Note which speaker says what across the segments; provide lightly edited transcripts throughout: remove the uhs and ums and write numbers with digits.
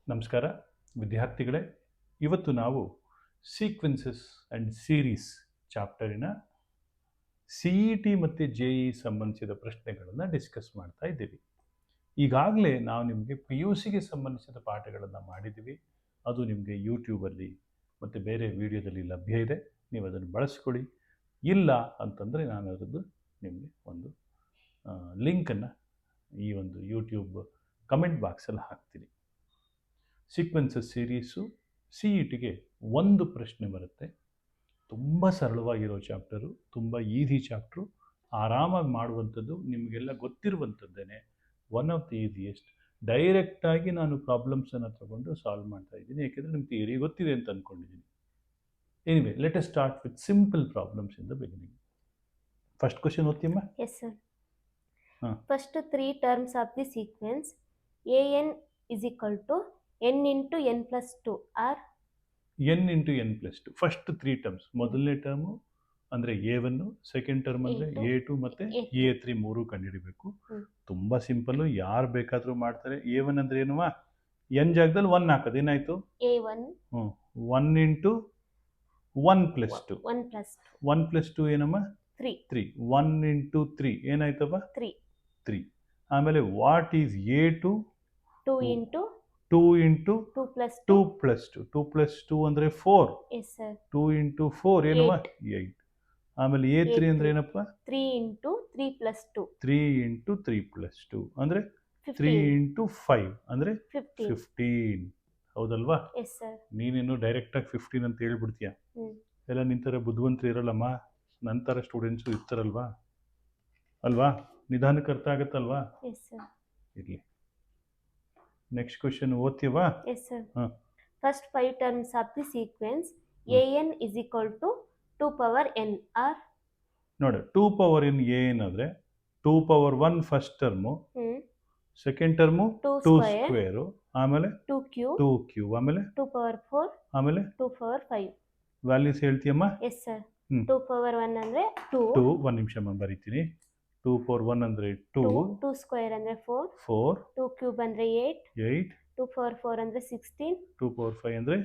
Speaker 1: ನಮಸ್ಕಾರ ವಿದ್ಯಾರ್ಥಿಗಳೇ, ಇವತ್ತು ನಾವು ಸೀಕ್ವೆನ್ಸಸ್ ಆ್ಯಂಡ್ ಸೀರೀಸ್ ಚಾಪ್ಟರಿನ ಸಿ ಇ ಟಿ ಮತ್ತು ಜೆ ಇ ಸಂಬಂಧಿಸಿದ ಪ್ರಶ್ನೆಗಳನ್ನು ಡಿಸ್ಕಸ್ ಮಾಡ್ತಾ ಇದ್ದೀವಿ. ಈಗಾಗಲೇ ನಾವು ನಿಮಗೆ ಪಿ ಯು ಸಿಗೆ ಸಂಬಂಧಿಸಿದ ಪಾಠಗಳನ್ನು ಮಾಡಿದ್ದೀವಿ. ಅದು ನಿಮಗೆ ಯೂಟ್ಯೂಬಲ್ಲಿ ಮತ್ತು ಬೇರೆ ವಿಡಿಯೋದಲ್ಲಿ ಲಭ್ಯ ಇದೆ. ನೀವು ಅದನ್ನು ಬಳಸ್ಕೊಳ್ಳಿ. ಇಲ್ಲ ಅಂತಂದರೆ ನಾನು ಅದರದ್ದು ನಿಮಗೆ ಒಂದು ಲಿಂಕನ್ನು ಈ ಒಂದು ಯೂಟ್ಯೂಬ್ ಕಮೆಂಟ್ ಬಾಕ್ಸಲ್ಲಿ ಹಾಕ್ತೀನಿ. ಸೀಕ್ವೆನ್ಸಸ್ ಸೀರೀಸು ಸಿ ಇ ಟಿಗೆ ಒಂದು ಪ್ರಶ್ನೆ ಬರುತ್ತೆ. ತುಂಬ ಸರಳವಾಗಿರೋ ಚಾಪ್ಟರು, ತುಂಬ ಈಸಿ ಚಾಪ್ಟ್ರು, ಆರಾಮಾಗಿ ಮಾಡುವಂಥದ್ದು, ನಿಮಗೆಲ್ಲ ಗೊತ್ತಿರುವಂಥದ್ದೇನೆ. One of the easiest. ಡೈರೆಕ್ಟಾಗಿ ನಾನು ಪ್ರಾಬ್ಲಮ್ಸನ್ನು ತಗೊಂಡು ಸಾಲ್ವ್ ಮಾಡ್ತಾ ಇದ್ದೀನಿ, ಯಾಕೆಂದರೆ ನಿಮ್ಮ ಥಿಯರಿ ಗೊತ್ತಿದೆ ಅಂತ ಅಂದ್ಕೊಂಡಿದ್ದೀನಿ. Anyway, let us start with simple problems in the beginning. First question ಓದ್ತೀಮ್ಮ?
Speaker 2: Yes, sir. First three terms of the sequence an is equal to n into n plus 2 are
Speaker 1: n into n plus 2. First three terms. ಮೊದಲನೇ term ಅಂದರೆ A1, second term ಅಂದರೆ A2 ಮತ್ತು A3 ಮೂರು ಕಂಡುಹಿಡಿಬೇಕು. ತುಂಬ simple, ಯಾರು ಬೇಕಾದರೂ ಮಾಡ್ತಾರೆ. A1 ಅಂದರೆ ಏನುವ? n ಜಾಗದಲ್ಲಿ 1 ಹಾಕೋದು. ಏನಾಯಿತು?
Speaker 2: a1
Speaker 1: 1 into 1 plus 2.
Speaker 2: 1 plus 2
Speaker 1: 1 plus 2 ಏನಮ್ಮ?
Speaker 2: 3
Speaker 1: 1 ಇಂಟು 3 ಏನಾಯ್ತವ?
Speaker 2: 3.
Speaker 1: ಆಮೇಲೆ what is A2?
Speaker 2: 2 into
Speaker 1: 2 into
Speaker 2: 2 plus
Speaker 1: 2
Speaker 2: 2.
Speaker 1: Plus 2. 2 plus 2 ಅಂದರೆ 4.
Speaker 2: Yes, sir.
Speaker 1: 2 ಇಂಟು 4 ಏನವ? 8. ಆಮೇಲೆ A3
Speaker 2: A3
Speaker 1: ಅಂದರೆ ಏನಪ್ಪ?
Speaker 2: 3 into 3 plus 2.
Speaker 1: 3 ಇಂಟು 3 ಪ್ಲಸ್ 2 ಅಂದರೆ 3
Speaker 2: 15.
Speaker 1: ಇಂಟು 5 ಅಂದರೆ
Speaker 2: 15.
Speaker 1: 15. ಹೌದಲ್ವಾ?
Speaker 2: Yes, sir.
Speaker 1: ನೀನೇನು ಡೈರೆಕ್ಟಾಗಿ 15 ಅಂತ ಹೇಳ್ಬಿಡ್ತೀಯ. ಎಲ್ಲ ನಿಂತರ ಬುದ್ಧಿವಂತರು ಇರಲ್ಲಮ್ಮ, ನಂತರ ಸ್ಟೂಡೆಂಟ್ಸು ಇರ್ತಾರಲ್ವಾ ಅಲ್ವಾ? ನಿಧಾನಕ್ಕೆ ಅರ್ಥ ಆಗುತ್ತಲ್ವಾ?
Speaker 2: Yes, sir.
Speaker 1: ಇರಲಿ. ನೆಕ್ಸ್ಟ್ ಕ್ವಶನ್ ಓದ್ತೀವಾ?
Speaker 2: Yes, sir.
Speaker 1: ಹಾಂ.
Speaker 2: First 5 terms of the sequence an is equal to 2 power n are
Speaker 1: ನೋಡಿ, 2 power n ಏನಾದರೆ 2 power 1 first term, second term 2 square, ಆಮೇಲೆ
Speaker 2: 2 cube,
Speaker 1: 2 ಕ್ಯೂಬ್, ಆಮೇಲೆ
Speaker 2: 2 power 4,
Speaker 1: ಆಮೇಲೆ
Speaker 2: 2 power 5.
Speaker 1: Values ಹೇಳ್ತೀಯಮ್ಮ?
Speaker 2: Yes, sir. 2 power 1 ಅಂದರೆ 2.
Speaker 1: 2 ಒಂದು ನಿಮಿಷ ಬರೀತೀನಿ. 2 ಪವರ್ 1 ಅಂದರೆ 2,
Speaker 2: 2 ಸ್ಕ್ವೇರ್ ಅಂದರೆ 4,
Speaker 1: 4,
Speaker 2: 2 ಕ್ಯೂಬ್ ಅಂದರೆ 8,
Speaker 1: 8,
Speaker 2: 2 ಪವರ್ 4 ಅಂದರೆ 16,
Speaker 1: 2 ಪವರ್ 5 ಅಂದರೆ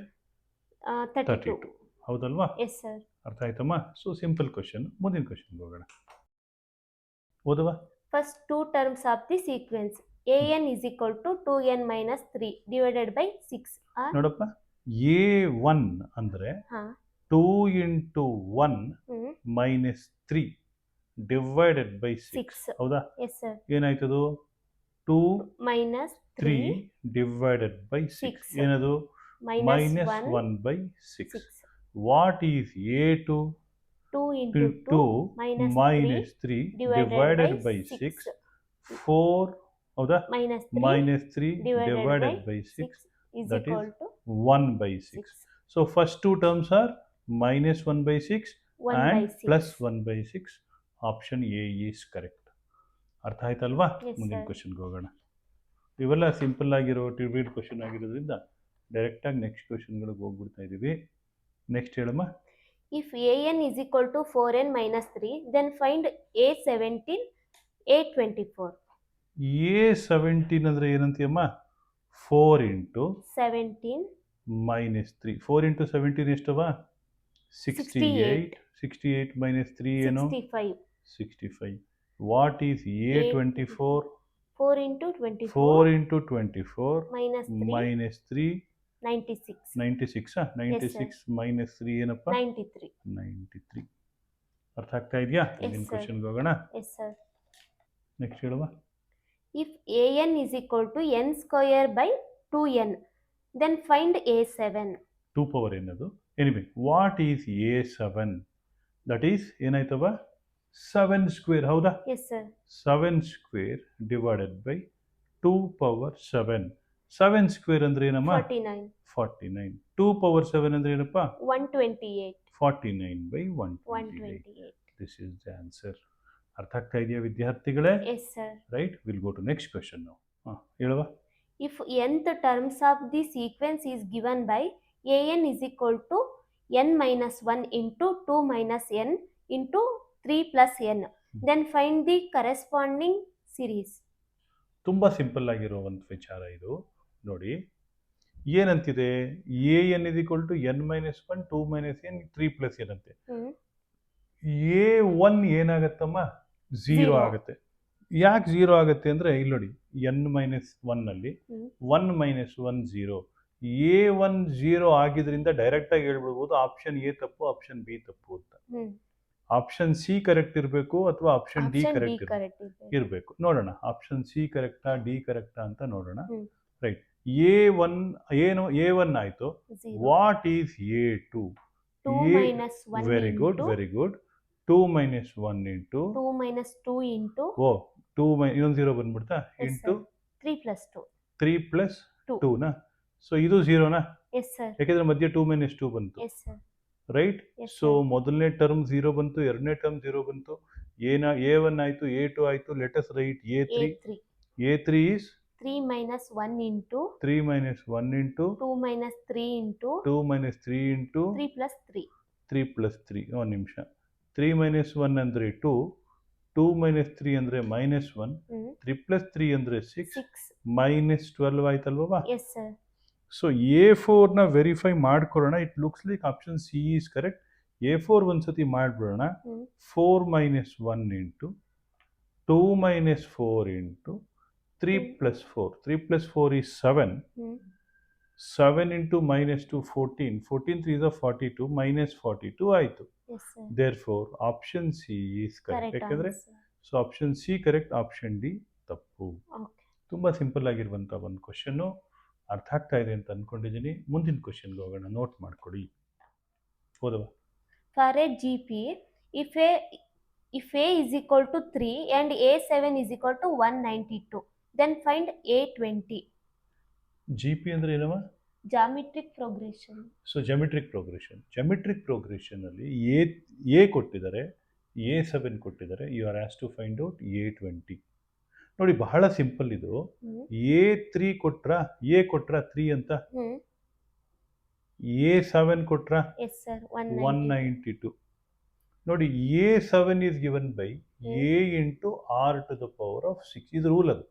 Speaker 2: 32.
Speaker 1: ಹೌದಲ್ವಾ?
Speaker 2: Yes sir.
Speaker 1: ಅರ್ಥ ಆಯ್ತಮ್ಮ? So simple question. ಮುಂದಿನ ಕ್ವಶನ್ಗೆ ಹೋಗೋಣ. ಓದವಾ?
Speaker 2: First 2 terms of the sequence an is equal to 2n minus 3 divided by 6 are
Speaker 1: ನೋಡಪ್ಪ, A1 ಅಂದರೆ 2 ಇಂಟು 1 ಮೈನಸ್ 3 ಡಿವೈಡೆಡ್ ಬೈ 6. ಹೌದಾ?
Speaker 2: Yes sir.
Speaker 1: ಏನಾಯ್ತದು? 2
Speaker 2: ಮೈನಸ್
Speaker 1: 3 ಡಿವೈಡೆಡ್ ಬೈ 6 ಏನದು? Minus 1 by 6. What is A2?
Speaker 2: 2 into 2 minus
Speaker 1: 3 divided by 6. 4, ಹೌದಾ? minus 3 divided by 6
Speaker 2: is
Speaker 1: that
Speaker 2: equal
Speaker 1: is
Speaker 2: to
Speaker 1: 1 by 6. So first two terms are minus 1 by 6
Speaker 2: 1
Speaker 1: and
Speaker 2: by 6.
Speaker 1: plus 1 by 6. Option A is correct. ಅರ್ಥ ಆಯ್ತಲ್ವಾ?
Speaker 2: Yes,
Speaker 1: ಮುಂದಿನ
Speaker 2: sir.
Speaker 1: ಕ್ವಶನ್ಗೆ ಹೋಗೋಣ. ಇವೆಲ್ಲ simple ಆಗಿರೋ trivial question ಆಗಿರೋದ್ರಿಂದ ಡೈರೆಕ್ಟಾಗಿ ನೆಕ್ಸ್ಟ್ ಕ್ವಶನ್ಗಳಿಗೆ ಹೋಗ್ಬಿಡ್ತಾ ಇದ್ದೀವಿ. ನೆಕ್ಸ್ಟ್ ಹೇಳಮ್ಮ.
Speaker 2: If an is equal to 4n minus 3, then find a17, a24.
Speaker 1: A17 ಅಂದರೆ ಏನಂತೀಯಮ್ಮ? 4 ಇಂಟು
Speaker 2: 17
Speaker 1: ಮೈನಸ್ 3. 4 ಇಂಟು 17 ಎಷ್ಟವ? 68. 68 ಮೈನಸ್ 3 ಏನು?
Speaker 2: 65.
Speaker 1: 65. What is A24?
Speaker 2: 4 into 24
Speaker 1: 4 into 24
Speaker 2: minus 3
Speaker 1: minus 3
Speaker 2: 96.
Speaker 1: 96. 96 minus 3 ಏನಪ್ಪ?
Speaker 2: 93.
Speaker 1: 93. ಅರ್ಥ ಆಗ್ತಾ ಇದೆಯಾ? ಮುಂದಿನ
Speaker 2: sir.
Speaker 1: ಕ್ವಶನ್ಗೆ ಹೋಗೋಣ.
Speaker 2: Yes, sir.
Speaker 1: ನೆಕ್ಸ್ಟ್ ಹೇಳುವ.
Speaker 2: If an is equal to n square by 2n, then find a7.
Speaker 1: 2 power ಏನದು? Anyway, what is A7? That is ಏನಾಯ್ತವ? 7 ಸ್ಕ್ವೇರ್. ಹೌದಾ?
Speaker 2: Yes, sir.
Speaker 1: 7 square divided by 2 power 7. 7 square ಅಂದ್ರೆ ಏನಮ್ಮ?
Speaker 2: 49.
Speaker 1: 49. 2 power 7 ಅಂದ್ರೆ ಏನಪ್ಪ?
Speaker 2: 128.
Speaker 1: 49 by 128. This is the answer. ಅರ್ಥ ಆಗ್ತಾ ಇದೆಯಾ ವಿದ್ಯಾರ್ಥಿಗಳೇ?
Speaker 2: Yes, sir.
Speaker 1: Right. Will go to next question ನಾವು. ಹೇಳುವ.
Speaker 2: If nth terms of the sequence is given by an is equal to n minus 1 into 2 minus n into 3 plus n, then find the corresponding series.
Speaker 1: ತುಂಬ simple ಆಗಿರೋ ಒಂದು ವಿಚಾರ ಇದು. ನೋಡಿ, ಏನಂತಿದೆ a n is equal to N minus one 2 minus n 3 plus n ಅಂತೆ. A one ಏನಾಗತ್ತಮ್ಮ zero
Speaker 2: Zero.
Speaker 1: ಆಗುತ್ತೆ. ಯಾಕೆ ಝೀರೋ ಆಗುತ್ತೆ ಅಂದರೆ ಇಲ್ಲಿ ನೋಡಿ ಎನ್ ಮೈನಸ್ ಒನ್ನಲ್ಲಿ 1 minus 1 zero. A one zero ಆಗಿದ್ರಿಂದ ಡೈರೆಕ್ಟಾಗಿ ಹೇಳ್ಬಿಡ್ಬೋದು ಆಪ್ಷನ್ ಎ ತಪ್ಪು ಆಪ್ಷನ್ ಬಿ ತಪ್ಪು ಅಂತ. ಆಪ್ಷನ್ ಸಿ ಕರೆಕ್ಟ್ ಇರಬೇಕು ಅಥವಾ option D
Speaker 2: option B
Speaker 1: correct
Speaker 2: correct
Speaker 1: ಇರಬೇಕು. ನೋಡೋಣ ಆಪ್ಷನ್ ಸಿ ಕರೆಕ್ಟಾ ಡಿ ಕರೆಕ್ಟಾ ಅಂತ ನೋಡೋಣ. ರೈಟ್, ಎ ಒನ್ ಏನು ಎ ಒನ್ ಆಯಿತು. What is a two?
Speaker 2: 2 minus 1
Speaker 1: very good
Speaker 2: into
Speaker 1: very good. 2 minus 1 into
Speaker 2: 2 minus 2 into
Speaker 1: ಓ 2 ಇನ್ನೊಂದು ಝೀರೋ ಬಂದ್ಬಿಡ್ತಾ
Speaker 2: yes
Speaker 1: into
Speaker 2: sir 3 plus 2.
Speaker 1: 3 plus
Speaker 2: 2.
Speaker 1: 2ನಾ? ಸೊ ಇದು ಝೀರೋನಾ?
Speaker 2: Yes sir.
Speaker 1: ಯಾಕೆಂದ್ರೆ ಮಧ್ಯೆ 2 ಮೈನಸ್ 2 ಬಂತು.
Speaker 2: Yes sir.
Speaker 1: Right.
Speaker 2: Yes
Speaker 1: so
Speaker 2: sir.
Speaker 1: ಮೊದಲನೇ ಟರ್ಮ್ ಝೀರೋ ಬಂತು, ಎರಡನೇ ಟರ್ಮ್ ಝೀರೋ ಬಂತು. ಎ ಒನ್ ಆಯಿತು, ಎ ಟು ಆಯಿತು. Let us right A three.
Speaker 2: A3.
Speaker 1: A three is
Speaker 2: 3 minus 1 into
Speaker 1: 3 minus 1 into
Speaker 2: 2 minus 3 into
Speaker 1: 2 minus 3 into
Speaker 2: 3 plus 3.
Speaker 1: 3 plus 3. ಒಂದು ನಿಮಿಷ. 3 minus 1 ಅಂದರೆ 2, 2 minus 3 ಅಂದರೆ ಮೈನಸ್ 1, 3 ಪ್ಲಸ್ 3 ಅಂದರೆ 6,
Speaker 2: 6.
Speaker 1: ಮೈನಸ್ 12 ಆಯ್ತಲ್ವಾ?
Speaker 2: Yes sir.
Speaker 1: ಸೊ A4ನ verify ಮಾಡ್ಕೊಳ್ಳೋಣ. It looks like option C is correct. A4 ಒಂದ್ಸತಿ ಮಾಡಿಬಿಡೋಣ. 4 minus 1 into 2 minus 4 into 3 plus 4. 3 plus 4 is 7. 7 into minus 2 14. 14 3 is 42 minus 42 ಆಯಿತು.
Speaker 2: Yes sir.
Speaker 1: Therefore option C is correct.
Speaker 2: Correct
Speaker 1: ಯಾಕೆಂದರೆ
Speaker 2: answer.
Speaker 1: So option C correct, option D ತಪ್ಪು.
Speaker 2: Okay.
Speaker 1: ತುಂಬ simple ಆಗಿರುವಂಥ ಒಂದು question. ಅರ್ಥ ಆಗ್ತಾ ಇದೆ ಅಂತ ಅಂದ್ಕೊಂಡಿದ್ದೀನಿ. ಮುಂದಿನ ಕ್ವಶನ್ಗೆ ಹೋಗೋಣ. ನೋಟ್ ಮಾಡ್ಕೊಡಿ. ಓದವ.
Speaker 2: For a GP, if A is equal to 3 and A7 is equal to 192, then find A20.
Speaker 1: G P ಅಂದರೆ ಏನವ?
Speaker 2: Geometric progression.
Speaker 1: So geometric progression. Geometric ಪ್ರೋಗ್ರೆಷನಲ್ಲಿ ಎ ಕೊಟ್ಟಿದ್ದಾರೆ, A7 ಕೊಟ್ಟಿದ್ದಾರೆ. ಯು ಆರ್ ಆಸ್ ಟು ಫೈಂಡ್ ಔಟ್ A20. ನೋಡಿ ಬಹಳ simple ಇದು. A3 ಕೊಟ್ರಾ, A ಕೊಟ್ರಾ 3 ಅಂತ, A7 ಕೊಟ್ರಾ
Speaker 2: Yes sir.
Speaker 1: 192. ನೋಡಿ A7 is given by A into R to the power of 6. ಇದು ರೂಲ್ ಅದು.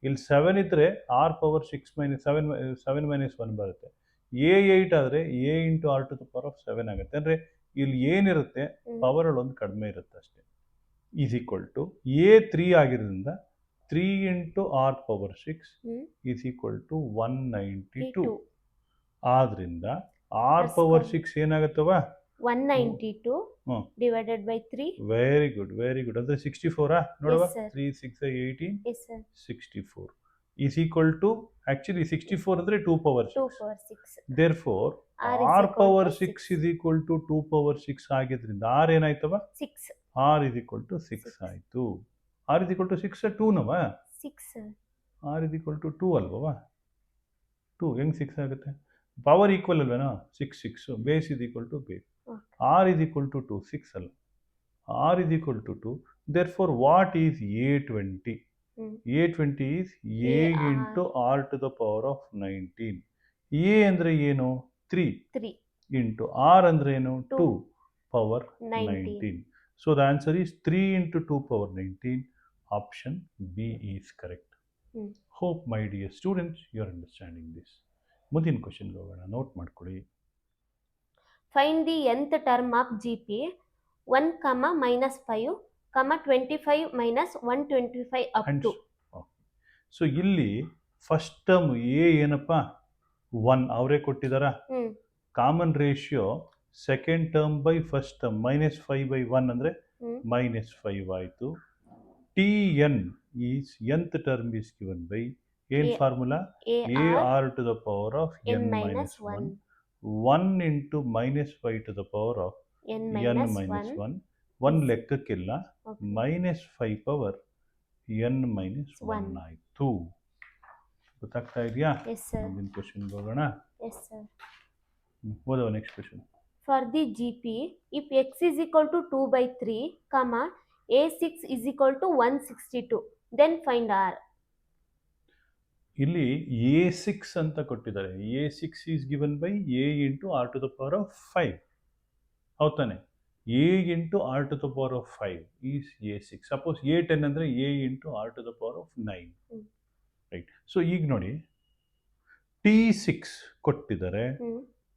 Speaker 1: ಇಲ್ಲಿ 7 ಇದ್ರೆ ಆರ್ ಪವರ್ 6 ಮೈನಸ್ 7 ಮೈನಸ್ 1 ಬರುತ್ತೆ. A8 ಆದರೆ A into R to the power of 7 ಆಗುತ್ತೆ. ಅಂದರೆ ಇಲ್ಲಿ ಏನಿರುತ್ತೆ ಪವರ್ ಒಂದು ಕಡಿಮೆ ಇರುತ್ತೆ ಅಷ್ಟೇ. ಈಸ್ ಈಕ್ವಲ್ ಟು A3 ಆಗಿರೋದ್ರಿಂದ 3 into R power 6 is equal to 192. ಆದ್ರಿಂದ ಆರ್ ಪವರ್ 6 ಏನಾಗುತ್ತವ?
Speaker 2: 192 divided by 3.
Speaker 1: Very good very good. ಅಂದರೆ 64 ನೋಡುವ.
Speaker 2: Yes, sir.
Speaker 1: 3 6 18
Speaker 2: Yes sir.
Speaker 1: 64 is equal to actually 64 ಅಂದರೆ 2 power
Speaker 2: 2
Speaker 1: 6.
Speaker 2: power 6.
Speaker 1: Therefore
Speaker 2: R is
Speaker 1: R
Speaker 2: equal
Speaker 1: power
Speaker 2: to
Speaker 1: 6 is equal to 2 power 6 ಆಗಿದ್ರಿಂದ R ಏನಾಯ್ತವ?
Speaker 2: 6.
Speaker 1: R is equal to 6 ಆಯಿತು. R is equal to 6 2ನವ?
Speaker 2: 6 sir.
Speaker 1: R is equal to 2 ಅಲ್ವವಾ? 2 ಹೆಂಗೆ 6 ಆಗುತ್ತೆ? Power equal ಅಲ್ವೇನಾ? 6 6 base is equal to base.
Speaker 2: Okay.
Speaker 1: R is equal to 2 6 ಅಲ್ಲ. R is equal to 2. Therefore what is A20? A20 is A into R to the power of 19. A ಅಂದರೆ ಏನು? 3
Speaker 2: 3.
Speaker 1: Into R ಅಂದರೆ ಏನು? 2
Speaker 2: 2
Speaker 1: power
Speaker 2: 19.
Speaker 1: 19. So the answer is 3 into 2 power 19. Option B is correct. Hope my dear students you are understanding this. ಮುಂದಿನ ಕ್ವಶನ್ಗೆ ಹೋಗೋಣ. Note ಮಾಡ್ಕೊಳ್ಳಿ.
Speaker 2: Find the nth term of GP 1, minus 5, 25 minus 125 up to.
Speaker 1: So ಇಲ್ಲಿ first term a ಏನಪ್ಪ? 1 ಅವರೇ ಕೊಟ್ಟಿದ್ದಾರ. Common ratio second term by first term minus 5 by 1 ಅಂದರೆ minus 5 ಆಯಿತು. T n is nth term is given by ಏನು formula? A R to the power of n minus 1. 1 into minus 5 to the power of n minus 1. 1 ಲೆಕ್ಕಕ್ಕಿಲ್ಲ. Minus 5 power N minus 1 ಆಯಿತು. ಗೊತ್ತಾಗ್ತಾ ಇದೆಯಾ?
Speaker 2: Yes sir.
Speaker 1: ಮುಂದಿನ ಕ್ವಶನ್ಗೆ ಹೋಗೋಣ.
Speaker 2: Yes sir.
Speaker 1: ಓದವ next question.
Speaker 2: For the GP, if x is equal to 2 by 3, a6 is equal to 162, then find r.
Speaker 1: ಇಲ್ಲಿ A6 ಅಂತ ಕೊಟ್ಟಿದ್ದಾರೆ. A6 is given by A into R to the power of 5. ಹೌದಾನೆ? A into R to the power of 5 is A6. Suppose A10 ಅಂದರೆ a into R to the power of 9. Right. So ಈಗ ನೋಡಿ T6 ಕೊಟ್ಟಿದ್ದಾರೆ,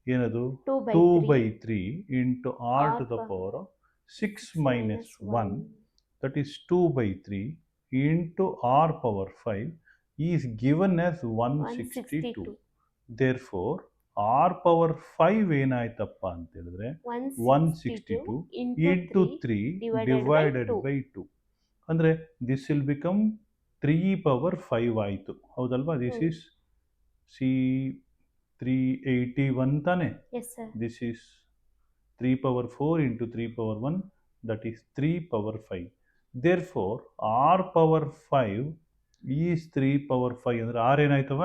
Speaker 1: ಏನದು 2/3 into R to the power of 6 minus 1, that is 2/3 into r power 5 is given as 162. Therefore r power 5 ಏನಾಯ್ತಪ್ಪ ಅಂತ ಹೇಳಿದ್ರೆ 162 into 3 divided by 2. ಅಂದರೆ this will become 3 power 5 ಆಯಿತು, ಹೌದಲ್ವಾ? ದಿಸ್ ಈಸ್ ಸಿ 381 ತಾನೆ. This is 3 power 4 into 3 power 1, that is 3 power 5. Therefore r power 5 is 3 power 5 ಅಂದ್ರೆ r ಏನಾಯ್ತವ?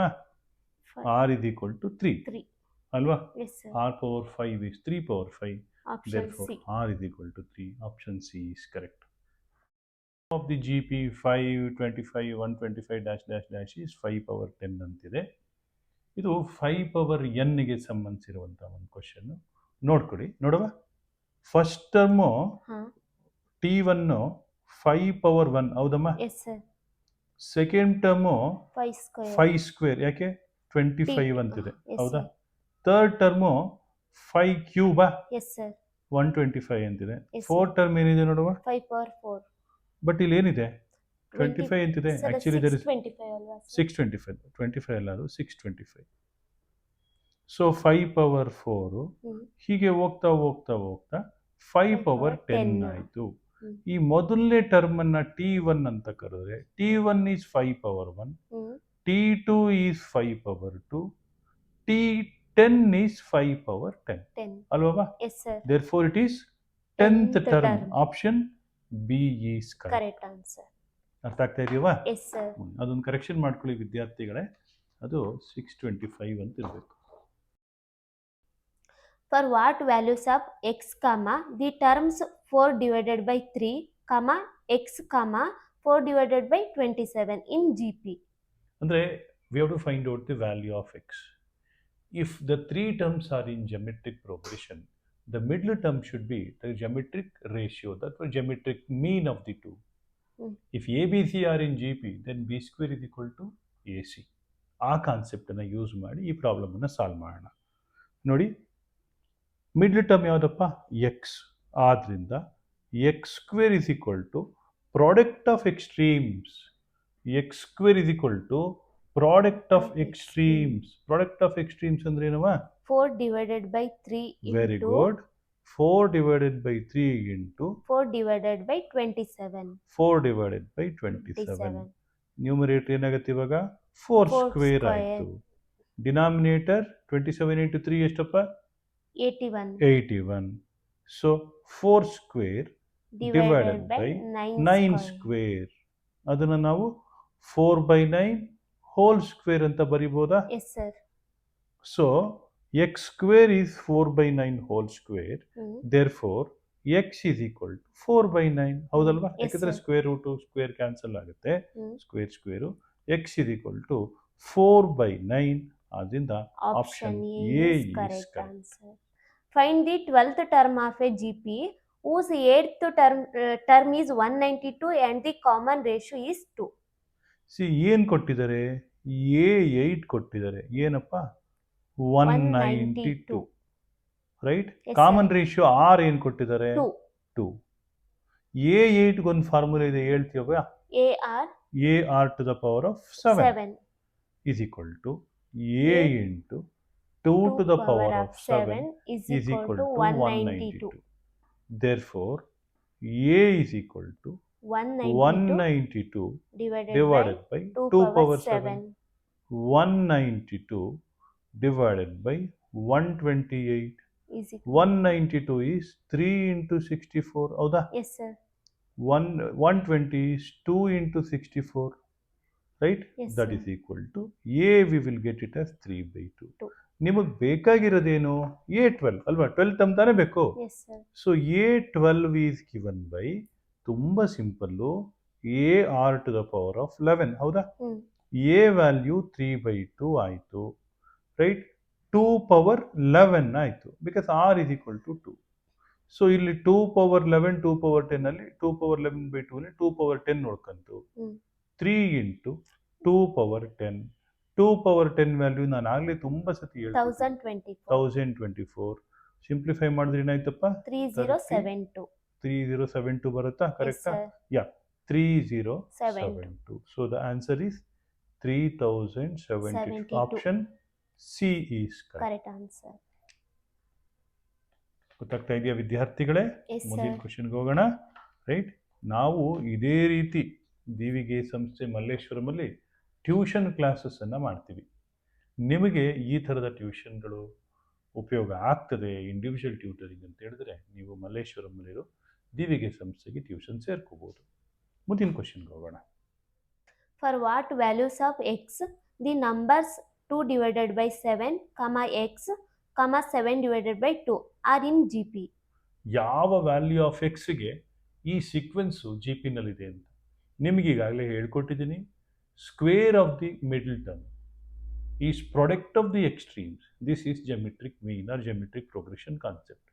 Speaker 1: r is equal to 3 ಅಲ್ವಾ? r power 5 is 3 power 5. Therefore r is equal to 3. Option C is correct. Of the GP 525 125 dash dash dash is 5 power 10 ಅಂತಿದೆ. ಇದು 5 power n ಗೆ ಸಂಬಂಧಿಸಿರುವಂಥ ಒಂದು question. ನೋಡ್ಕೊಡಿ, ನೋಡುವ. First term T1 5 power 1, ಹೌದಮ್ಮ? Second term 5 square, ಯಾಕೆ 25 ಅಂತಿದೆ, ಹೌದಾ? Third term 5 cube 125 ಅಂತಿದೆ. ಫೋರ್ತ್ ಟರ್ಮ್ ಏನಿದೆ ನೋಡುವ?
Speaker 2: 5 power 4.
Speaker 1: ಬಟ್ ಇಲ್ಲಿ ಏನಿದೆ 25 ಅಂತಿದೆ. ಆಕ್ಚುಲಿ ದರ್ ಇಸ್ 625, 25 ಅಲ್ಲ, ಅದು 625. ಸೊ 5 power 4 ಹೀಗೆ ಹೋಗ್ತಾ ಹೋಗ್ತಾ ಹೋಗ್ತಾ 5 power 10 ಆಯಿತು. ಈ ಮೊದಲನೇ ಟರ್ಮ್ ಅನ್ನ T1 ಅಂತ ಕರೆದ್ರೆ T1 is 5 power 1, T2 is 5 power 2, T10 is 5 power 10 ಅಲ್ವಾ? Therefore it is 10th term. Option B is correct answer. ಅರ್ಥ ಆಗ್ತಾ ಇದೆಯಾ? ಅದೊಂದು ಕರೆಕ್ಷನ್ ಮಾಡ್ಕೊಳ್ಳಿ ವಿದ್ಯಾರ್ಥಿಗಳೇ, ಅದು 625 ಅಂತ ಇರಬೇಕು.
Speaker 2: For what values of x, the terms 4 divided by 3, x, 4 divided by 27 in GP?
Speaker 1: ಅಂದ್ರೆ we have to find out the value of x. If the three terms are in geometric progression, the middle term should be the geometric ratio, that's the geometric mean of the two. If ABC are in GP, then B square is equal to AC. ಆ ಕಾನ್ಸೆಪ್ಟನ್ನು use ಮಾಡಿ ಈ ಪ್ರಾಬ್ಲಮನ್ನು solve ಮಾಡೋಣ. ನೋಡಿ, middle term ಯಾವುದಪ್ಪ? X. ಆದ್ದರಿಂದ x square is equal to product of extremes. X square is equal to product of extremes. Product of extremes ಅಂದ್ರೆ ಏನವ? 4 divided by 3 into, very good, 4 divided by 3 into
Speaker 2: 4 divided by 27.
Speaker 1: 4 divided by 27. Numerator ಏನಾಗುತ್ತೆ ಇವಾಗ? 4 square ಆಯಿತು. Denominator 27 into 3 ಎಷ್ಟಪ್ಪ? 81. So 4 square divided by 9 square. ಅದನ್ನು ನಾವು 4/9 whole square ಅಂತ ಬರಿಬೋದಾ?
Speaker 2: Yes sir.
Speaker 1: So x square is 4/9 whole square. Therefore x is equal to 4/9. ಹೌದಲ್ವಾ? ಯಾಕಂದ್ರೆ ಸ್ಕ್ವೇರ್ ರೂಟ್ ಸ್ಕ್ವೇರ್ ಕ್ಯಾನ್ಸಲ್ ಆಗುತ್ತೆ, square square. x is equal to 4/9. ಆದ್ದರಿಂದ option A is correct.
Speaker 2: Find the 12th term of a GP whose 8th term is 192 and the common ratio is 2.
Speaker 1: C ಏನು ಕೊಟ್ಟಿದ್ದಾರೆ? A8 ಕೊಟ್ಟಿದ್ದಾರೆ. ಏನಪ್ಪ? 192, right? Common ratio R ಏನು ಕೊಟ್ಟಿದ್ದಾರೆ? 2. A8 ಒಂದು formula ಇದೆ, ಹೇಳ್ತೀವ? AR to the power of 7 is equal to A into 2 to the power of 7 is equal to 192. Therefore A is equal to 192 divided by 2 power 7. 192 divided by 128. 192 is 3 into 64, ಹೌದಾ?
Speaker 2: Yes sir.
Speaker 1: 120 is 2 into 64, right?
Speaker 2: Yes,
Speaker 1: that
Speaker 2: sir.
Speaker 1: is equal to A, we will get it as 3/2. ನಿಮಗೆ ಬೇಕಾಗಿರೋದೇನು? A12 ಅಲ್ವಾ? 12 term ತಾನೇ ಬೇಕು.
Speaker 2: Yes sir.
Speaker 1: So A12 is given by, ತುಂಬ simple, AR to the power of 11, ಹೌದಾ? A value 3/2 ಆಯಿತು, right? 2 power 11 ಆಯಿತು, because R is equal to 2. So ಇಲ್ಲಿ 2 power 11, 2 power 10 ಅಲ್ಲಿ 2 power 11/2 ಅಲ್ಲಿ 2 power 10 ನೋಡ್ಕಂತು. 3 into 2 power 10 2 power 10 value ನಾನು ಆಗಲೇ ತುಂಬ ಸತಿ ಹೇಳ್ತೀನಿ
Speaker 2: 1024
Speaker 1: 1024 ಸಿಂಪ್ಲಿಫೈ ಮಾಡಿದ್ರೆ ಏನಾಯ್ತಪ್ಪ
Speaker 2: 3072
Speaker 1: 3072 ಬರುತ್ತಾ
Speaker 2: yes
Speaker 1: ಕರೆಕ್ಟಾ
Speaker 2: sir
Speaker 1: yeah 3072 so the answer is 3072 option C is correct
Speaker 2: correct answer
Speaker 1: ಗೊತ್ತಾಗ್ತಾ ಇದೆಯಾ ವಿದ್ಯಾರ್ಥಿಗಳೇ
Speaker 2: yes
Speaker 1: ಮುಂದಿನ
Speaker 2: sir
Speaker 1: ಕ್ವಶನ್ಗೆ ಹೋಗೋಣ ರೈಟ್ ನಾವು ಇದೇ ರೀತಿ ದಿವಿಗೆ ಸಂಸ್ಥೆ ಮಲ್ಲೇಶ್ವರಮಲ್ಲಿ ಟ್ಯೂಷನ್ ಕ್ಲಾಸಸ್ಸನ್ನು ಮಾಡ್ತೀವಿ ನಿಮಗೆ ಈ ಥರದ ಟ್ಯೂಷನ್ಗಳು ಉಪಯೋಗ ಆಗ್ತದೆ ಇಂಡಿವಿಜುವಲ್ ಟ್ಯೂಟರಿಂಗ್ ಅಂತ ಹೇಳಿದ್ರೆ ನೀವು ಮಲ್ಲೇಶ್ವರಮಲ್ಲಿರೋ ದಿವಿಗೆ ಸಂಸ್ಥೆಗೆ ಟ್ಯೂಷನ್ ಸೇರ್ಕೋಬೋದು ಮುಂದಿನ ಕ್ವಶನ್ಗೆ ಹೋಗೋಣ
Speaker 2: for what values of x the numbers 2 divided by 7 comma x comma 7 divided by 2 are in gp
Speaker 1: ಯಾವ ವ್ಯಾಲ್ಯೂ ಆಫ್ ಎಕ್ಸ್ಗೆ ಈ ಸೀಕ್ವೆನ್ಸು ಜಿ ಪಿನಲ್ಲಿದೆ ಅಂತ ನಿಮಗೆ ಈಗಾಗಲೇ ಹೇಳ್ಕೊಟ್ಟಿದ್ದೀನಿ square of the middle term is product of the extremes this is geometric mean or geometric progression concept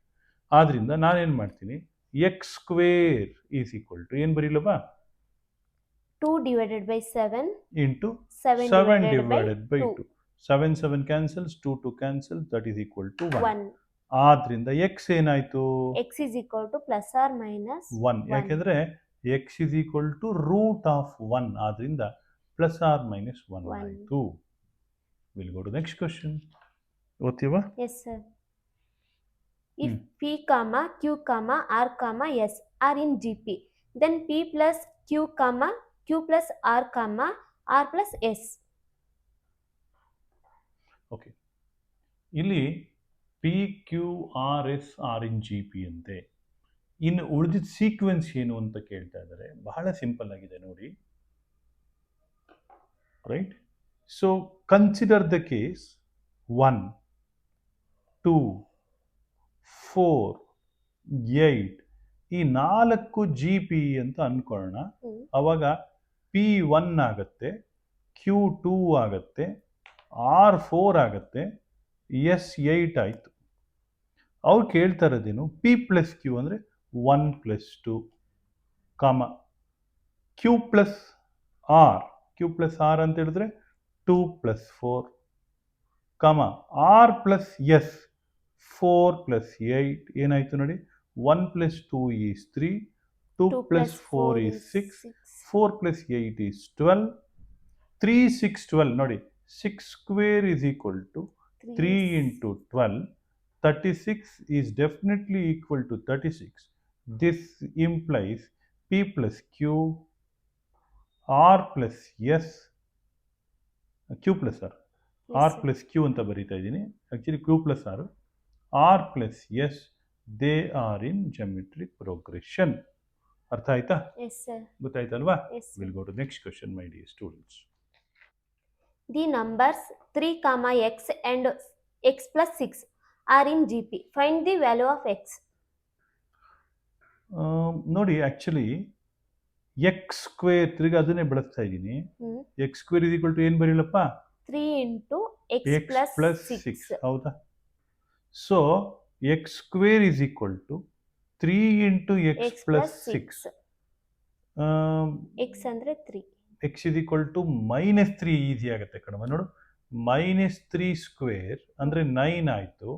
Speaker 1: ಆದ್ದರಿಂದ ನಾನೇನು ಮಾಡ್ತೀನಿ x square is equal to ಏನು ಬರೀಲವಾ
Speaker 2: 2 divided by 7
Speaker 1: into
Speaker 2: 7
Speaker 1: 7
Speaker 2: divided by
Speaker 1: divided by
Speaker 2: 2
Speaker 1: 2 7 7 cancels 2 2 cancels that is equal to 1
Speaker 2: 1
Speaker 1: ಆದ್ರಿಂದ X ಏನಾಯ್ತು
Speaker 2: x is equal to plus or minus
Speaker 1: 1 ಯಾಕೆಂದ್ರೆ x is equal to root of 1 ಆದ್ರಿಂದ plus or minus 1
Speaker 2: 1
Speaker 1: ಆಯಿತು will go to next question ಓದ್ತೀವಾ
Speaker 2: yes sir if p comma q comma r comma s are in gp then p plus q comma q plus r comma r plus s
Speaker 1: okay ಇಲ್ಲಿ p q r s are in G P ಅಂತೆ ಇನ್ನು ಉಳಿದಿದ್ದ sequence ಏನು ಅಂತ ಕೇಳ್ತಾ ಇದ್ದಾರೆ ಬಹಳ simple ಆಗಿದೆ ನೋಡಿ right so consider the case 1 2 4 8 ಈ 4 ಜಿ ಪಿ ಅಂತ ಅನ್ಕೊಳ್ಳೋಣ ಅವಾಗ ಪಿ 1 ಆಗುತ್ತೆ ಕ್ಯೂ 2 ಆಗುತ್ತೆ ಆರ್ 4 ಆಗುತ್ತೆ ಎಸ್ 8 ಆಯಿತು ಅವ್ರು ಕೇಳ್ತಾ ಇರೋದೇನು ಪಿ ಪ್ಲಸ್ ಕ್ಯೂ ಅಂದರೆ 1 ಪ್ಲಸ್ 2 ಕಾಮ ಕ್ಯೂ ಪ್ಲಸ್ ಆರ್ ಅಂತ ಹೇಳಿದ್ರೆ 2 ಪ್ಲಸ್ 4 ಕಾಮ ಆರ್ ಪ್ಲಸ್ ಎಸ್ 4 ಪ್ಲಸ್ 8 ಏನಾಯಿತು ನೋಡಿ 1 plus 2 is 3 2 plus 4 is 6 4 plus 8 is 12 3 6 12 ನೋಡಿ 6 square is equal to 3 into 12 36 is definitely equal to 36 this implies p plus q r plus s q plus r r plus q ಅಂತ ಬರೀತಾ ಇದ್ದೀನಿ actually q plus r plus s they are in geometric progression ಅರ್ಥ ಆಯ್ತಾ
Speaker 2: yes sir
Speaker 1: ಗೊತ್ತಾಯ್ತಲ್ವಾ
Speaker 2: yes sir.
Speaker 1: we'll go to next question my dear students
Speaker 2: The numbers 3 comma x and x plus 6 are in gp find the value of x
Speaker 1: ನೋಡಿ actually x square ತಿರ್ಗಿ ಅದನ್ನೇ ಬಳಸ್ತಾ ಇದ್ದೀನಿ x square is equal to ಏನು ಬರೀಲಪ್ಪ
Speaker 2: 3 into x
Speaker 1: x
Speaker 2: plus
Speaker 1: plus
Speaker 2: 6
Speaker 1: 6 ಹೌದಾ so x square is equal to 3 into x
Speaker 2: x
Speaker 1: plus
Speaker 2: plus
Speaker 1: 6
Speaker 2: x ಅಂದ್ರೆ 3
Speaker 1: x is equal to minus 3 easy ಆಗುತ್ತೆ ಕಣವ ನೋಡು ಮೈನಸ್ 3 ಸ್ಕ್ವೇರ್ ಅಂದರೆ 9 ಆಯಿತು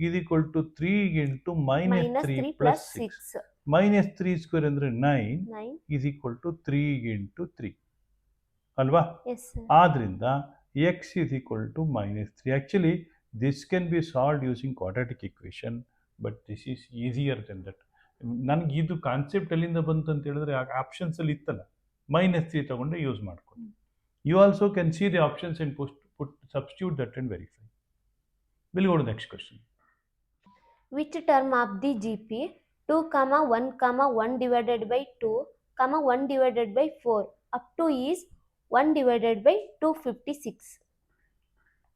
Speaker 1: is equal to 3 into minus
Speaker 2: minus
Speaker 1: 3
Speaker 2: 3
Speaker 1: plus
Speaker 2: plus
Speaker 1: 6
Speaker 2: 6
Speaker 1: minus 3 square ಅಂದರೆ 9
Speaker 2: 9
Speaker 1: is equal to 3 into 3 ಅಲ್ವಾ
Speaker 2: yes sir
Speaker 1: ಆದ್ರಿಂದ x is equal to minus 3 actually this can be solve using quadratic equation but this is easier then that ನನಗೆ ಇದು concept ಎಲ್ಲಿಂದ ಬಂತು ಅಂತ ಹೇಳಿದ್ರೆ ಆಪ್ಷನ್ಸಲ್ಲಿ ಇತ್ತಲ್ಲ ಮೈನಸ್ 3 ತಗೊಂಡು ಯೂಸ್ ಮಾಡ್ಕೊಂಡು you also can see the options and put substitute that and verify will go to next question
Speaker 2: which term of the gp 2 comma 1 comma 1 divided by 2 comma 1 divided by 4 up to is 1 divided by 256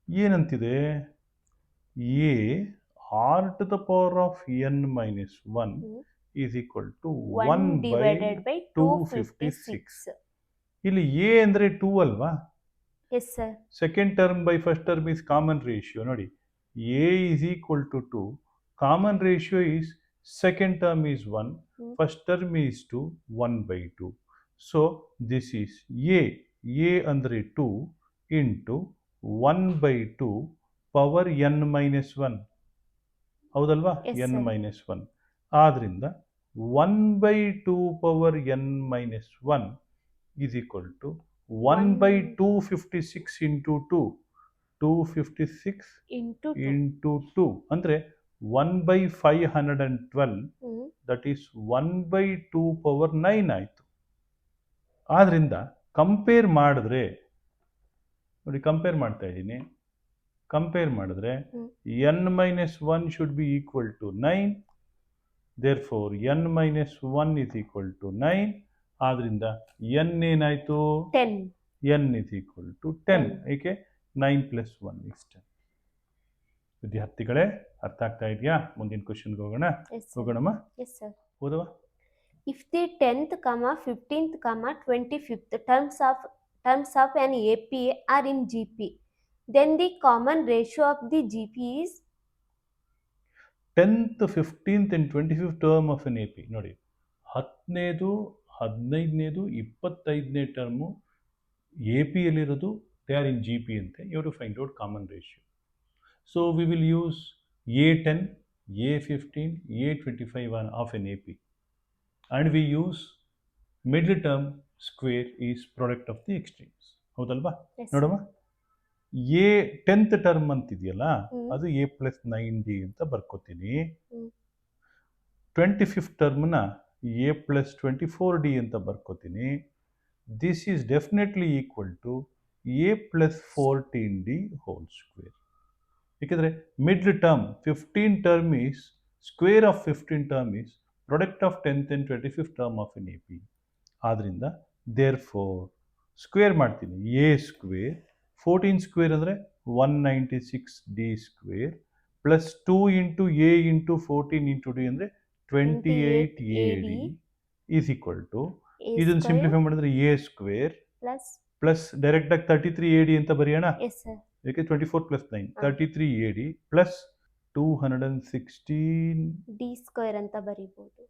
Speaker 1: ಏನಂತಿದೆ a R to the power of n minus 1 is equal to
Speaker 2: 1 divided by
Speaker 1: 256
Speaker 2: 256
Speaker 1: ಇಲ್ಲಿ A ಅಂದರೆ 2 ಅಲ್ವಾ
Speaker 2: yes sir
Speaker 1: second term by first term is common ratio ನೋಡಿ a is equal to 2 common ratio is second term is 1 first term is 2 1 by 2 so this is a ಅಂದರೆ 2 into 1/2 power n minus 1 ಹೌದಲ್ವಾ?
Speaker 2: Yes,
Speaker 1: n
Speaker 2: sir.
Speaker 1: Minus 1 ಆದ್ದರಿಂದ 1/2 power n minus 1 is equal to 1/256 into 256
Speaker 2: into 2.
Speaker 1: Into 2 ಅಂದರೆ 1/512 that is 1/2 power 9 ಆಯಿತು. ಆದ್ದರಿಂದ compare ಮಾಡಿದ್ರೆ ನೋಡಿ, compare ಮಾಡ್ತಾ ಇದ್ದೀನಿ, ಕಂಪೇರ್ ಮಾಡಿದ್ರೆ n minus 1 should be equal to 9, therefore n minus 1 is equal to 9. ಆದ್ರಿಂದ n ಏನಾಯಿತು?
Speaker 2: 10.
Speaker 1: n is equal to 10. ಏಕೆ? 9 ಪ್ಲಸ್ 1 ಇಸ್ 10. ವಿದ್ಯಾರ್ಥಿಗಳೇ, ಅರ್ಥ ಆಗ್ತಾ ಇದೆಯಾ? ಮುಂದಿನ ಕ್ವಶನ್ಗೆ ಹೋಗೋಣ.
Speaker 2: Yes, sir.
Speaker 1: ಹೋಗೋಣಮ್ಮ,
Speaker 2: Yes, sir.
Speaker 1: ಓದವ.
Speaker 2: If the 10th, 15th, 25th terms of an AP are in GP, then the common ratio of the GP is
Speaker 1: 10th, 15th and 25th term of n A P. ನೋಡಿ, 10ನೇದು, 15ನೇದು, 25ನೇ term A ಪಿಯಲ್ಲಿರೋದು they are in G P ಅಂತೆ. You have to find out common ratio. So we will use A10, A15, A25 of n A P. And we use middle term square is product of the extremes. ಹೌದಲ್ವಾ?
Speaker 2: Yes,
Speaker 1: ನೋಡಮ್ಮ, A 10th term ಅಂತಿದೆಯಲ್ಲ, ಅದು A plus 9d ಅಂತ ಬರ್ಕೋತೀನಿ. 25th ಟರ್ಮ್ನ A plus 24d ಅಂತ ಬರ್ಕೋತೀನಿ. This is definitely equal to a plus 14d whole square. ಏಕೆಂದರೆ middle term 15 term is square of 15 term is product of 10th and 25th term of an AP. ಆದ್ರಿಂದ therefore square ಮಾಡ್ತೀನಿ, A square 14 square ಅಂದರೆ 196d square plus 2 into A into 14 into D ಅಂದರೆ 28ad is equal to, ಇದನ್ನು simplify ಮಾಡಿದ್ರೆ A square plus ಡೈರೆಕ್ಟಾಗಿ 33ad ಅಂತ ಬರೆಯೋಣ. ಯಾಕೆ 24 plus 9 33ad plus 216
Speaker 2: D square ಅಂತ ಬರೀಬಹುದು.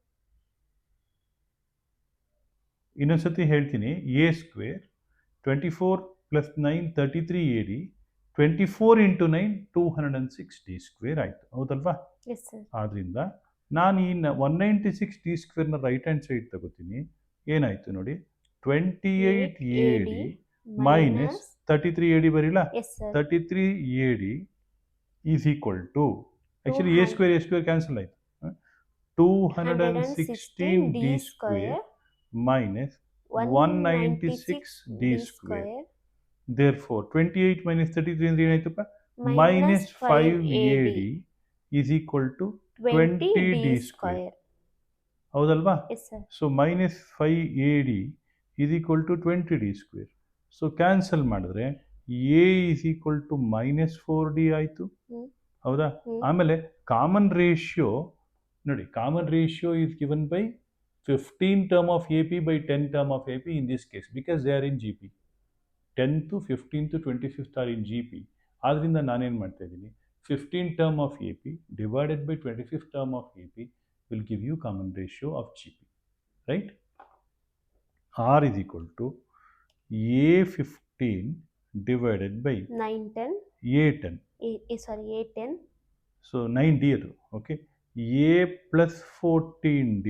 Speaker 1: ಇನ್ನೊಂದ್ಸತಿ ಹೇಳ್ತೀನಿ, A square 24 plus 9 33ad 24 into 9 206d square ಆಯಿತು. ಹೌದಲ್ವಾ? ಆದ್ರಿಂದ ನಾನು ಈ 196d ಸ್ಕ್ವೇರ್ನ ರೈಟ್ ಹ್ಯಾಂಡ್ ಸೈಡ್ ತಗೋತೀನಿ. ಏನಾಯಿತು ನೋಡಿ, 28ad ಮೈನಸ್ 33ad ಬರೀಲ್ಲ, 33ad is equal to, actually a square cancel ಆಯಿತು, 216d square minus 196d square. therefore 28 minus 33 ಅಂದ್ರೆ ಏನಾಯ್ತಪ್ಪ? Minus 5ad is equal to 20d square. ಹೌದಲ್ವಾ? So minus 5ad is equal to 20d square. So cancel ಮಾಡಿದ್ರೆ a is equal to minus 4d ಆಯಿತು. ಹೌದಾ? ಆಮೇಲೆ common ratio ನೋಡಿ, common ratio is given by 15 term of AP by 10 term of AP in this case because they are in GP. 10th, 15th, 25th are in GP. ಆದ್ರಿಂದ ನಾನೇನು ಮಾಡ್ತಾ ಇದ್ದೀನಿ, 15 term of AP divided by 25th term of AP will give you common ratio of GP. Right? R is equal to A15 divided by
Speaker 2: 910
Speaker 1: A10.
Speaker 2: A10.
Speaker 1: So 9d ಅದು. Okay. A plus 14d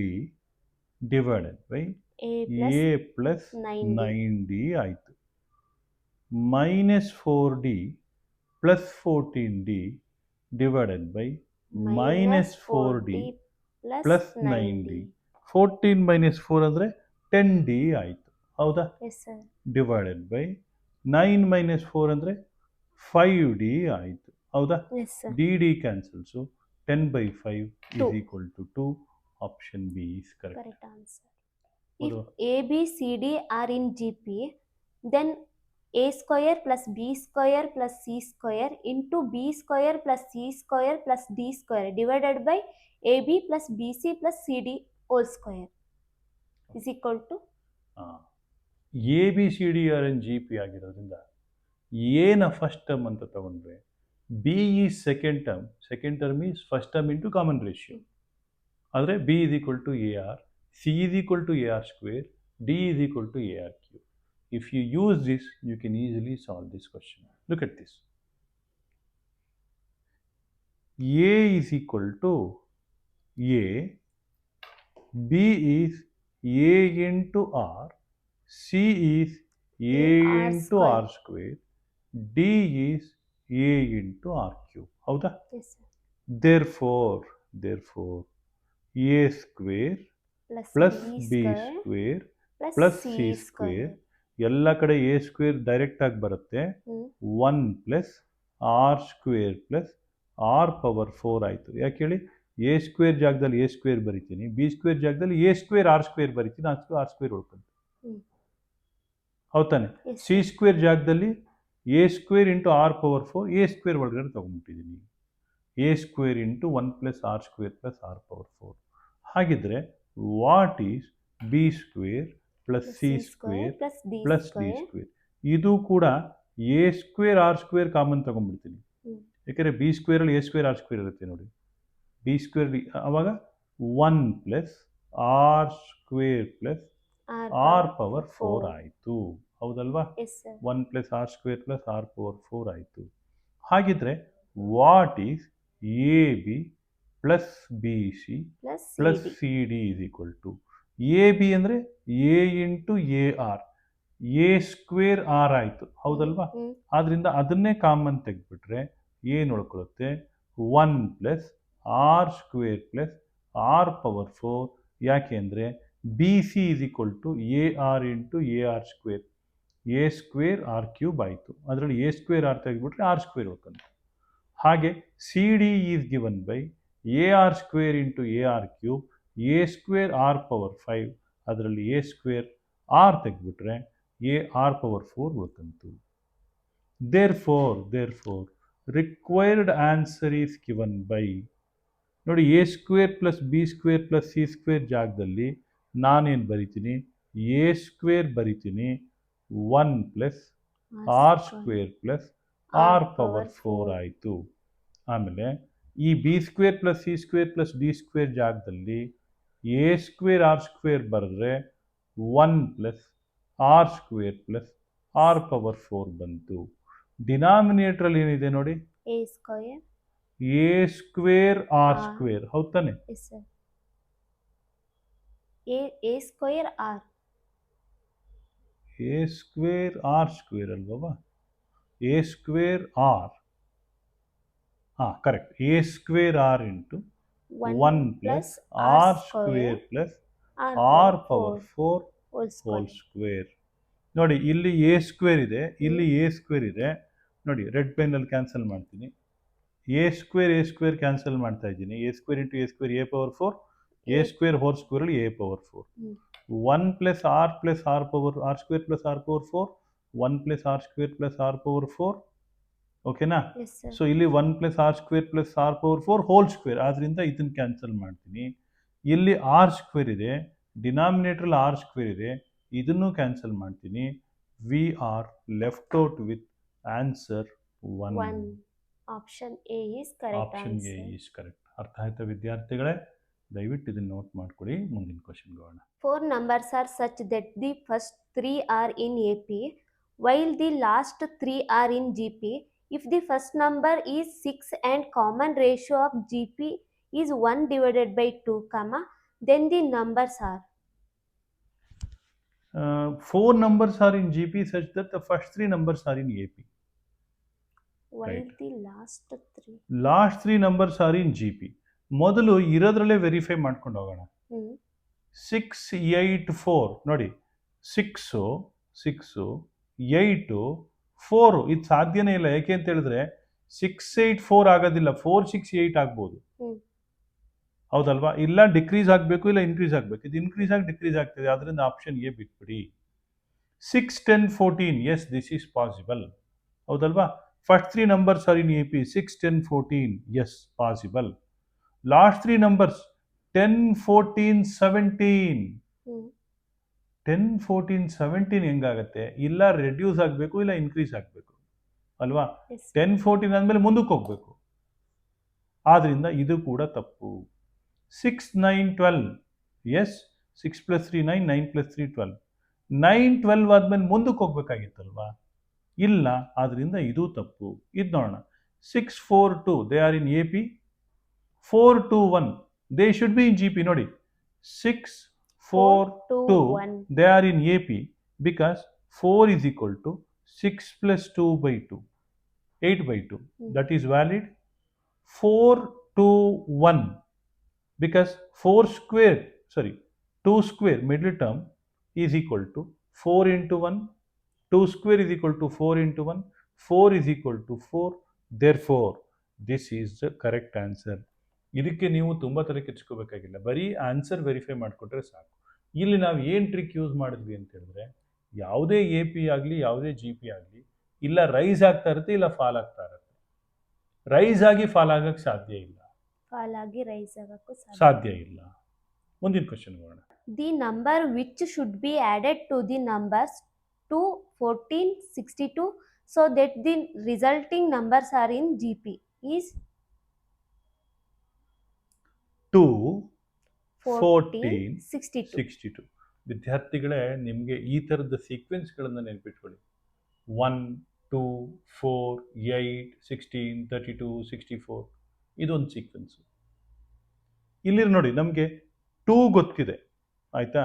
Speaker 1: divided by a plus 9d ಆಯಿತು. Minus 4d plus 14d divided by minus 4d plus 9d. 14 minus 4 ಅಂದರೆ 10d ಆಯಿತು. ಹೌದಾ? Divided by 9 minus 4 ಅಂದರೆ 5d ಆಯಿತು. ಹೌದಾ? D cancels 10/5 is equal to 2. Option B is correct.
Speaker 2: Correct answer. If A, B, C, D are in GP, then A square plus B square plus C square into B square plus C square plus D square divided by AB plus BC plus CD whole square is equal to
Speaker 1: A, B, C, D are in GP ಆಗಿರೋದ್ರಿಂದ ಎನ first term ಅಂತ ತಗೊಂಡ್ರೆ b is second term is first term into common ratio. ಆದರೆ b is equal to A r, c is equal to A R square, d is equal to A R cube. If you use this, you can easily solve this question. Look at this. A is equal to A, B is A into R, C is A
Speaker 2: R
Speaker 1: into
Speaker 2: square.
Speaker 1: R square, D is A into R cube. ಹೌದಾ?
Speaker 2: Yes, sir.
Speaker 1: Therefore, A square plus B square plus C square ಎಲ್ಲ ಕಡೆ A square direct ಆಗಿ ಬರುತ್ತೆ. 1 plus R square plus R power 4 ಆಯಿತು. ಯಾಕೆ ಹೇಳಿ? A square ಜಾಗದಲ್ಲಿ A square ಬರಿತೀನಿ, B ಸ್ಕ್ವೇರ್ ಜಾಗದಲ್ಲಿ A ಸ್ಕ್ವೇರ್ R ಸ್ಕ್ವೇರ್ ಬರಿತೀನಿ, R ಸ್ಕ್ವೇರ್ ಉಳ್ಕೊಂಡು. ಹೌದಾನೆ? C ಸ್ಕ್ವೇರ್ ಜಾಗದಲ್ಲಿ A square into R power 4 A square ಒಳಗಡೆ ತೊಗೊಂಡ್ಬಿಟ್ಟಿದ್ದೀನಿ. A square into 1 plus R square plus R power 4. ಹಾಗಿದ್ರೆ what is B square plus C square plus D square? ಇದು ಕೂಡ A square R square common ತಗೊಂಡ್ಬಿಡ್ತೀನಿ. ಯಾಕೆಂದರೆ B ಸ್ಕ್ವೇರಲ್ಲಿ A square R square ಇರುತ್ತೆ ನೋಡಿ. B square ಅವಾಗ 1 plus R square plus R power 4 ಆಯಿತು. ಹೌದಲ್ವಾ? 1 plus R square plus R power 4 ಆಯಿತು. ಹಾಗಿದ್ರೆ what is AB plus BC plus CD is equal to AB ಅಂದರೆ A into AR, A square R ಆಯಿತು. ಹೌದಲ್ವಾ? ಆದ್ದರಿಂದ ಅದನ್ನೇ ಕಾಮನ್ ತೆಗೆದ್ಬಿಟ್ರೆ ಏನು ಉಳ್ಕೊಳ್ಳುತ್ತೆ? 1 plus R square plus R power 4. ಯಾಕೆ ಅಂದರೆ BC is equal to AR into AR square, A square R cube ಆಯಿತು. ಅದರಲ್ಲಿ A ಸ್ಕ್ವೇರ್ R ತೆಗೆದ್ಬಿಟ್ರೆ R ಸ್ಕ್ವೇರ್ ಉಳ್ಕೊಂಡು. ಹಾಗೆ CD is given by AR square into AR cube, A square R power 5, ಅದರಲ್ಲಿ A square R ತೆಗೆದ್ಬಿಟ್ರೆ AR power 4 ಉಳ್ಕಂತು. Therefore, required answer is given by, ನೋಡಿ A square plus B square plus C square ಜಾಗದಲ್ಲಿ ನಾನೇನು ಬರಿತೀನಿ? A square ಬರಿತೀನಿ, 1 plus R square plus R power 4 ಆಯಿತು. ಆಮೇಲೆ ಈ B square plus C square plus D square ಜಾಗದಲ್ಲಿ A ಸ್ಕ್ವೇರ್ R ಸ್ಕ್ವೇರ್ ಬರೆದ್ರೆ 1 plus R square plus R power 4 ಬಂತು. ಡಿನಾಮಿನೇಟ್ರಲ್ಲಿ ಏನಿದೆ ನೋಡಿ? A square R square. ಹೌದು ತಾನೆ? A ಸ್ಕ್ವೇರ್ R ಸ್ಕ್ವೇರ್ ಅಲ್ವಾ? A square R, correct. A square R into 1 plus R square plus R power 4 whole square. ನೋಡಿ ಇಲ್ಲಿ A square ಇದೆ, ಇಲ್ಲಿ A ಸ್ಕ್ವೇರ್ ಇದೆ. ನೋಡಿ ರೆಡ್ ಪೆನ್ನಲ್ಲಿ ಕ್ಯಾನ್ಸಲ್ ಮಾಡ್ತೀನಿ. A ಸ್ಕ್ವೇರ್ ಕ್ಯಾನ್ಸಲ್ ಮಾಡ್ತಾ ಇದ್ದೀನಿ. A square into A square A power 4, A square whole ಸ್ಕ್ವೇರಲ್ಲಿ A power 4. 1 plus R power R square plus R power 4, 1 plus R square plus R power 4. ಓಕೆನಾ? So ಇಲ್ಲಿ 1 plus R square plus R power 4 whole square, ಆದ್ದರಿಂದ ಇದನ್ನು cancel ಮಾಡ್ತೀನಿ. ಇಲ್ಲಿ R square ಇದೆ, ಡಿನಾಮಿನೇಟ್ರಲ್ಲಿ R square ಇದೆ, ಇದನ್ನು ಕ್ಯಾನ್ಸಲ್ ಮಾಡ್ತೀನಿ. We are left out with answer 1.
Speaker 2: Option A is correct.
Speaker 1: ಅರ್ಥ ಆಯ್ತಾ ವಿದ್ಯಾರ್ಥಿಗಳೇ? ದಯವಿಟ್ಟು ಇದನ್ನು ನೋಟ್ ಮಾಡ್ಕೊಳ್ಳಿ. ಮುಂದಿನ ಕ್ವಶನ್ ಹೋಗೋಣ.
Speaker 2: 4 numbers are such that the first 3 are in AP while the last 3 are in GP. If the first number is 6 and common ratio of GP is 1 divided by 2, then the numbers are
Speaker 1: 4 numbers are in GP such that the first 3 numbers are in AP.
Speaker 2: While
Speaker 1: Right.
Speaker 2: the
Speaker 1: Last 3 numbers are in GP. ಮೊದಲು ಇರೋದ್ರಲ್ಲೇ verify ಮಾಡ್ಕೊಂಡು ಹೋಗೋಣ. 6, 8, 4 ನೋಡಿ, 6, 8, 4 ಇದು ಸಾಧ್ಯನೇ ಇಲ್ಲ. ಯಾಕೆ ಅಂತ ಹೇಳಿದ್ರೆ 6, 8, 4 ಆಗೋದಿಲ್ಲ. 4, 6, 8 ಆಗ್ಬೋದು. ಹೌದಲ್ವಾ? ಇಲ್ಲ ಡಿಕ್ರೀಸ್ ಆಗಬೇಕು, ಇಲ್ಲ ಇನ್ಕ್ರೀಸ್ ಆಗಬೇಕು. ಇದು ಇನ್ಕ್ರೀಸ್ ಆಗಿ ಡಿಕ್ರೀಸ್ ಆಗ್ತದೆ, ಅದರಿಂದ ಆಪ್ಷನ್ ಎ ಬಿಟ್ಬಿಡಿ. 6, 10, 14 ಎಸ್, ದಿಸ್ ಈಸ್ ಪಾಸಿಬಲ್. ಹೌದಲ್ವಾ? First 3 numbers are in AP 6, 10, 14 as possible. Last 3 numbers 10, 14, 17. 10, 14, 17 ಹೆಂಗಾಗತ್ತೆ? ಇಲ್ಲ ರೆಡ್ಯೂಸ್ ಆಗಬೇಕು, ಇಲ್ಲ ಇನ್ಕ್ರೀಸ್ ಆಗಬೇಕು ಅಲ್ವಾ? 10, 14 ಆದಮೇಲೆ ಮುಂದಕ್ಕೆ ಹೋಗಬೇಕು. ಆದ್ರಿಂದ ಇದು ಕೂಡ ತಪ್ಪು. 6, 9, 12 ಎಸ್, 6 + 3 9, 9 + 3 12. 9, 12 ಆದ್ಮೇಲೆ ಮುಂದಕ್ಕೆ ಹೋಗ್ಬೇಕಾಗಿತ್ತಲ್ವಾ? ಇಲ್ಲ, ಆದ್ರಿಂದ ಇದು ತಪ್ಪು. ಇದು ನೋಡೋಣ. 6, 4, 2 they are in a P. 4, 2, 1 they should be in G P. ನೋಡಿ, 6, 4, 2 they are in a P because 4 is equal to 6 plus 2 by 2, 8 by 2. That is valid. 4, 2, 1 because 4 square, sorry, 2 square middle term is equal to 4 into 1. 2 square is equal to 4 into 1. 4 is equal to 4. Therefore, this is the correct answer. ಇದಕ್ಕೆ ನೀವು ತುಂಬ ತಲೆ ಕೆಡಿಸ್ಕೋಬೇಕಾಗಿಲ್ಲ, ಬರೀ answer verify ಮಾಡಿಕೊಟ್ರೆ ಸಾಕು. ಇಲ್ಲಿ ನಾವು ಏನು ಟ್ರಿಕ್ ಯೂಸ್ ಮಾಡಿದ್ವಿ ಅಂತ ಹೇಳಿದ್ರೆ, ಯಾವುದೇ ಎ ಪಿ ಆಗಲಿ ಯಾವುದೇ ಜಿ ಪಿ ಆಗಲಿ, ಇಲ್ಲ ರೈಸ್ ಆಗ್ತಾ ಇರುತ್ತೆ ಇಲ್ಲ ಫಾಲ್ ಆಗ್ತಾ ಇರುತ್ತೆ. ರೈಸ್ ಆಗಿ ಫಾಲ್ ಆಗಕ್ಕೆ ಸಾಧ್ಯ ಇಲ್ಲ,
Speaker 2: ಫಾಲ್ ಆಗಿ ರೈಸ್ ಆಗಕ್ಕೂ
Speaker 1: ಸಾಧ್ಯ ಇಲ್ಲ. ಮುಂದಿನ ಕ್ವಶನ್ ಹೋಗೋಣ.
Speaker 2: The number which should be added to the numbers 2, 14, 62 so that the resulting numbers are in GP is
Speaker 1: 2,
Speaker 2: 14,
Speaker 1: 14,
Speaker 2: 62.
Speaker 1: 62. ವಿದ್ಯಾರ್ಥಿಗಳೇ, ನಿಮಗೆ ಈ ಥರದ ಸೀಕ್ವೆನ್ಸ್ಗಳನ್ನು ನೆನಪಿಟ್ಕೊಳ್ಳಿ. 1, 2, 4, 8, 16, 32, 64 ಇದೊಂದು ಸೀಕ್ವೆನ್ಸು. ಇಲ್ಲಿ ನೋಡಿ, ನಮಗೆ 2 ಗೊತ್ತಿದೆ, ಆಯಿತಾ?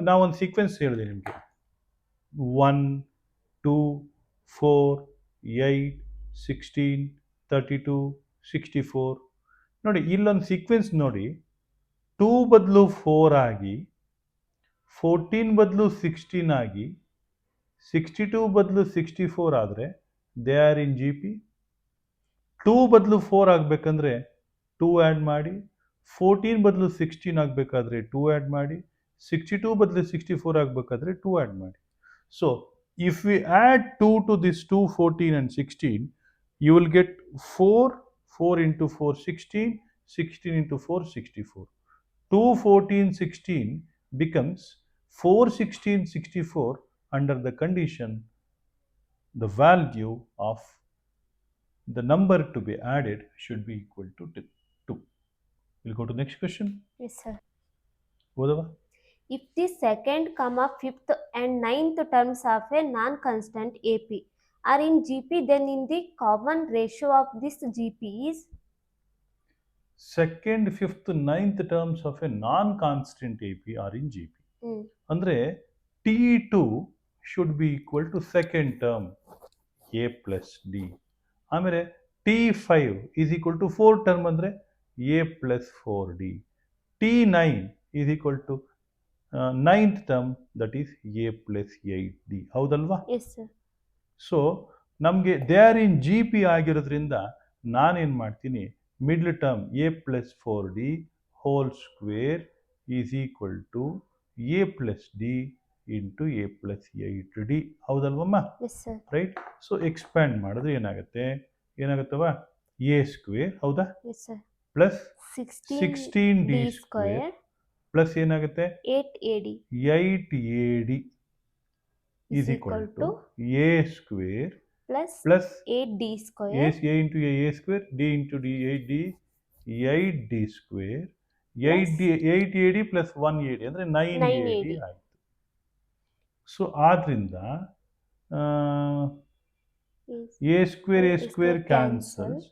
Speaker 1: ನಾವೊಂದು ಸೀಕ್ವೆನ್ಸ್ ಹೇಳಿದೆ ನಿಮಗೆ. 1, 2, 4, 8, 16, 32, 64. ನೋಡಿ, ಇಲ್ಲೊಂದು ಸೀಕ್ವೆನ್ಸ್ ನೋಡಿ. 2 ಬದಲು 4 ಆಗಿ, 14 ಬದಲು 16 ಆಗಿ, 62 ಬದಲು 64 ಆದರೆ they are in G P. 2 ಬದಲು 4 ಆಗಬೇಕಂದ್ರೆ 2 ಆ್ಯಡ್ ಮಾಡಿ, 14 ಬದಲು 16 ಆಗಬೇಕಾದ್ರೆ 2 ಆ್ಯಡ್ ಮಾಡಿ, 62 ಬದಲು 64 ಆಗಬೇಕಾದ್ರೆ 2 ಆ್ಯಡ್ ಮಾಡಿ. So if we add 2 to this 2, 14 and 16, you will get 4, 4 into 4, 16, 16 into 4, 64. 2, 14, 16 becomes 4, 16, 64 under the condition the value of the number to be added should be equal to 2. We'll go to next question.
Speaker 2: Yes sir.
Speaker 1: Bodava?
Speaker 2: If the second, fifth and ninth terms of a non-constant AP are in GP, then in the common ratio of this GP is
Speaker 1: second, fifth, ninth terms of a non-constant AP are in GP. ಅಂದರೆ T2 should be equal to second term A plus D. ಆಮೇಲೆ T5 is equal to 4 term ಅಂದರೆ A plus 4D. T9 is equal to ninth term, that is A plus 8D. ಹೌದಲ್ವಾ?
Speaker 2: yes sir.
Speaker 1: So ನಮಗೆ they are in G P ಆಗಿರೋದ್ರಿಂದ ನಾನೇನು ಮಾಡ್ತೀನಿ, middle term A plus 4D whole square is equal to A plus D into A plus 8D. ಹೌದಲ್ವಮ್ಮ?
Speaker 2: yes sir.
Speaker 1: Right. So expand ಮಾಡಿದ್ರೆ ಏನಾಗುತ್ತವ? A square, ಹೌದಾ?
Speaker 2: yes sir.
Speaker 1: Plus
Speaker 2: 16D
Speaker 1: square plus ಏನಾಗುತ್ತೆ?
Speaker 2: 8AD.
Speaker 1: 8AD is equal to A square plus
Speaker 2: 8D square.
Speaker 1: A into A square, D into D, 8D, 8D square, 8AD plus 1AD ಅಂದರೆ 9AD ಆಯಿತು. So ಆದ್ರಿಂದ A square cancels,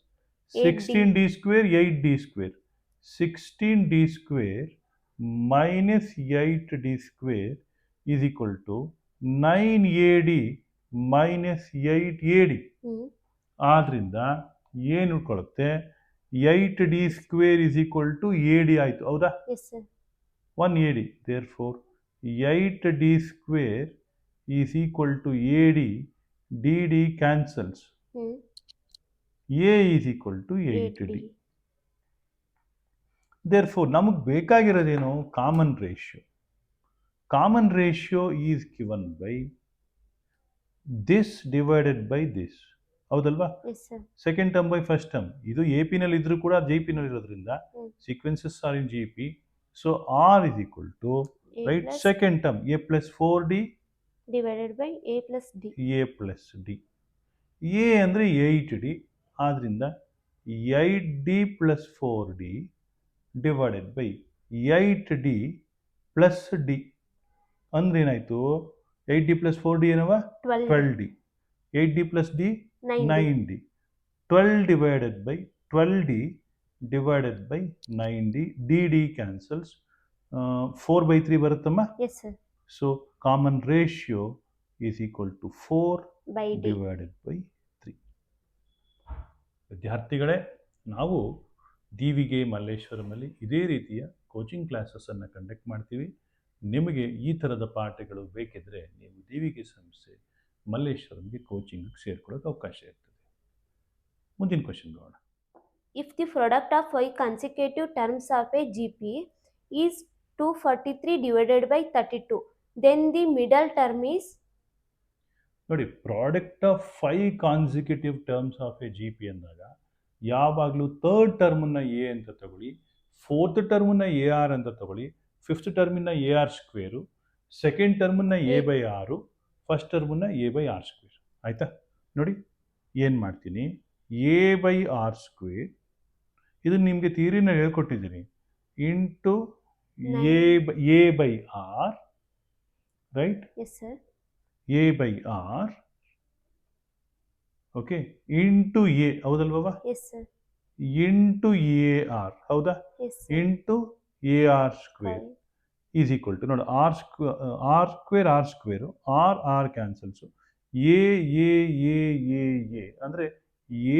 Speaker 1: 16D square, 8D square, 16D square minus 8D square is equal to 9AD minus 8AD. ಆದ್ರಿಂದ ಏನು ಉಳ್ಕೊಳ್ಳುತ್ತೆ? 8D square is equal to AD ಆಯಿತು, ಹೌದಾ?
Speaker 2: yes sir.
Speaker 1: 1AD. therefore 8D square is equal to AD. DD cancels. A is equal to 8D. therefore ನಮಗೆ ಬೇಕಾಗಿರೋದೇನು? Common ratio. Common ratio is given by this divided by this, ಹೌದಲ್ವಾ?
Speaker 2: yes sir.
Speaker 1: Second term by first term. ಇದು A P ನಲ್ಲಿ ಇದ್ರೂ ಕೂಡ G P ನಲ್ಲಿ ಇರೋದ್ರಿಂದ sequences are in G P. So R is equal to right second term A plus 4D
Speaker 2: divided by A plus D.
Speaker 1: A plus D. A ಅಂದರೆ 8D, ಆದ್ರಿಂದ 8D plus 4D divided by 8D plus D. ಅಂದ್ರೆ ಏನಾಯ್ತು 8d plus 4d ಏನವ
Speaker 2: 12
Speaker 1: 12d 8d plus d
Speaker 2: 9D.
Speaker 1: 9d 12 divided by 12d divided by 9d dd cancels 4 by 3 ಬರುತ್ತಮ್ಮ
Speaker 2: Yes, sir.
Speaker 1: so common ratio is equal to 4
Speaker 2: By D.
Speaker 1: divided by 3 ವಿದ್ಯಾರ್ಥಿಗಳೇ ನಾವು ಡಿ.ವಿ.ಗೆ ಮಲ್ಲೇಶ್ವರಮಲ್ಲಿ ಇದೇ ರೀತಿಯ coaching ಕ್ಲಾಸಸ್ಸನ್ನು conduct ಮಾಡ್ತೀವಿ. ನಿಮಗೆ ಈ ಥರದ ಪಾಠಗಳು ಬೇಕಿದ್ದರೆ ನೀವು ಡಿ.ವಿ.ಗೆ ಸಂಸ್ಥೆ ಮಲ್ಲೇಶ್ವರಂಗೆ ಕೋಚಿಂಗಿಗೆ ಸೇರ್ಕೊಳ್ಳೋಕೆ ಅವಕಾಶ ಇರ್ತದೆ. ಮುಂದಿನ ಕ್ವಶನ್ ನೋಡೋಣ.
Speaker 2: If the product of 5 consecutive terms of a GP is 243 divided by 32, then the middle term is
Speaker 1: ನೋಡಿ, product of 5 consecutive terms of A G P ಅಂದಾಗ ಯಾವಾಗಲೂ ಥರ್ಡ್ ಟರ್ಮನ್ನು ಎ ಅಂತ ತಗೊಳ್ಳಿ, ಫೋರ್ತ್ ಟರ್ಮನ್ನು ಎ ಆರ್ ಅಂತ ತಗೊಳ್ಳಿ, fifth ಟರ್ಮನ್ನು A R square, second ಟರ್ಮನ್ನು A by R, first ಟರ್ಮನ್ನು ಎ ಬೈ ಆರ್ ಸ್ಕ್ವೇರ್. ಆಯಿತಾ? ನೋಡಿ ಏನು ಮಾಡ್ತೀನಿ, ಎ ಬೈ ಆರ್ ಸ್ಕ್ವೇರ್ ಇದನ್ನು ನಿಮಗೆ ಥಿಯರಿನ ಹೇಳ್ಕೊಟ್ಟಿದ್ದೀನಿ, into A by R, right?
Speaker 2: yes sir,
Speaker 1: A by R, okay, into A, ಹೌದಲ್ವಾ?
Speaker 2: yes sir,
Speaker 1: into A R, ಹೌದಾ?
Speaker 2: yes sir,
Speaker 1: into A R square
Speaker 2: 5.
Speaker 1: Is equal to ನೋಡಿ R square R cancels, A ಅಂದರೆ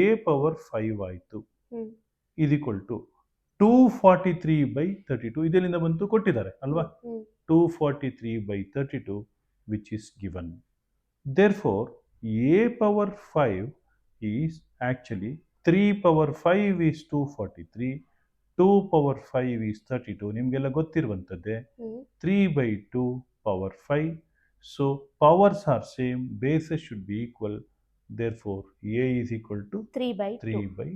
Speaker 1: A power 5 ಆಯಿತು. Is equal to 243/32. ಇದರಿಂದ ಬಂತು ಕೊಟ್ಟಿದ್ದಾರೆ ಅಲ್ವಾ? 243/32 which is given. Therefore, a power 5 is actually 3 power 5 is 243, 2 power 5 is 32. ನಿಮಗೆಲ್ಲ ಗೊತ್ತಿರುವಂಥದ್ದೇ 3/2 power 5. So powers are same, bases should be equal. Therefore, a is equal to 3/2.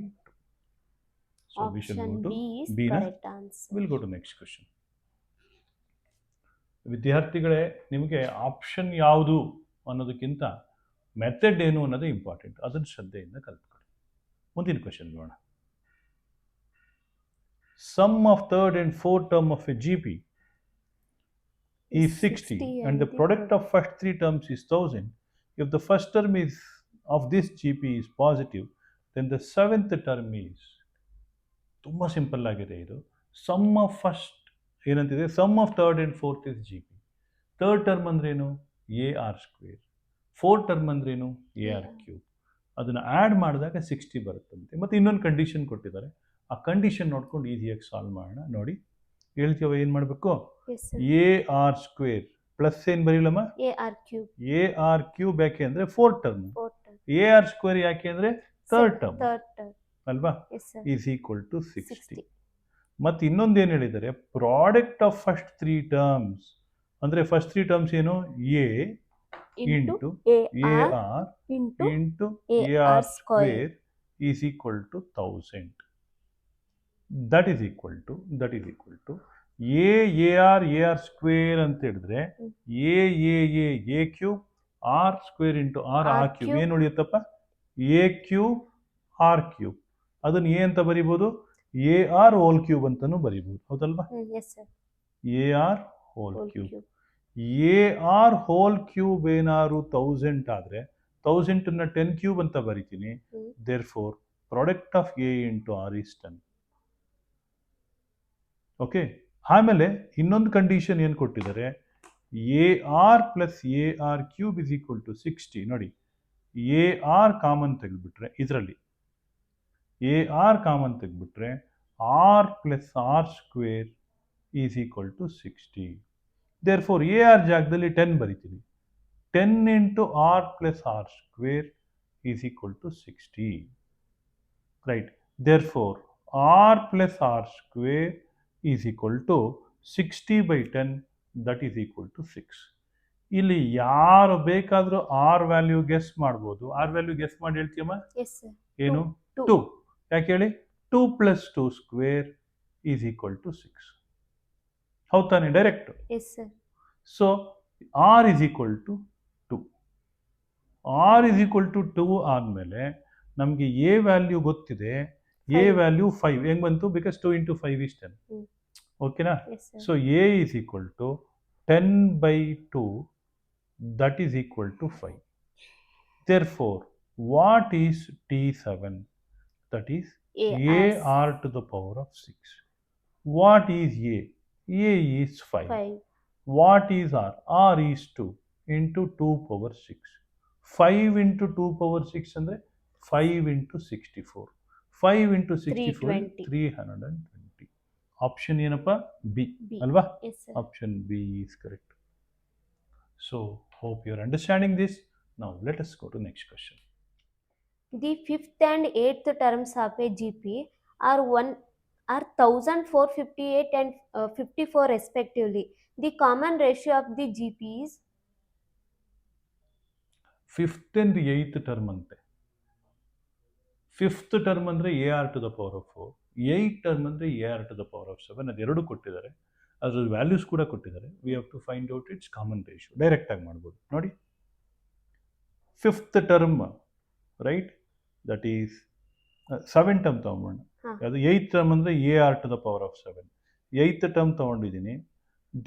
Speaker 1: So we should
Speaker 2: Option
Speaker 1: go to
Speaker 2: B is
Speaker 1: B na?
Speaker 2: correct answer.
Speaker 1: We'll go to next question. ವಿದ್ಯಾರ್ಥಿಗಳೇ, ನಿಮಗೆ option ಯಾವುದು ಅನ್ನೋದಕ್ಕಿಂತ method ಏನು ಅನ್ನೋದು important. ಅದನ್ನು ಶ್ರದ್ಧೆಯಿಂದ ಕಲ್ತ್ಕೊಳ್ಳಿ. ಮುಂದಿನ question ನೋಡೋಣ. Sum of third and fourth term of A G P is 60 and the product of first three terms is 1000. If the first term is of this GP is positive, then the seventh term is, ತುಂಬ simple ಆಗಿದೆ ಇದು. Sum of first ಏನಂತಿದೆ, sum of third and fourth is G P. Third term ಅಂದ್ರೇನು, A R square. Fourth term ಅಂದ್ರೇನು, A R cube. ಅದನ್ನು add ಮಾಡಿದಾಗ 60 ಬರುತ್ತಂತೆ. ಮತ್ತು ಇನ್ನೊಂದು ಕಂಡೀಷನ್ ಕೊಟ್ಟಿದ್ದಾರೆ, ಆ ಕಂಡೀಷನ್ ನೋಡ್ಕೊಂಡು ಈಸಿಯಾಗಿ ಸಾಲ್ವ್ ಮಾಡೋಣ. ನೋಡಿ ಹೇಳ್ತೀವ, ಏನು ಮಾಡಬೇಕು, ಎ ಆರ್ ಸ್ಕ್ವೇರ್ ಪ್ಲಸ್ ಏನು ಬರೀಲಮ್ಮ, ಎ ಆರ್ ಕ್ಯೂಬ್ ಯಾಕೆ ಅಂದರೆ fourth term, A R square ಯಾಕೆ ಅಂದರೆ ಥರ್ಡ್ ಟರ್ಮ್ ಅಲ್ವಾ, ಈಸ್ ಈಕ್ವಲ್ ಟು 60. ಮತ್ತು ಇನ್ನೊಂದು ಏನು ಹೇಳಿದ್ದಾರೆ, ಪ್ರಾಡಕ್ಟ್ ಆಫ್ ಫಸ್ಟ್ 3 ಟರ್ಮ್ಸ್ ಅಂದರೆ ಫಸ್ಟ್ 3 ಟರ್ಮ್ಸ್ ಏನು, A into A R into A R square is equal to 1000. That is equal to A R square ಅಂತ ಹೇಳಿದ್ರೆ A cube R square into R cube. ಏನು ಉಳಿಯುತ್ತಪ್ಪ, A cube R cube. ಅದನ್ನು A ಅಂತ ಬರಿಬೋದು, A R whole cube ಅಂತಾನು ಬರಿಬೋದು, ಹೌದಲ್ವಾ? A R whole cube. A R whole cube ಏನಾದ್ರು 1000 ಆದರೆ 1000 10 ಕ್ಯೂಬ್ ಅಂತ ಬರಿತೀನಿ. Therefore product of A into R is 10. Okay, ಆಮೇಲೆ ಇನ್ನೊಂದು ಕಂಡೀಷನ್ ಏನು ಕೊಟ್ಟಿದ್ದಾರೆ, A R plus A R cube is equal to 60. ನೋಡಿ, ಎ ಆರ್ ಕಾಮನ್ ತೆಗೆದುಬಿಟ್ರೆ, ಇದರಲ್ಲಿ ಎ ಆರ್ ಕಾಮನ್ ತೆಗೆದುಬಿಟ್ರೆ R plus R square is equal to 60. Therefore A R ಜಾಗದಲ್ಲಿ 10 ಬರಿತೀನಿ. 10 into R plus R square is equal to 60. Right, therefore R plus R square is equal to 60/10, that is equal to 6. ಇಲ್ಲಿ ಯಾರು ಬೇಕಾದರೂ R value guess ಮಾಡ್ಬೋದು. R value guess ಮಾಡಿ ಹೇಳ್ತೀಯಮ್ಮ, ಏನು, 2. ಯಾಕೆ ಹೇಳಿ, 2 + 2 ಸ್ಕ್ವೇರ್ ಈಸ್ ಈಕ್ವಲ್ ಟು 6. ಹೌದು ತಾನೆ, direct. So R is equal to 2. R is equal to 2 ಆದಮೇಲೆ ನಮಗೆ ಎ ವ್ಯಾಲ್ಯೂ ಗೊತ್ತಿದೆ, ಎ ವ್ಯಾಲ್ಯೂ 5. ಹೆಂಗೆ ಬಂತು, ಬಿಕಾಸ್ 2 × 5 is 10. ಓಕೆನಾ? So A is equal to 10 by 2, that is equal to 5. Therefore, what is T7? That is
Speaker 2: A
Speaker 1: AR to the power of 6. What is A? A is 5.
Speaker 2: 5.
Speaker 1: What is R? R is 2 into 2 power 6. 5 into 2 power 6 ಅಂದರೆ 5 into 64. 5 into 64 is
Speaker 2: 320.
Speaker 1: 320. Option ಏನಪ್ಪ? B
Speaker 2: B.
Speaker 1: ಅಲ್ವಾ?
Speaker 2: Yes, sir.
Speaker 1: Option B is correct. So, hope you are understanding this. Now, let us go to next question.
Speaker 2: The fifth and eighth terms of a GP are 1458 and 54 respectively. The common ratio of the GP is
Speaker 1: fifth and eighth term ಅಂತೆ. Fifth term ಅಂದರೆ A R to the power of 4, eight term ಅಂದರೆ A R to the power of 7. ಅದೆರಡು ಕೊಟ್ಟಿದ್ದಾರೆ, ಅದ್ರ values ಕೂಡ ಕೊಟ್ಟಿದ್ದಾರೆ. We have to find out its common ratio. ಡೈರೆಕ್ಟಾಗಿ ಮಾಡ್ಬೋದು ನೋಡಿ. Fifth term right, that is 7 term ತೊಗೊಂಬೋಣ. ಅದು ಏಯ್ತ್ ಟರ್ಮ್ ಅಂದರೆ A R to the power of 7. Eighth term ತೊಗೊಂಡಿದ್ದೀನಿ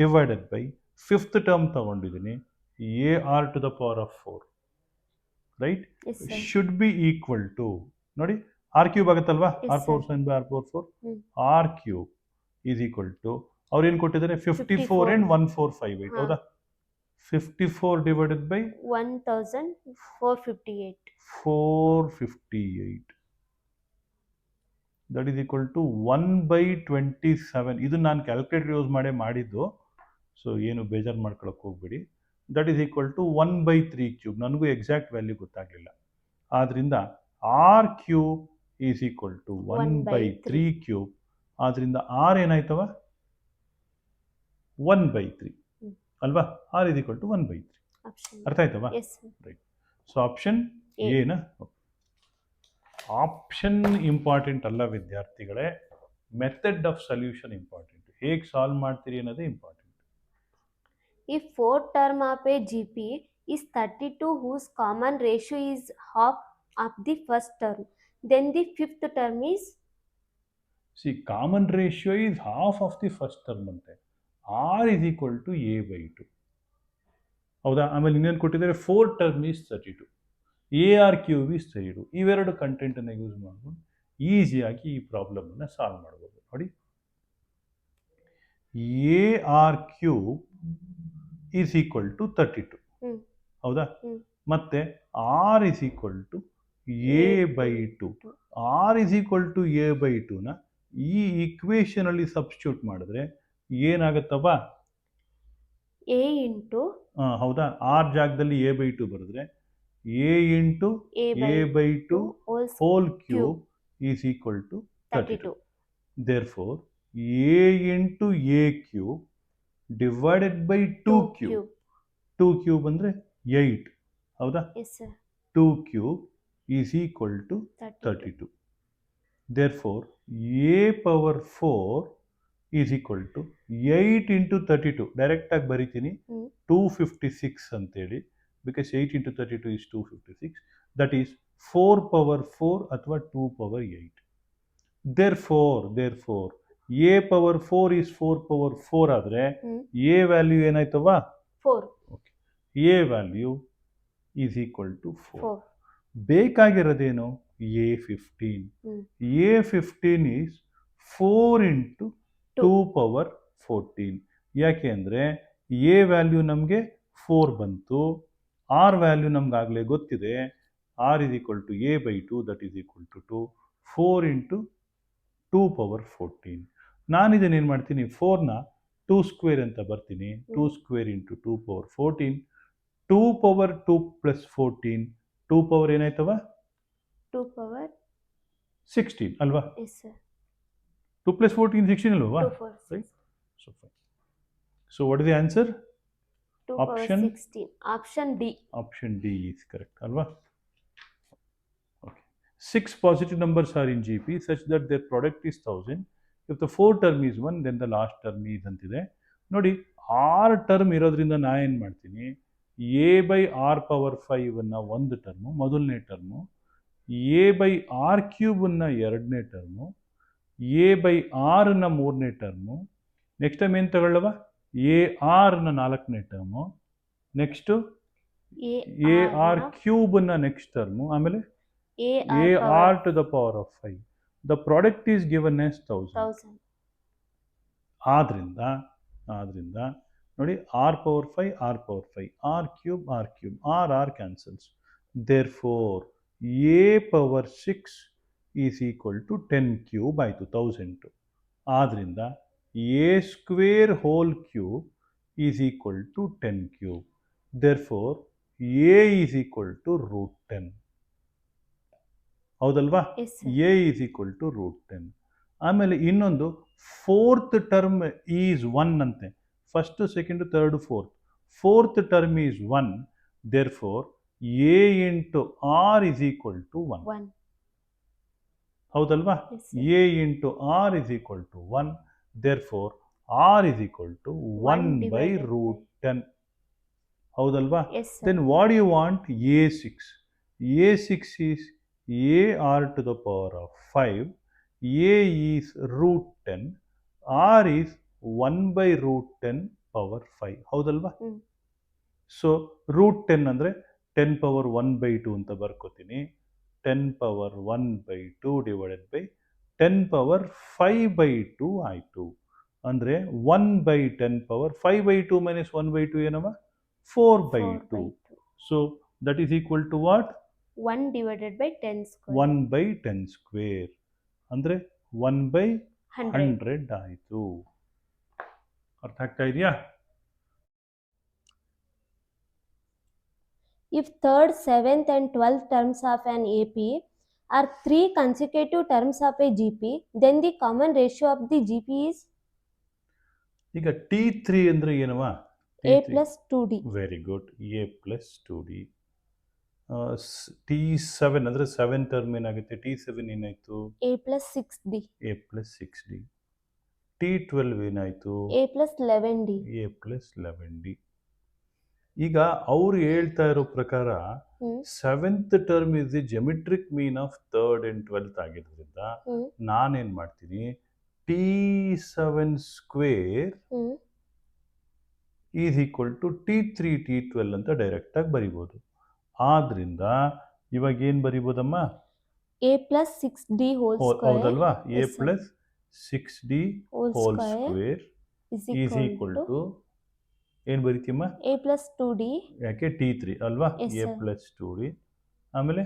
Speaker 1: ಡಿವೈಡೆಡ್ ಬೈ ಫಿಫ್ತ್ ಟರ್ಮ್ ತೊಗೊಂಡಿದ್ದೀನಿ A R to the power of 4. Right,
Speaker 2: yes, sir.
Speaker 1: Should be equal to ನೋಡಿ R cube ಆಗುತ್ತಲ್ವಾ,
Speaker 2: Yes,
Speaker 1: R power
Speaker 2: sir.
Speaker 1: 7 by R power 4.
Speaker 2: Hmm.
Speaker 1: R cube is equal to ಅವ್ರೇನು ಕೊಟ್ಟಿದ್ದಾರೆ 54 and 1458.
Speaker 2: ಹಾ.
Speaker 1: ಹೌದಾ? 54 divided by
Speaker 2: 1458.
Speaker 1: 458, that is equal to 1/27. ಇದು ನಾನು calculator use ಮಾಡಿದ್ದು, so ಏನು ಬೇಜಾರು ಮಾಡ್ಕೊಳಕ್ಕೆ ಹೋಗ್ಬೇಡಿ. That is equal to 1/3 cube. ನನಗೂ ಎಕ್ಸಾಕ್ಟ್ ವ್ಯಾಲ್ಯೂ ಗೊತ್ತಾಗಲಿಲ್ಲ. ಆದ್ದರಿಂದ R cube is equal to 1/3 cube. ಆದ್ದರಿಂದ ಆರ್ ಏನಾಯ್ತವ? 1/3 ಅಲ್ವಾ? R is equal to 1/3.
Speaker 2: Option.
Speaker 1: ಅರ್ಥ ಆಯ್ತವಾ?
Speaker 2: Yes, sir.
Speaker 1: Right. So option
Speaker 2: A.
Speaker 1: ಏನ? ಆಪ್ಷನ್ ಇಂಪಾರ್ಟೆಂಟ್ ಅಲ್ಲ ವಿದ್ಯಾರ್ಥಿಗಳೇ, ಮೆಥಡ್ ಆಫ್ ಸೊಲ್ಯೂಷನ್ ಇಂಪಾರ್ಟೆಂಟ್. ಹೇಗೆ ಸಾಲ್ವ್ ಮಾಡ್ತೀರಿ ಅನ್ನೋದೇ important.
Speaker 2: If fourth term of a GP is 32 whose common ratio is half of the first term, then the fifth term is
Speaker 1: see common ratio is half of the first term ಅಂತೆ. R is equal to A/2. ಹೌದಾ? ಆಮೇಲೆ ಇನ್ನೇನು ಕೊಟ್ಟಿದ್ದಾರೆ? Four term is 32, A R cube is 32. ಇವೆರಡು ಕಂಟೆಂಟನ್ನು use ಮಾಡ್ಕೊಂಡು ಈಸಿಯಾಗಿ ಈ ಪ್ರಾಬ್ಲಮನ್ನು solve ಮಾಡ್ಬೋದು. ನೋಡಿ, A R cube is equal to 32. ಹೌದಾ? ಮತ್ತೆ R is equal to A/2. R is equal to A/2ನ ಈ ಈಕ್ವೇಶನ್ ಅಲ್ಲಿ ಸಬ್ಸ್ಟಿಟ್ಯೂಟ್ ಮಾಡಿದ್ರೆ ಏನಾಗತ್ತಪ್ಪ?
Speaker 2: A into
Speaker 1: ಹೌದಾ? ಆರ್ ಜಾಗದಲ್ಲಿ A/2 ಬರೆದ್ರೆ A into A/2 whole cube is equal to 32. Therefore A into A cube divided by 2 cube. 2 cube ಅಂದರೆ 8. ಹೌದಾ?
Speaker 2: Yes, sir.
Speaker 1: 2 cube is equal to 32. Therefore, A power 4 is equal to 8 into 32. Direct ಆಗಿ ಬರಿತೀನಿ 256 ಅಂತೇಳಿ, because 8 into 32 is 256. That is 4 power 4 ಅಥವಾ 2 power 8. Therefore, A power 4 is 4 power 4 ಆದರೆ A value ಏನಾಯ್ತವ?
Speaker 2: 4.
Speaker 1: Okay, A value is equal to 4.
Speaker 2: 4.
Speaker 1: ಬೇಕಾಗಿರೋದೇನು? A15. A15 is 4 into 2 power 14. ಯಾಕೆ ಅಂದರೆ A value ನಮಗೆ 4 ಬಂತು, ಆರ್ ವ್ಯಾಲ್ಯೂ ನಮ್ಗಾಗಲೇ ಗೊತ್ತಿದೆ. R is equal to A/2, that is equal to 2. 4 into 2 power 14. ನಾನು ಇದನ್ನೇನು ಮಾಡ್ತೀನಿ? 4ನ 2 ಸ್ಕ್ವೇರ್ ಅಂತ ಬರ್ತೀನಿ. 2 square into 2 power 14. 2 power 2 plus 14, 2 power ಏನಾಯ್ತವ?
Speaker 2: 2 power
Speaker 1: 16 ಅಲ್ವಾ?
Speaker 2: Yes, sir.
Speaker 1: 2 plus 14 16 ಅಲ್ವಾ?
Speaker 2: 2 power 6.
Speaker 1: Right? So fine. So what is the answer?
Speaker 2: 2
Speaker 1: Option?
Speaker 2: power 16. Option D.
Speaker 1: Option D is correct ಅಲ್ವಾ? Okay. 6 positive numbers are in GP such that their product is 1000. If the 4 term is 1, then the last term is ಅಂತಿದೆ. ನೋಡಿ, 6 term ಇರೋದ್ರಿಂದ ನಾ ಏನು ಮಾಡ್ತೀನಿ? A/r power 5 ಒಂದು term ಮೊದಲನೇ term, A/r³ ಎರಡನೇ ಟರ್ಮು, A/r ಮೂರನೇ ಟರ್ಮು. ನೆಕ್ಸ್ಟ್ ಟೈಮ್ ಏನು ತಗೊಳ್ಳವ? ಎ ಆರ್ನ 4ನೇ ಟರ್ಮು, ನೆಕ್ಸ್ಟು ಎ ಆರ್ ಕ್ಯೂಬ್ನ ನೆಕ್ಸ್ಟ್ ಟರ್ಮು, ಆಮೇಲೆ A R to the power of 5. The product is given as 1000. ಆದ್ರಿಂದ ನೋಡಿ R power 5 R power 5 R cube R cancels. Therefore A power 6 is equal to 10 cube ಆಯಿತು 1000. ಆದ್ರಿಂದ A square whole cube is equal to 10 cube. Therefore A is equal to √10. ಹೌದಲ್ವಾ? A is equal to √10. ಆಮೇಲೆ ಇನ್ನೊಂದು fourth term is 1 ಅಂತೆ. First second third fourth term is 1. Therefore A into R is equal to 1. ಹೌದಲ್ವಾ? A into R is equal to 1. Therefore R is equal to 1/√10. ಹೌದಲ್ವಾ? Then what you want? A6. A6 is A R to the power of 5. A is √10. R is 1/√10 power 5. ಹೌದಲ್ವಾ? So √10 ಅಂದರೆ 10 power 1/2 ಅಂತ ಬರ್ಕೋತೀನಿ. 10 power 1/2 divided by 10 power 5/2 ಆಯಿತು. ಅಂದರೆ 1/10 power 5/2 minus 1/2 ಏನವ? 4/2. So that is equal to what?
Speaker 2: 1/10 square.
Speaker 1: 1/10 square ಅಂದರೆ 1/100 ಆಯಿತು. ಅರ್ಥ ಆಗ್ತಾ ಇದೆಯಾ?
Speaker 2: If third, 7th and 12th terms of an AP are 3 consecutive terms of a GP, then the common ratio of the GP is?
Speaker 1: ಈಗ T3 ಅಂದರೆ ಏನವ?
Speaker 2: A plus 2D.
Speaker 1: Very good. A plus 2D. T7 ಅಂದರೆ 7 term ಏನಾಗುತ್ತೆ? T7 ಏನಾಯಿತು?
Speaker 2: A plus 6D.
Speaker 1: A plus 6D. T12 ಏನಾಯಿತು?
Speaker 2: A plus 11D.
Speaker 1: A plus 11D. ಈಗ ಅವ್ರು ಹೇಳ್ತಾ ಇರೋ ಪ್ರಕಾರ 7th term is the geometric mean of 3rd and 12th ಆಗಿರೋದ್ರಿಂದ ನಾನೇನು ಮಾಡ್ತೀನಿ? T7 square is equal to T3 T12 ಅಂತ ಡೈರೆಕ್ಟಾಗಿ ಬರಿಬೋದು. ಆದ್ರಿಂದ ಇವಾಗ ಏನು ಬರಿಬೋದಮ್ಮ?
Speaker 2: A plus 6D whole square.
Speaker 1: ಹೌದಲ್ವಾ? A plus 6D whole square is equal to ಏನು ಬರೀತೀಮ್ಮ?
Speaker 2: A plus 2D.
Speaker 1: ಯಾಕೆ? T3 ಅಲ್ವಾ? A plus 2D. ಆಮೇಲೆ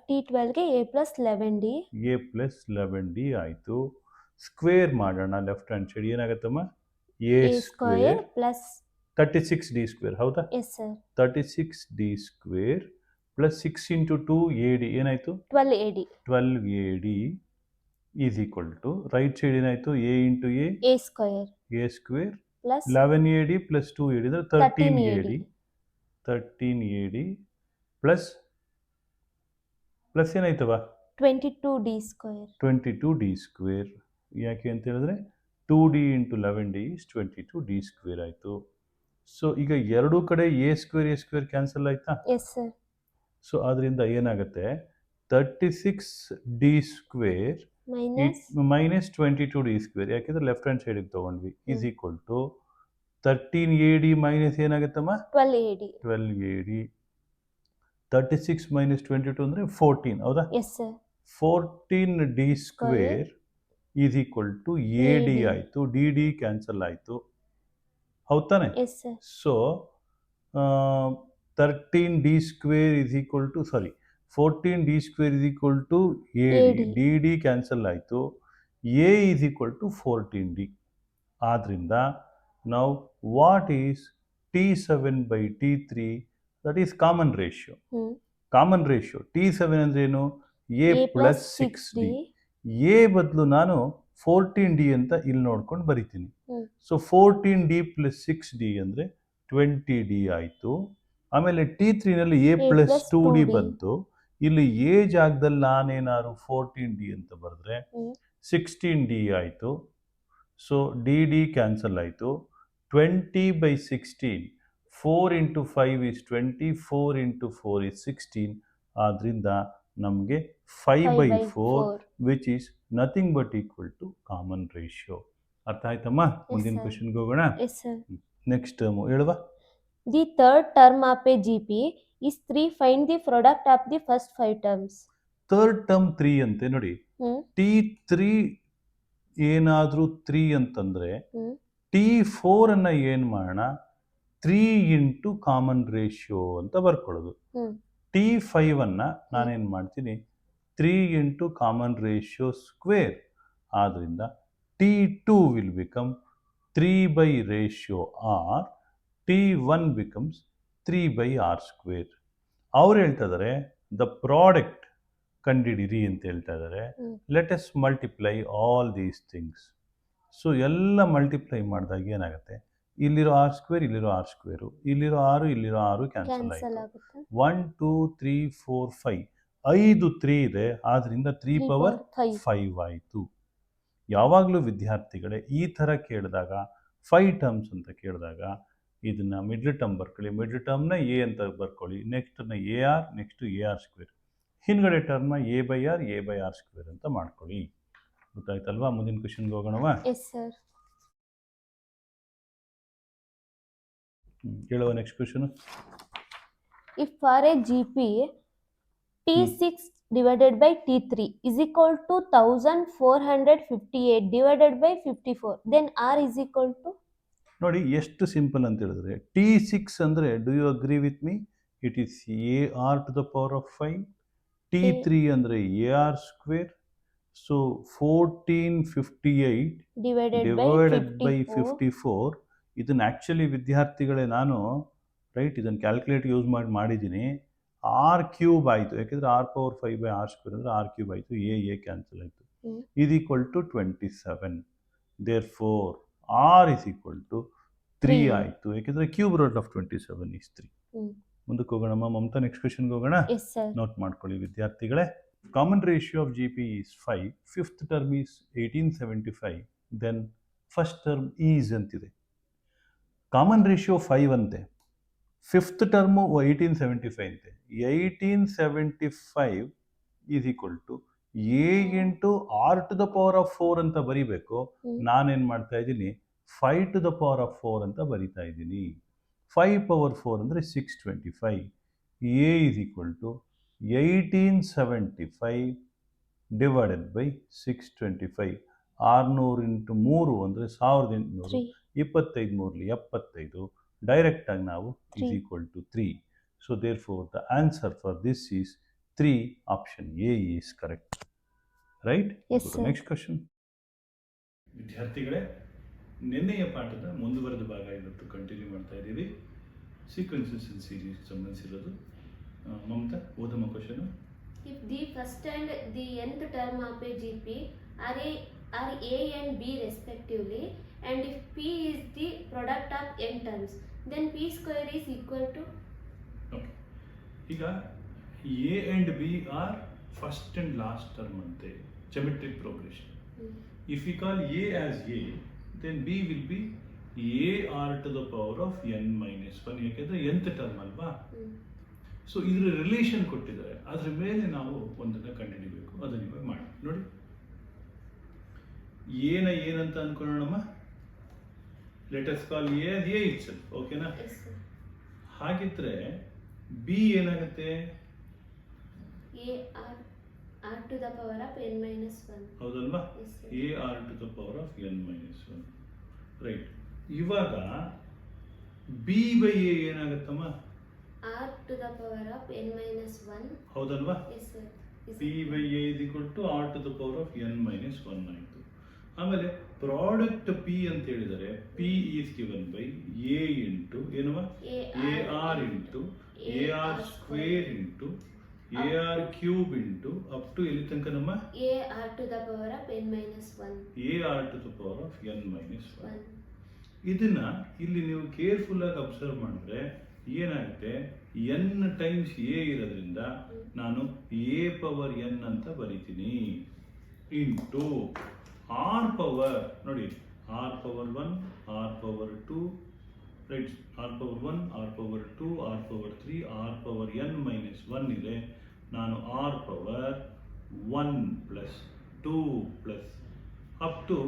Speaker 2: T12ಗೆ A plus 11D.
Speaker 1: A plus 11D ಆಯಿತು. ಸ್ಕ್ವೇರ್ ಮಾಡೋಣ ಲೆಫ್ಟ್ ಹ್ಯಾಂಡ್ ಸೈಡ್. ಏನಾಗತ್ತಮ್ಮ? A square
Speaker 2: plus
Speaker 1: 36D square. ಹೌದಾ?
Speaker 2: Yes sir.
Speaker 1: 36D square plus 6 into 2 AD ಏನಾಯಿತು?
Speaker 2: 12AD.
Speaker 1: 12AD is equal to right side ಏನಾಯಿತು? A into
Speaker 2: A square.
Speaker 1: A square
Speaker 2: plus
Speaker 1: 11AD plus 2AD ಅಂದರೆ 13AD. 13AD plus ಏನಾಯ್ತವ?
Speaker 2: 22D square.
Speaker 1: 22D square. ಯಾಕೆ ಅಂತ ಹೇಳಿದ್ರೆ 2D into 11D is 22D square ಆಯಿತು. So ಈಗ ಎರಡೂ ಕಡೆ A square cancel ಆಯ್ತಾ?
Speaker 2: Yes sir.
Speaker 1: ಸೊ ಅದರಿಂದ ಏನಾಗುತ್ತೆ? 36D square minus 22D square, ಯಾಕೆಂದ್ರೆ ಲೆಫ್ಟ್ ಹ್ಯಾಂಡ್ ಸೈಡಿಗೆ ತೊಗೊಂಡ್ವಿ, is equal to 13AD minus ಏನಾಗುತ್ತಮ್ಮ?
Speaker 2: 12AD.
Speaker 1: 12AD. 36 ಮೈನಸ್ 22 ಅಂದರೆ 14. ಹೌದಾ?
Speaker 2: Yes sir.
Speaker 1: 14D square is equal to AD ಆಯಿತು. DD ಕ್ಯಾನ್ಸಲ್ ಆಯಿತು. ಹೌದಾನೆ?
Speaker 2: Yes sir.
Speaker 1: So 13D square is equal to 14D square is equal to AD. DD cancel ಆಯಿತು. A is equal to 14D. ಆದ್ರಿಂದ ನಾವು what is T7/T3? That is common ratio. Common ratio T7 ಅಂದ್ರೆ ಏನು? A plus 6D. A ಬದಲು ನಾನು 14D ಅಂತ ಇಲ್ಲಿ ನೋಡ್ಕೊಂಡು ಬರಿತೀನಿ. ಸೊ 14D ಪ್ಲಸ್ 6D ಅಂದರೆ 20D ಆಯಿತು. ಆಮೇಲೆ T3ನಲ್ಲಿ A ಪ್ಲಸ್ 2D ಬಂತು. ಇಲ್ಲಿ A ಜಾಗದಲ್ಲಿ ನಾನೇನಾದ್ರು 14D ಅಂತ ಬರೆದ್ರೆ 16D ಆಯಿತು. ಸೊ DD ಕ್ಯಾನ್ಸಲ್ ಆಯಿತು. 20/16. 4 ಇಂಟು 5 is 20. 4 into 4 is 16. ಆದ್ರಿಂದ ನಮಗೆ 5/4 which is nothing but equal to common ratio. ಅರ್ಥ ಆಯ್ತಮ್ಮ? ಮುಂದಿನ
Speaker 2: sir.
Speaker 1: ಕ್ವಶನ್ಗೆ ಹೋಗೋಣ.
Speaker 2: Yes, sir.
Speaker 1: ನೆಕ್ಸ್ಟ್ ಟರ್ಮ್ ಹೇಳುವ.
Speaker 2: The third term of a GP is 3. Find the product of the first 5 terms.
Speaker 1: Third term 3 ಅಂತೆ ನೋಡಿ.
Speaker 2: Hmm.
Speaker 1: T3 ಏನಾದರೂ 3 ಅಂತಂದ್ರೆ
Speaker 2: Hmm.
Speaker 1: T4 ಅನ್ನ ಏನು ಮಾಡೋಣ, 3 ಇಂಟು ಕಾಮನ್ ರೇಷಿಯೋ ಅಂತ ಬರ್ಕೊಳ್ಳೋದು.
Speaker 2: Hmm.
Speaker 1: T5 ಅನ್ನ ನಾನೇನು ಮಾಡ್ತೀನಿ, 3 ಇಂಟು ಕಾಮನ್ ರೇಷಿಯೋ ಸ್ಕ್ವೇರ್. ಆದ್ದರಿಂದ T2 will become 3 by ratio R, T1 becomes 3 by R square. ಅವ್ರು ಹೇಳ್ತಾ ಇದ್ದಾರೆ ದ ಪ್ರಾಡಕ್ಟ್ ಕಂಡಿಡಿರಿ ಅಂತ ಹೇಳ್ತಾ ಇದ್ದಾರೆ. Let us multiply all these things. So ಎಲ್ಲ ಮಲ್ಟಿಪ್ಲೈ ಮಾಡಿದಾಗ ಏನಾಗುತ್ತೆ, ಇಲ್ಲಿರೋ ಆರ್ ಸ್ಕ್ವೇರ್, ಇಲ್ಲಿರೋ ಆರ್ ಸ್ಕ್ವೇರು, ಇಲ್ಲಿರೋ ಆರು, ಇಲ್ಲಿರೋ ಆರು ಕ್ಯಾನ್ಸಲ್ ಆಯಿತು. 1 2 3 4 5 5 3 ಇದೆ, ಆದ್ದರಿಂದ 3 ಪವರ್ 5 ಆಯಿತು. ಯಾವಾಗಲೂ ವಿದ್ಯಾರ್ಥಿಗಳೇ ಈ ಥರ ಕೇಳಿದಾಗ 5 ಟರ್ಮ್ಸ್ ಅಂತ ಕೇಳಿದಾಗ ಇದನ್ನು ಮಿಡ್ಲ್ ಟರ್ಮ್ ಬರ್ಕೊಳ್ಳಿ. ಮಿಡ್ಲ್ ಟರ್ಮ್ನ ಎ ಅಂತ ಬರ್ಕೊಳ್ಳಿ, ನೆಕ್ಸ್ಟ್ನ A R, next A R square, ಹಿಂದ್ಗಡೆ ಟರ್ಮ್ನ ಎ ಬೈ ಆರ್ ಸ್ಕ್ವೇರ್ ಅಂತ ಮಾಡ್ಕೊಳ್ಳಿ. ಗೊತ್ತಾಯ್ತಲ್ವಾ? ಮುಂದಿನ ಕ್ವಶನ್ಗೆ ಹೋಗೋಣವಾ?
Speaker 2: Yes sir.
Speaker 1: ಹೇಳುವ next question.
Speaker 2: If for A GP T6 divided by T3 is equal to 1458 divided by 54, then R is equal to?
Speaker 1: ನೋಡಿ ಎಷ್ಟು ಸಿಂಪಲ್ ಅಂತ ಹೇಳಿದ್ರೆ, T6 ಅಂದರೆ do you agree with me, it is A R to the power of 5. T3 ಅಂದರೆ A R square. So 1458 divided by 54. ಇದನ್ನು actually ವಿದ್ಯಾರ್ಥಿಗಳೇ ನಾನು ಇದನ್ನು ಕ್ಯಾಲ್ಕುಲೇಟ್ ಯೂಸ್ ಮಾಡಿದ್ದೀನಿ. ಆರ್ ಕ್ಯೂಬ್ ಆಯಿತು, ಯಾಕೆಂದರೆ R power 5 by R square ಅಂದರೆ ಆರ್ ಕ್ಯೂಬ್ ಆಯಿತು, ಎ ಕ್ಯಾನ್ಸಲ್ ಆಯಿತು. ಇದು equal to 27. Therefore R is equal to 3 ಆಯಿತು, ಯಾಕೆಂದರೆ ಕ್ಯೂಬ್ ರೂಟ್ ಆಫ್ 27 ಈಸ್ 3. ಮುಂದಕ್ಕೆ ಹೋಗೋಣಮ್ಮ ಮಮತಾ, ನೆಕ್ಸ್ಟ್ ಕ್ವಶನ್ಗೆ ಹೋಗೋಣ. ನೋಟ್ ಮಾಡ್ಕೊಳ್ಳಿ ವಿದ್ಯಾರ್ಥಿಗಳೇ. Common ratio of GP is 5, fifth term is 1875, then first term is ಅಂತಿದೆ. ಕಾಮನ್ ರೇಷಿಯೋ 5 ಅಂತೆ, ಫಿಫ್ತ್ ಟರ್ಮು 1875 ಅಂತೆ. 1875 is equal to a into R to the power of 4 ಅಂತ ಬರೀಬೇಕು. ನಾನೇನು ಮಾಡ್ತಾ ಇದ್ದೀನಿ, 5 ಟು ದ ಪವರ್ ಆಫ್ 4 ಅಂತ ಬರಿತಾ ಇದ್ದೀನಿ. 5 ಪವರ್ 4 ಅಂದರೆ 625. A is equal to 1875 divided by 625. 600 into 3 ಅಂದರೆ 1800. 25 ಮೂರಲಿ 75. ಡೈರೆಕ್ಟಾಗಿ ನಾವು is equal to 3. So therefore the answer for this is 3. Option A is correct. Right? Next question. ವಿದ್ಯಾರ್ಥಿಗಳೇ, ನಿನ್ನೆಯ ಪಾಠದ ಮುಂದುವರೆದ ಭಾಗ ಇವತ್ತು ಕಂಟಿನ್ಯೂ ಮಾಡ್ತಾ ಇದ್ದೀವಿ. ಸೀಕ್ವೆನ್ಸಸ್ ಇನ್ ಸೀರೀಸ್ ಸಂಬಂಧಿಸಿರೋದು. ಮಮತಾ, ಓದಮ್ಮ question.
Speaker 2: If the first and the nth term of a GP are A and B respectively, and if P is the product of n terms, then P square is equal to?
Speaker 1: Okay. ಈಗ A and B are first and last term ante geometric progression. If we call A as A, then B will be AR to the power of n minus 1, ಯಾಕೆಂದರೆ nth term ಅಲ್ವಾ. So ಇದರ relation ಕೊಟ್ಟಿದ್ದಾರೆ, ಅದ್ರ ಮೇಲೆ ನಾವು ಒಂದನ್ನು ಕಂಡುಹಿಡಿಬೇಕು. ಅದನ್ನು ಇವಾಗ ಮಾಡಿ ನೋಡಿ. ಏನಂತ ಅನ್ಕೊಳ್ಳೋಣಮ್ಮ. Let us call A itself. ಓಕೆನಾ? ಹಾಗಿದ್ರೆ ಬಿ ಏನಾಗುತ್ತೆ?
Speaker 2: R to the power of n minus 1.
Speaker 1: ಹೌದಲ್ವಾ? R to the power of n minus 1. Right. ಇವಾಗ ಬಿ ಬೈ ಎ ಏನಾಗುತ್ತಮ್ಮ?
Speaker 2: R to the power of n minus 1.
Speaker 1: ಹೌದಲ್ವಾ?
Speaker 2: Yes sir.
Speaker 1: P by A is equal to R to the power of n minus 1 ಆಯಿತು. ಆಮೇಲೆ product P ಅಂತ ಹೇಳಿದರೆ P is given by A into ಏನವ? AR into AR square into AR cube into up to ಎಲ್ಲಿ ತನಕ ನಮ್ಮ?
Speaker 2: AR to the power of n minus 1.
Speaker 1: AR to the power of n minus 1. ಇದನ್ನ ಇಲ್ಲಿ ನೀವು careful ಆಗಿ observe ಮಾಡಿದ್ರೆ ಏನಾಗುತ್ತೆ, n ಟೈಮ್ಸ್ ಎ ಇರೋದ್ರಿಂದ ನಾನು ಎ ಪವರ್ ಎನ್ ಅಂತ ಬರಿತೀನಿ ಇಂಟು ಆರ್ ಪವರ್ ನೋಡಿ, R power 1, R power 2, right, R power 1, R power 2, R power 3, R power n minus 1 ಇದೆ. ನಾನು R power 1 plus 2 plus up to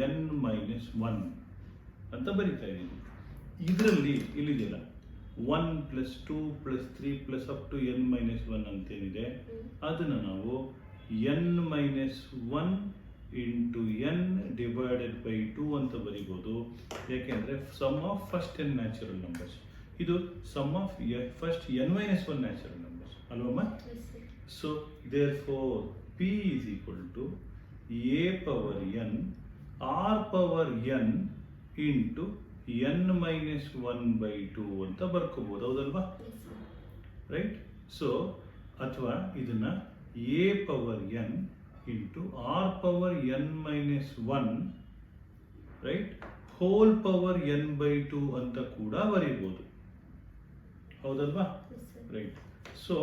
Speaker 1: N minus one ಅಂತ ಬರಿತಾ ಇದ್ದೀನಿ. ಇದರಲ್ಲಿ ಇಲ್ಲಿದೆಯಲ್ಲ 1 + 2 + 3 + up to N minus one ಅಂತೇನಿದೆ ಅದನ್ನು ನಾವು N minus one into N divided by 2 ಅಂತ ಬರಿಬೋದು. ಯಾಕೆಂದರೆ sum of first N natural numbers, ಇದು sum of first N minus one natural numbers ಅಲ್ವಮ್ಮ. So therefore P is equal to A power N R power N into N minus one by 2 ಅಂತ ಬರ್ಕೋಬೋದು, ಹೌದಲ್ವಾ, right. So ಅಥವಾ ಇದನ್ನ A power N into R power N minus one right whole power N by 2 ಅಂತ ಕೂಡ ಬರೀಬೋದು, ಹೌದಲ್ವಾ, right. So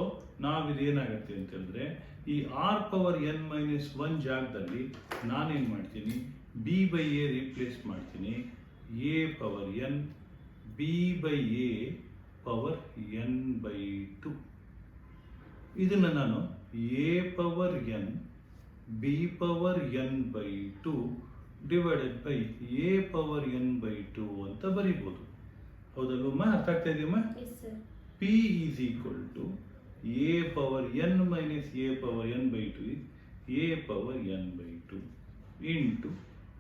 Speaker 1: ನಾವಿದೇನಾಗುತ್ತೆ ಅಂತ ಹೇಳಿದ್ರೆ ಈ R power N minus one ಜಾಗದಲ್ಲಿ ನಾನೇನು ಮಾಡ್ತೀನಿ, ಬಿ ಬೈ ಎ ರಿಪ್ಲೇಸ್ ಮಾಡ್ತೀನಿ, A power N B by A power N by 2. ಇದನ್ನು ನಾನು A power N B power N by 2 divided by A power N by 2 ಅಂತ ಬರೀಬೋದು, ಹೌದಲ್ವಮ್ಮ, ಅರ್ಥ ಆಗ್ತಾ ಇದೆಯಮ್ಮ. P is equal to A power N minus A power N by 2 is A power N by 2 into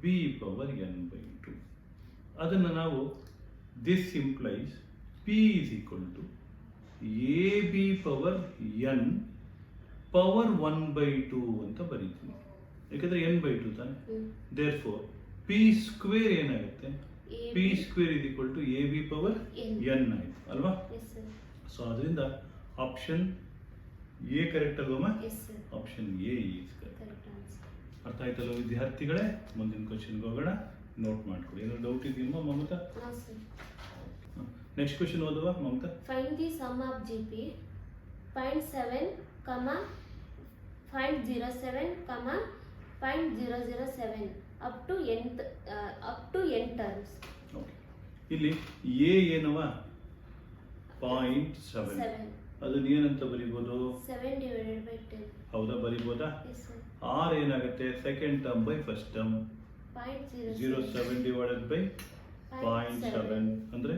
Speaker 1: B power N by 2. ಅದನ್ನು ನಾವು this implies P is equal to A B power N power 1 by 2 ಅಂತ ಬರೀತೀನಿ, ಯಾಕಂದ್ರೆ N by 2 ತಾನೆ. Therefore P square ಏನಾಗುತ್ತೆ, P square is equal to A B power N ಆಯ್ತು ಅಲ್ವಾ. So ಅದರಿಂದ ಆಪ್ಷನ್ ಎ ಕರೆಕ್ಟ್ ಅಲ್ವಮ್ಮ, option A is correct. ಅರ್ಥ ಆಯ್ತಲ್ವ ವಿದ್ಯಾರ್ಥಿಗಳೇ. ಮುಂದಿನ ಕ್ವಶನ್ಗೆ ಹೋಗೋಣ, ನೋಟ್ ಮಾಡ್ಕೊಳ್ಳಿ. ಏನೋ ಡೌಟ್ ಇದೆಯಮ್ಮ ಮಮತಾ? ನೆಕ್ಸ್ಟ್ ಕ್ವಶನ್ ಓದುವ Mamata.
Speaker 2: Find the sum of GP, find 7, find 07, find 007 up to n terms.
Speaker 1: Okay, ಇಲ್ಲಿ ಎ ಏನವ 0.7, ಅದನ್ನ ಏನಂತ ಬರೀಬೋದು,
Speaker 2: 7 divided by 10.
Speaker 1: ಹೌದಾ, ಬರೀಬೋದಾ.
Speaker 2: Yes sir.
Speaker 1: ಆರ್ ಏನಾಗುತ್ತೆ second term by first term, 0.07 divided by 0.7 ಅಂದ್ರೆ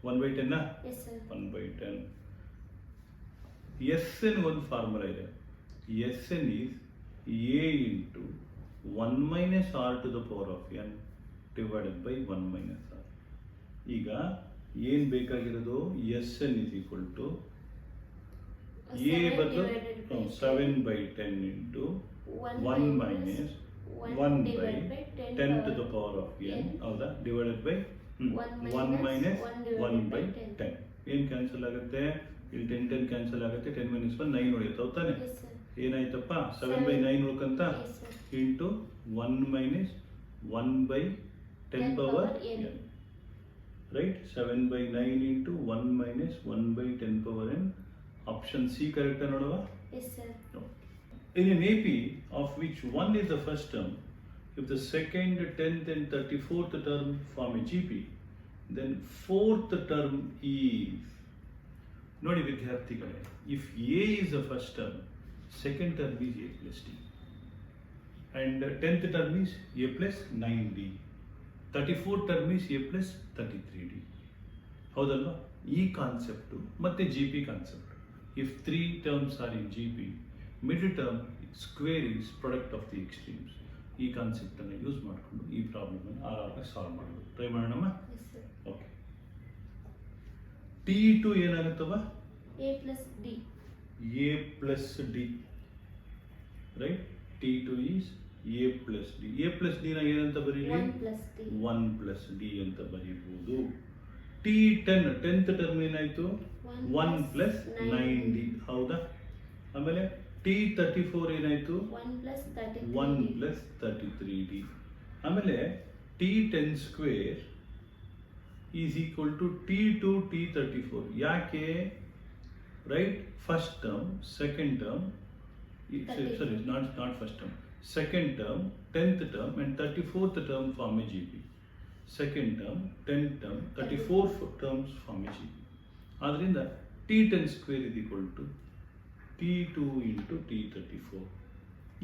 Speaker 1: 1/10.
Speaker 2: Yes sir.
Speaker 1: 1/10. ಎಸ್ ಎನ್ ಒಂದು ಫಾರ್ಮುಲಾ ಇದೆ, S n is A into 1 minus r to the power of n divided by 1 minus r. ಈಗ ಏನು ಬೇಕಾಗಿರೋದು, S N is equal to a ಬದಲು 7/10 into 1 minus 1/10 to the power of n, ಹೌದಾ, divided by 1 minus 1/10. ಏನು cancel ಆಗುತ್ತೆ, ಇಲ್ಲಿ 10 cancel ಆಗುತ್ತೆ, 10 minus 1 9 ಉಳಿಯುತ್ತೆ, ಹೌದಾನೆ. ಏನಾಯ್ತಪ್ಪ, 7/9 ಉಳ್ಕಂತ into 1 minus 1/10 power n, right. 7/9 into 1 minus 1/10 power n. Option C correct ನೋಡುವ.
Speaker 2: Yes sir.
Speaker 1: No. In an AP of which 1 is the first term, if the second, 10th and 34th term form a GP, then 4th term is, ನೋಡಿ ವಿದ್ಯಾರ್ಥಿಗಳೇ, if A is the first term, second term is A plus D, and 10th term is A plus 9D, 34th term is A plus 33D, ಹೌದಲ್ವಾ. ಈ concept ಮತ್ತೆ GP concept. If 3 terms are in GP, middle term square is product of the extremes. ಈ concept ಅನ್ನು use ಮಾಡಿಕೊಂಡು ಈ problem ಅನ್ನು ಆರಾಮಾಗಿ solve ಮಾಡೋದು ಟ್ರೈ ಮಾಡೋಣ. Okay, T2 ಏನಾಗುತ್ತವ,
Speaker 2: A plus D.
Speaker 1: A plus D, right. T2 is A plus D. A plus D ನ ಏನಂತ ಬರೀಲಿ,
Speaker 2: 1 plus D.
Speaker 1: 1 plus D ಅಂತ ಬರೀಬಹುದು. T10 10th ಟರ್ಮ್ ಏನಾಯ್ತು, 1 plus 9D, ಹೌದಾ. ಆಮೇಲೆ T34 ಏನಾಯ್ತು,
Speaker 2: 1 plus 33D.
Speaker 1: 1 plus 33D. ಆಮೇಲೆ T10 square is equal to T2 T34. ಯಾಕೆ, right, first term second term, sorry not first term, second term 10th term and 34th term form a GP. Second term 10th term 34th terms form a GP. ಆದ್ರಿಂದ T10 square is equal to T2 into T34.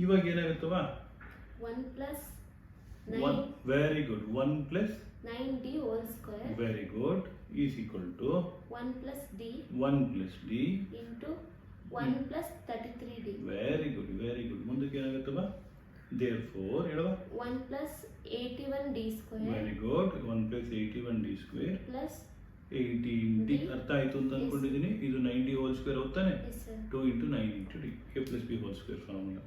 Speaker 1: ಇವಾಗ ಏನಾಗುತ್ತವಾ,
Speaker 2: 1 plus
Speaker 1: 1, very good. 1 plus
Speaker 2: 9d whole square
Speaker 1: very good is equal to
Speaker 2: 1 plus d
Speaker 1: 1 plus d
Speaker 2: into 1 plus 33d.
Speaker 1: very good ಮುಂದಕ್ಕೆ ಏನಾಗುತ್ತವ therefore ಹೇಳುವ
Speaker 2: 1 plus 81d square
Speaker 1: very good 1 plus 81d square
Speaker 2: plus
Speaker 1: 18d ಅರ್ಥ ಆಯ್ತು ಅಂತ ಅನ್ಕೊಂಡಿದ್ದೀನಿ. ಇದು 90 whole square ಹೋಗ್ತಾನೆ.
Speaker 2: yes sir
Speaker 1: 2 into 9 into d a plus b whole square formula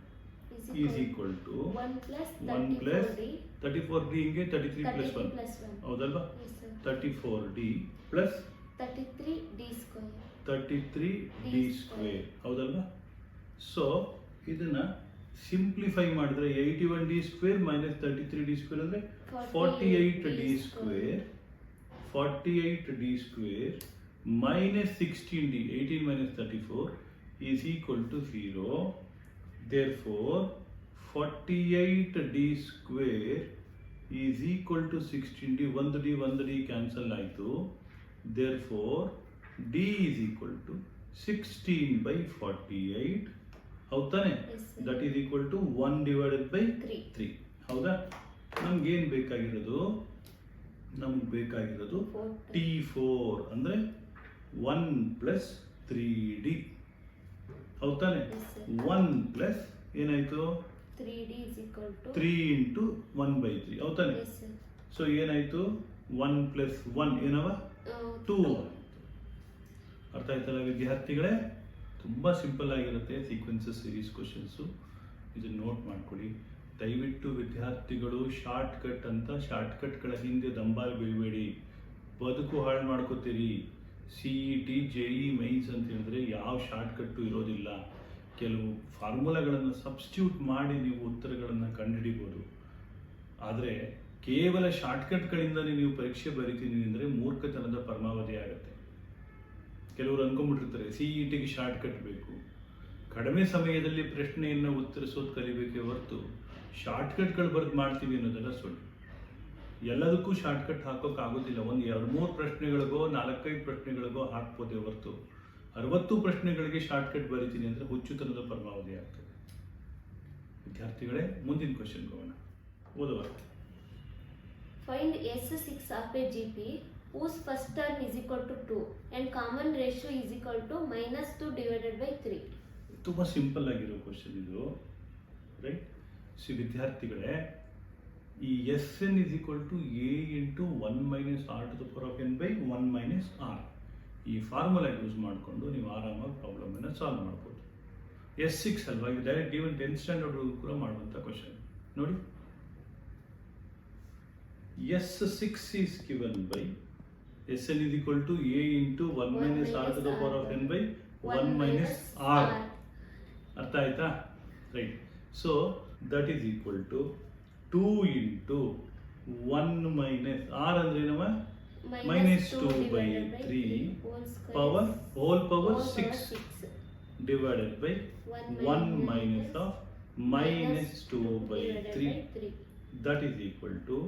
Speaker 1: is equal to
Speaker 2: 1 plus
Speaker 1: 1 plus
Speaker 2: 34d
Speaker 1: 34d ಹಿಂಗೆ 33 plus 1
Speaker 2: plus 1
Speaker 1: ಹೌದಲ್ವಾ?
Speaker 2: yes sir
Speaker 1: 34d plus
Speaker 2: 33d square
Speaker 1: 33d square ಹೌದಲ್ವಾ? So ಇದನ್ನ simplify ಮಾಡಿದ್ರೆ 81d square minus 33d square ಅಂದ್ರೆ 48d square 48d square minus 16d 18 minus 34 is equal to 0. Therefore 48d square is equal to 16d 1d cancel ಆಯಿತು. Therefore d is equal to 16 by 48 ಹೌದಾನೆ?
Speaker 2: yes sir
Speaker 1: that is equal to 1 divided by
Speaker 2: 3
Speaker 1: 3 ಹೌದಾ? ನಮ್ಗೇನು ಬೇಕಾಗಿರೋದು T4 ಅಂದರೆ 1 plus 3d ಹೌದಾನೆ?
Speaker 2: yes sir
Speaker 1: 1 plus ಏನಾಯ್ತು
Speaker 2: 3d is equal to
Speaker 1: 3 into 1 by 3 ಹೌದಾನೆ?
Speaker 2: yes sir
Speaker 1: so ಏನಾಯ್ತು 1 plus 1 ಏನವ 2 ಅರ್ಥ ಆಯ್ತಲ್ಲ ವಿದ್ಯಾರ್ಥಿಗಳೇ? ತುಂಬ ಸಿಂಪಲ್ ಆಗಿರುತ್ತೆ ಸೀಕ್ವೆನ್ಸಸ್ ಸೀರೀಸ್ ಕ್ವಶನ್ಸು. ಇದನ್ನು ನೋಟ್ ಮಾಡ್ಕೊಳ್ಳಿ ದಯವಿಟ್ಟು ವಿದ್ಯಾರ್ಥಿಗಳು. ಶಾರ್ಟ್ಕಟ್ ಅಂತ ಶಾರ್ಟ್ಕಟ್ಗಳ ಹಿಂದೆ ದಂಬಾಲ್ ಬೀಳಬೇಡಿ, ಬದುಕು ಹಾಳು ಮಾಡ್ಕೋತೀರಿ. CET JE ಮೈನ್ಸ್ ಅಂತ ಹೇಳಿದ್ರೆ ಯಾವ ಶಾರ್ಟ್ಕಟ್ಟು ಇರೋದಿಲ್ಲ. ಕೆಲವು ಫಾರ್ಮುಲಾಗಳನ್ನು ಸಬ್ಸ್ಟಿಟ್ಯೂಟ್ ಮಾಡಿ ನೀವು ಉತ್ತರಗಳನ್ನು ಕಂಡುಹಿಡಿಬೋದು. ಆದರೆ ಕೇವಲ ಶಾರ್ಟ್ಕಟ್ಗಳಿಂದಲೇ ನೀವು ಪರೀಕ್ಷೆ ಬರಿತೀನಿ ಅಂದರೆ ಮೂರ್ಖತನದ ಪರಮಾವಧಿ ಆಗುತ್ತೆ. ಕೆಲವರು ಅಂದ್ಕೊಂಡ್ಬಿಟ್ಟಿರ್ತಾರೆ CETಗೆ ಶಾರ್ಟ್ಕಟ್ ಬೇಕು, ಕಡಿಮೆ ಸಮಯದಲ್ಲಿ ಪ್ರಶ್ನೆಯನ್ನು ಉತ್ತರಿಸೋದು ಕಲಿಬೇಕೇ ಹೊರತು ಶಾರ್ಟ್ಕಟ್ಗಳು ಬರೆದು ಮಾಡ್ತೀವಿ ಅನ್ನೋದೆಲ್ಲ ಸುಳ್ಳು. ಎಲ್ಲದಕ್ಕೂ ಶಾರ್ಟ್ಕಟ್ ಹಾಕೋಕ್ಕಾಗೋದಿಲ್ಲ. ಒಂದು 2-3 ಪ್ರಶ್ನೆಗಳಿಗೋ 4-5 ಪ್ರಶ್ನೆಗಳಿಗೋ ಹಾಕ್ಬೋದೇ ಹೊರತು 60 ಪ್ರಶ್ನೆಗಳಿಗೆ ಶಾರ್ಟ್ಕಟ್ ಬರಿತೀನಿ ಅಂದರೆ ಹುಚ್ಚುತನದ ಪರಮಾವಧಿ ಆಗ್ತದೆ. ವಿದ್ಯಾರ್ಥಿಗಳೇ ಮುಂದಿನ ಕ್ವಶನ್ ಹೋಗೋಣ, ಓದುವ.
Speaker 2: find S6 of a GP whose first term is equal to 2 and common ratio is equal to -2 divided by 3.
Speaker 1: ತುಂಬ ಸಿಂಪಲ್ ಆಗಿರೋ ಕ್ವಶನ್ ಇದು, ರೈಟ್? ವಿದ್ಯಾರ್ಥಿಗಳೇ, ಈ Sn is equal to a into 1 minus r to the power of n by 1 minus r ಈ formula use ಮಾಡಿಕೊಂಡು ನೀವು ಆರಾಮಾಗಿ ಪ್ರಾಬ್ಲಮನ್ನು solve ಮಾಡ್ಬೋದು. S6 ಅಲ್ವಾ, ಇದು ಡೈರೆಕ್ಟ್ ಈವನ್ 10th ಸ್ಟ್ಯಾಂಡರ್ಡ್ ಕೂಡ ಮಾಡುವಂಥ ಕ್ವಶನ್ ನೋಡಿ. S6 is given by Sn is equal to a into 1 minus r to the power of n by 1 minus r. ಅರ್ಥ ಆಯ್ತಾ? Right. So that is equal to 2 into 1 minus r ಅಂದ್ರೆ ಏನವ -2 by 3 power whole power 6 divided by 1 minus of -2 by 3 that is equal to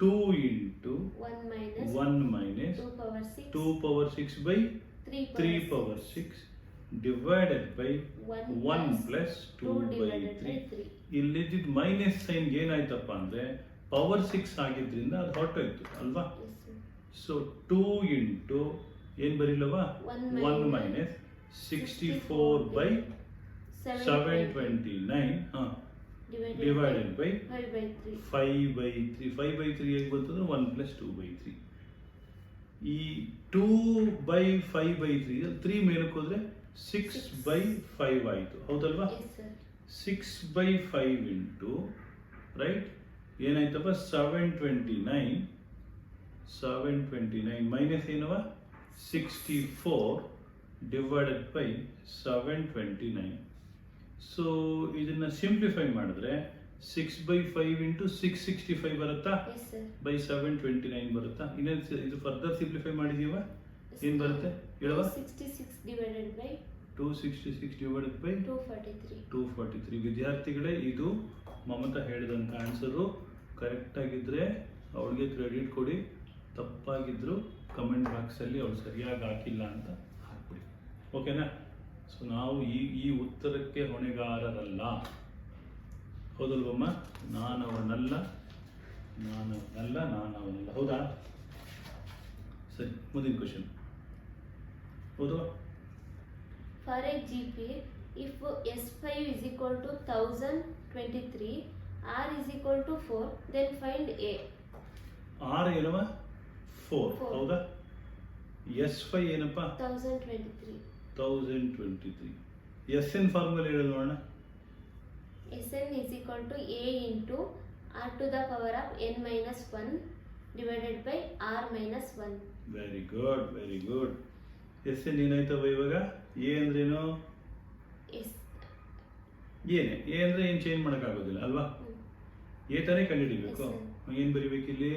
Speaker 1: 2 into 1 minus 2 power 6 by 3 power 6 divided by 1 plus 2 by 3. ಇಲ್ಲಿದ್ದಿದ್ದು minus sine ಏನಾಯ್ತಪ್ಪ ಅಂದರೆ power 6 ಆಗಿದ್ರಿಂದ ಅದು ಹೊರಟೋಯ್ತು ಅಲ್ವಾ? So 2 into ಏನು ಬರೀಲವ 1 minus 64 by 729 divided by 5 by 3. 5 by 3 ಹೇಗೆ ಬಂತಂದ್ರೆ 1 plus 2 by 3. ಈ 2 by 5 by 3 3 ಮೇಲಕ್ಕೆ ಹೋದರೆ 6 by 5 ಆಯಿತು ಹೌದಲ್ವಾ? 6 by 5 into ರೈಟ್ ಏನಾಯ್ತಪ್ಪ 729 ಮೈನಸ್ ಏನವ 64 ಡಿವೈಡೆಡ್ ಬೈ 729. ಸೊ ಇದನ್ನು ಸಿಂಪ್ಲಿಫೈ ಮಾಡಿದ್ರೆ 6 by 5 into 665 ಬರುತ್ತಾ? ಬೈ 729 ಬರುತ್ತಾ? ಇನ್ನೇನು ಇದು ಫರ್ದರ್ ಸಿಂಪ್ಲಿಫೈ ಮಾಡಿದೀವ ಏನು ಬರುತ್ತೆ ಹೇಳುವ?
Speaker 2: 266 divided by
Speaker 1: 266 divided by 243. ವಿದ್ಯಾರ್ಥಿಗಳೇ, ಇದು ಮಮತಾ ಹೇಳಿದಂಥ ಆನ್ಸರು ಕರೆಕ್ಟ್ ಆಗಿದ್ದರೆ ಅವಳಿಗೆ ಕ್ರೆಡಿಟ್ ಕೊಡಿ, ತಪ್ಪಾಗಿದ್ದರು ಕಮೆಂಟ್ ಬಾಕ್ಸಲ್ಲಿ ಅವಳು ಸರಿಯಾಗಿ ಹಾಕಿಲ್ಲ ಅಂತ ಹಾಕ್ಬಿಡಿ, ಓಕೆನಾ? ಸೊ ನಾವು ಈ ಉತ್ತರಕ್ಕೆ ಹೊಣೆಗಾರರಲ್ಲ, ಹೌದಲ್ವಮ್ಮ? ನಾನು ಅವನಲ್ಲ, ನಾನವನಲ್ಲ. ಹೌದಾ? ಸರಿ, ಮುಂದಿನ ಕ್ವಶನ್ ಹೌದು.
Speaker 2: For a GP, if S5 is equal to 1023, R is equal to 4, then find A.
Speaker 1: R ಏನವ? 4.
Speaker 2: Four.
Speaker 1: ಹೌದಾ? S5 ಏನಪ್ಪ?
Speaker 2: 1023.
Speaker 1: 1023. SN ಫಾರ್ಮುಲಾ ಹೇಳೋದು ನೋಡೋಣ.
Speaker 2: Sn is equal to A into R to the power of n minus 1 divided by R minus 1.
Speaker 1: Very good, very good. SN ಏನಾಯ್ತವ ಇವಾಗ? A ಅಂದ್ರೇನು?
Speaker 2: S.
Speaker 1: ಏನೇ A ಅಂದ್ರೆ ಏನು ಚೇಂಜ್ ಮಾಡೋಕ್ಕಾಗೋದಿಲ್ಲ ಅಲ್ವಾ? ಎ ತಾನೇ ಕಂಡುಹಿಡಿಬೇಕು. ಏನು ಬರಿಬೇಕಿಲ್ಲಿ?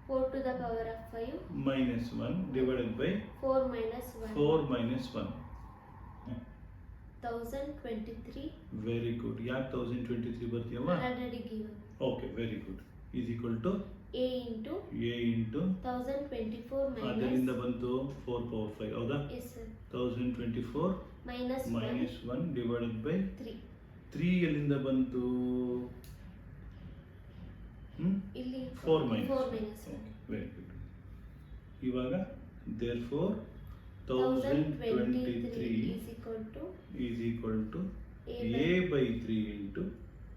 Speaker 2: 4 to the power of 5
Speaker 1: -1 divided by
Speaker 2: 4 minus 1.
Speaker 1: 4 minus 1.
Speaker 2: 1023
Speaker 1: very good. ಯಾಕೆ 1023 ಬರ್ತೀಯಮ್ಮ?
Speaker 2: already given.
Speaker 1: Okay, very good. Is equal to
Speaker 2: A into
Speaker 1: a into
Speaker 2: 1024
Speaker 1: ಅದರಿಂದ
Speaker 2: minus.
Speaker 1: ಬಂತು 4 power 5. ಹೌದಾ?
Speaker 2: Yes sir.
Speaker 1: 1024
Speaker 2: Minus
Speaker 1: minus 1 divided by
Speaker 2: 3.
Speaker 1: 3 ಎಲ್ಲಿಂದ ಬಂತು?
Speaker 2: ಇಲ್ಲಿ
Speaker 1: 4 minus.
Speaker 2: 4 minus 1.
Speaker 1: Very good. ಇವಾಗ therefore
Speaker 2: 1023
Speaker 1: 1023
Speaker 2: is equal to
Speaker 1: is equal to
Speaker 2: A
Speaker 1: a by 3 into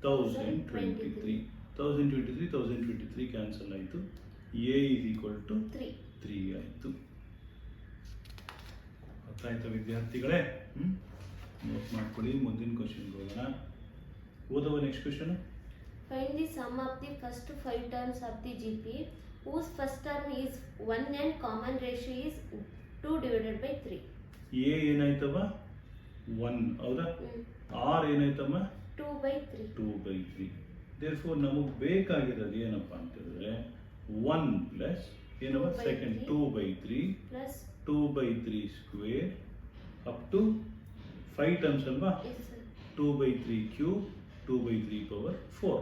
Speaker 1: 1023. 1023 cancel ಆಯಿತು. a is equal to 3 ಆಯಿತು. ಅರ್ಥ ಆಯ್ತಾ ವಿದ್ಯಾರ್ಥಿಗಳೇ? ನೋಟ್ ಮಾಡ್ಕೊಳ್ಳಿ. ಮುಂದಿನ ಕ್ವಶನ್ಗೆ ಹೋಗೋಣ. ಓದವ next question.
Speaker 2: Find the sum of the first 5 terms of the GP whose first term is 1 and common ratio is 2 divided by 3.
Speaker 1: a ಏನಾಯ್ತವ? 1. ಹೌದಾ? r ಏನಾಯ್ತಮ್ಮ?
Speaker 2: 2 by 3.
Speaker 1: 2/3. therefore ನಮಗೆ ಬೇಕಾಗಿರೋದು ಏನಪ್ಪ ಅಂತ ಹೇಳಿದ್ರೆ 1 ಪ್ಲಸ್ ಏನವ?
Speaker 2: 2/3
Speaker 1: second 2/3
Speaker 2: Plus
Speaker 1: 2/3 square up to 5 terms ಅಲ್ವಾ?
Speaker 2: yes sir.
Speaker 1: 2/3 cube 2/3 power 4.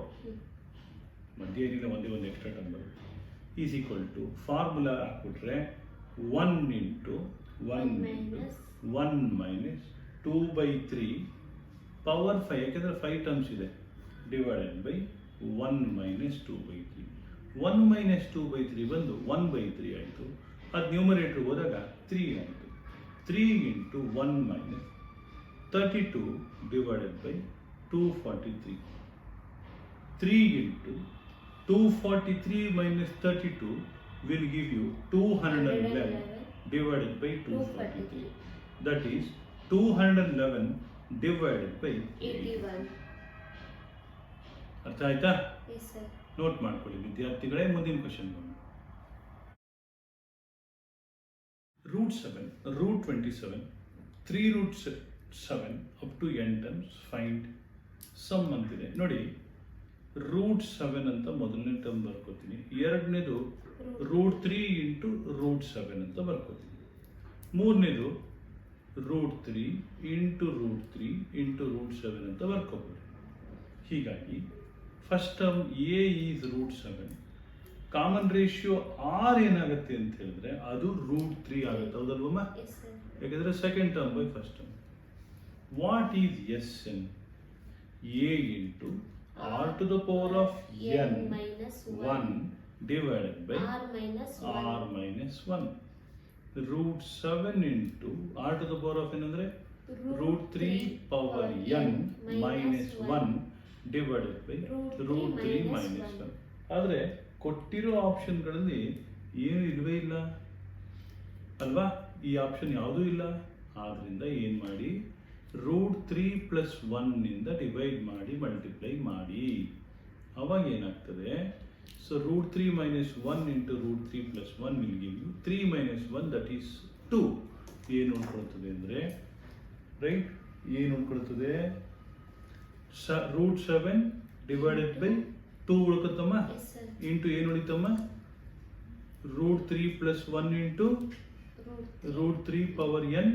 Speaker 1: ಮಧ್ಯೆ ಏನಿಲ್ಲ, ಒಂದೇ ಒಂದು ಎಕ್ಸ್ಟ್ರಾ ಟರ್ಮ್ ಬರುತ್ತೆ. ಈಸ್ ಈಕ್ವಲ್ ಟು ಫಾರ್ಮುಲಾ ಹಾಕ್ಬಿಟ್ರೆ 1 ಇಂಟು 1
Speaker 2: minus
Speaker 1: 1 ಮೈನಸ್ 2/3 ಪವರ್ 5, ಯಾಕೆಂದರೆ 5 ಟರ್ಮ್ಸ್ ಇದೆ, ಡಿವೈಡೆಡ್ ಬೈ 1 ಮೈನಸ್ 2/3. 1 ಮೈನಸ್ 2/3 ಬಂದು 1/3 ಆಯಿತು. ಅದು ನ್ಯೂಮರೇಟ್ರ್ ಹೋದಾಗ 3 ಆಯಿತು. 3 into 1 minus 32 divided by 243. 3 into 243 minus 32 will give you 211 divided by 243. That is 211 divided by
Speaker 2: 81.
Speaker 1: ಅರ್ಥ ಆಯ್ತಾ?
Speaker 2: Yes sir.
Speaker 1: ನೋಟ್ ಮಾಡ್ಕೊಳ್ಳಿ ವಿದ್ಯಾರ್ಥಿಗಳೇ. ಮುಂದಿನ question root 7, root 27, 3 root 7 up to n terms find sum ಅಂತಿದೆ. ನೋಡಿ, ರೂಟ್ 7 ಅಂತ ಮೊದಲನೇ ಟರ್ಮ್ ಬರ್ಕೋತೀನಿ. ಎರಡನೇದು ರೂಟ್ 3 ಇಂಟು ರೂಟ್ 7 ಅಂತ ಬರ್ಕೋತೀನಿ. ಮೂರನೇದು root 3 into root 3 into root 7 ಅಂತ ಬರ್ಕೋಬೋದು. ಹೀಗಾಗಿ first term a is root 7. Common ratio r ಏನಾಗುತ್ತೆ ಅಂತ ಹೇಳಿದ್ರೆ ಅದು ರೂಟ್ 3 ಆಗುತ್ತೆ. ಹೌದಲ್ವಮ್ಮ?
Speaker 2: Yes sir.
Speaker 1: ಯಾಕಂದರೆ second term by first term. What is S n? A into r to the power of n
Speaker 2: minus
Speaker 1: 1 divided by
Speaker 2: R minus 1.
Speaker 1: r minus 1. Root 7 into r to the power of n ಅಂದರೆ root 3 power n minus 1 divided by root 3 minus 1. ಆದರೆ ಕೊಟ್ಟಿರೋ ಆಪ್ಷನ್ಗಳಲ್ಲಿ ಏನು ಇಲ್ಲವೇ ಇಲ್ಲ ಅಲ್ವಾ? ಈ option ಯಾವುದೂ ಇಲ್ಲ. ಆದ್ದರಿಂದ ಏನು ಮಾಡಿ, ರೂಟ್ 3 ಪ್ಲಸ್ 1 ಡಿವೈಡ್ ಮಾಡಿ ಮಲ್ಟಿಪ್ಲೈ ಮಾಡಿ. ಅವಾಗ ಏನಾಗ್ತದೆ? So root 3 minus 1 into root 3 plus 1 will give you 3 minus 1 that is 2. ಏನು ಉಳ್ಕೊಳ್ತದೆ ಅಂದರೆ, ರೈಟ್, ಏನು ಉಳ್ಕೊಳ್ತದೆ? ರೂಟ್ 7 ಡಿವೈಡೆಡ್ ಬೈ 2 ಉಳ್ಕೊತಮ್ಮ.
Speaker 2: Yes sir.
Speaker 1: ಇಂಟು ಏನು ಉಳಿತಮ್ಮ? Root 3 plus 1 into root 3 power n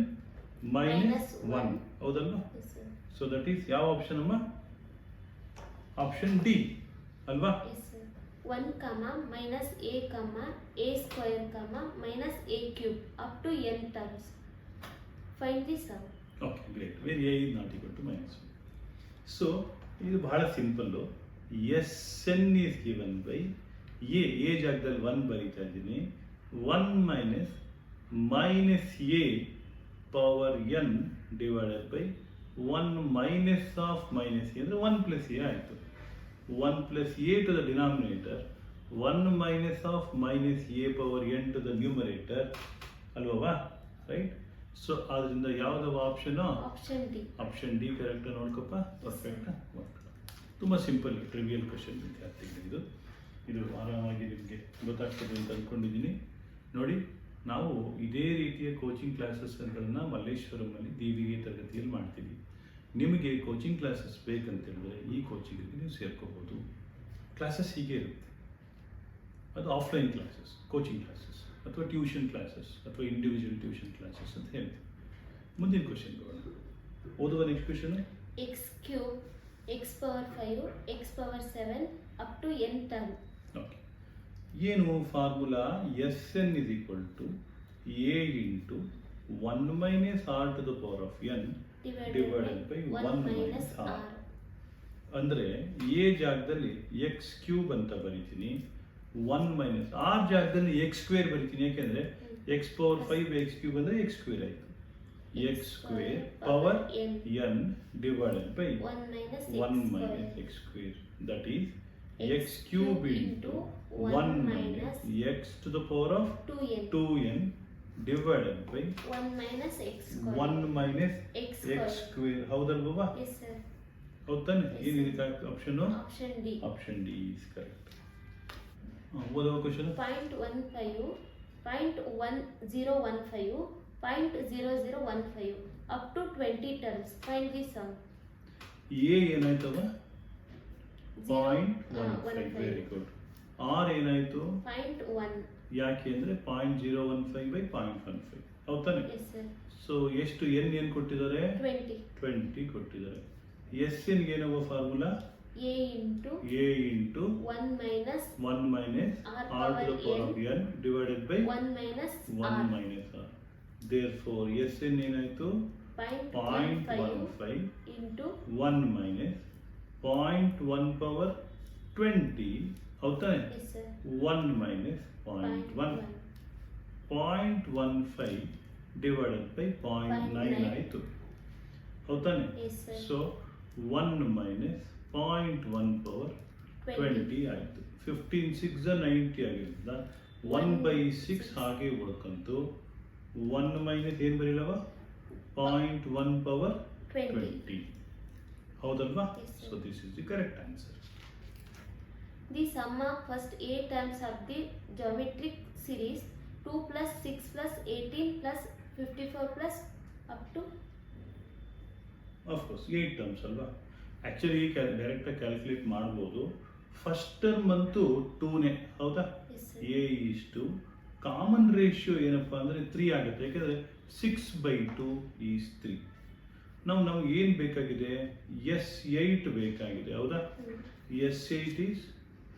Speaker 1: minus 1. ಹೌದಲ್ವ?
Speaker 2: Yes sir.
Speaker 1: So that is ಯಾವ ಆಪ್ಷನ್ ಅಮ್ಮ? ಆಪ್ಷನ್ ಡಿ ಅಲ್ವಾ?
Speaker 2: Yes sir. 1 comma minus a comma a square comma minus a cube up to n terms. Find the sum.
Speaker 1: Okay, great. Where a is not equal to minus 1. So ಇದು ಬಹಳ simple. S n is given by a ಜಾಗದಲ್ಲಿ 1 ಬರೀತಾ ಇದ್ದೀನಿ, 1 minus A power n divided by 1 minus of minus a ಅಂದರೆ 1 plus a ಆಯಿತು. 1 plus a to the denominator, 1 minus of minus A power n to the numerator ಅಲ್ವಾ, right? So ಅದರಿಂದ ಯಾವುದವ option? Option D correct. ನೋಡ್ಕೊಪ್ಪ, perfect. ತುಂಬ simple trivial question ವಿದ್ಯಾರ್ಥಿಗಳು. ಇದು ಆರಾಮಾಗಿ ನಿಮಗೆ ಗೊತ್ತಾಗ್ತದೆ ಅಂತ ಅಂದ್ಕೊಂಡಿದ್ದೀನಿ. ನೋಡಿ, ನಾವು ಇದೇ ರೀತಿಯ ಕೋಚಿಂಗ್ ಕ್ಲಾಸಸ್ಗಳನ್ನು ಮಲ್ಲೇಶ್ವರಮಲ್ಲಿ DVA ತರಗತಿಯಲ್ಲಿ ಮಾಡ್ತೀವಿ. ನಿಮಗೆ ಕೋಚಿಂಗ್ ಕ್ಲಾಸಸ್ ಬೇಕಂತೇಳಿದ್ರೆ ಈ ಕೋಚಿಂಗಿಗೆ ನೀವು ಸೇರ್ಕೋಬೋದು. ಕ್ಲಾಸಸ್ ಹೀಗೆ ಇರುತ್ತೆ. ಅದು ಆಫ್ಲೈನ್ ಕ್ಲಾಸಸ್, ಕೋಚಿಂಗ್ ಕ್ಲಾಸಸ್, ಅಥವಾ ಟ್ಯೂಷನ್ ಕ್ಲಾಸಸ್, ಅಥವಾ ಇಂಡಿವಿಜುವಲ್ ಟ್ಯೂಷನ್ ಕ್ಲಾಸಸ್ ಅಂತ ಹೇಳ್ತೀವಿ. ಮುಂದಿನ ಕ್ವಶನ್ ಬರೋಣ. ಓದುವ next question.
Speaker 2: X cube, x power 5, x power 7 up to n term.
Speaker 1: Okay, ಏನು formula? S N is equal to a into 1 minus r to the power of n divided by 1 minus r. ಅಂದರೆ a ಜಾಗದಲ್ಲಿ x cube ಅಂತ ಬರೀತೀನಿ, 1 minus r ಜಾಗದಲ್ಲಿ X square ಬರೀತೀನಿ. ಯಾಕೆಂದರೆ X power 5 X cube ಅಂದರೆ X square ಆಯಿತು. X square power n divided by 1 minus X square, that is x cube into 1 minus x to the power of 2n divided by
Speaker 2: 1 minus x square.
Speaker 1: 1 minus x square. ಹೌದಲ್ವಾ?
Speaker 2: Yes sir.
Speaker 1: ಹೌದಾನೆ? ಏನಿದೆ correct option?
Speaker 2: Option D.
Speaker 1: Option D is correct. ಓದುವ question.
Speaker 2: 0.15, 0.1015, 0.0015 up to 20 terms. Find the sum.
Speaker 1: A ಏನಾಯ್ತವ? 0.15. Very good. R ಏನಾಯ್ತು?
Speaker 2: 0.1.
Speaker 1: ಯಾಕೆ ಅಂದರೆ 0.015 by 0.15. ಹೌದಾನೆ?
Speaker 2: Yes sir.
Speaker 1: So ಎಷ್ಟು n ಏನು ಕೊಟ್ಟಿದ್ದಾರೆ? 20 ಕೊಟ್ಟಿದ್ದಾರೆ. ಎಸ್ ಎನ್ ಏನವ formula?
Speaker 2: a into
Speaker 1: 1 minus
Speaker 2: r
Speaker 1: to the power of n divided by
Speaker 2: 1 minus r.
Speaker 1: Therefore S n ಏನಾಯ್ತು? 0.15
Speaker 2: into
Speaker 1: 1 minus 0.1 power 20. ಹೌದಾನೆ?
Speaker 2: Yes sir.
Speaker 1: 1 minus 0.1. 0.15 divided by 0.9 ಆಯಿತು. ಹೌದಾನೆ?
Speaker 2: Yes sir.
Speaker 1: So 1 minus 0.1 power 20 ಆಯಿತು. 15 6 90 ಆಗಿರೋದ್ರಿಂದ 1/6 ಹಾಗೆ ಉಳ್ಕಂತು. 1 minus ಏನು ಬರೀಲವ? 0.1 power 20. ಹೌದಲ್ವಾ?
Speaker 2: Yes, sir.
Speaker 1: So this is the correct answer.
Speaker 2: The sum of first 8 terms of the geometric series 2 plus 6 plus 18 plus 54 plus up to
Speaker 1: of course 8 terms ಅಲ್ವಾ. Actually ಡೈರೆಕ್ಟಾಗಿ calculate ಮಾಡ್ಬೋದು. First term ಅಂತೂ 2ನೇ. ಹೌದಾ?
Speaker 2: Yes, sir.
Speaker 1: A ಇಷ್ಟು common ratio ಏನಪ್ಪ ಅಂದರೆ 3 ಆಗುತ್ತೆ. ಯಾಕೆಂದರೆ 6/2 ಈಸ್ 3. ನಮ್ಗೆ ಏನು ಬೇಕಾಗಿದೆ? S8 ಬೇಕಾಗಿದೆ. ಹೌದಾ? S8 ಈಸ್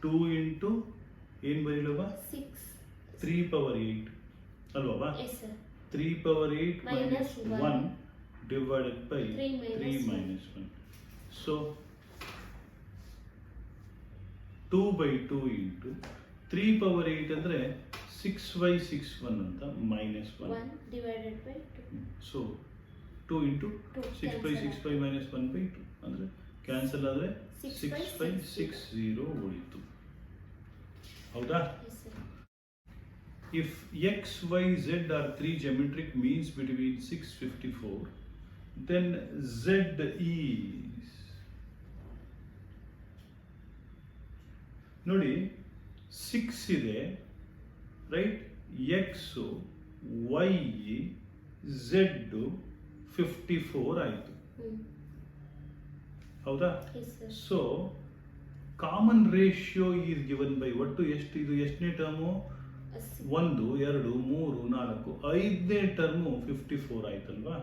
Speaker 1: 2 ಇಂಟು ಏನು ಬರೀಲವ?
Speaker 2: 6.
Speaker 1: 3 power 8 ಅಲ್ವಾ?
Speaker 2: Yes sir.
Speaker 1: 3 power 8
Speaker 2: minus
Speaker 1: 1 divided by
Speaker 2: 3 minus
Speaker 1: 1. So 2/2 into 3 power 8 ಅಂದರೆ 6/61 ಅಂತ minus 1
Speaker 2: divided by 2.
Speaker 1: So 2 into 6/6 minus 1/2 ಅಂದರೆ ಕ್ಯಾನ್ಸಲ್ ಆದರೆ 6/60 ಉಳಿತು. ಹೌದಾ?
Speaker 2: Yes sir.
Speaker 1: If x, y, z are 3 geometric means between 654, then z is, ನೋಡಿ 6 ಇದೆ, right? x, y, z 54 ಆಯಿತು. ಹೌದಾ?
Speaker 2: Yes sir.
Speaker 1: So common ratio is given by ಒಟ್ಟು ಎಷ್ಟು? ಇದು ಎಷ್ಟನೇ ಟರ್ಮು? 1 2 3 4 5ನೇ ಟರ್ಮು 54 ಆಯ್ತಲ್ವಾ?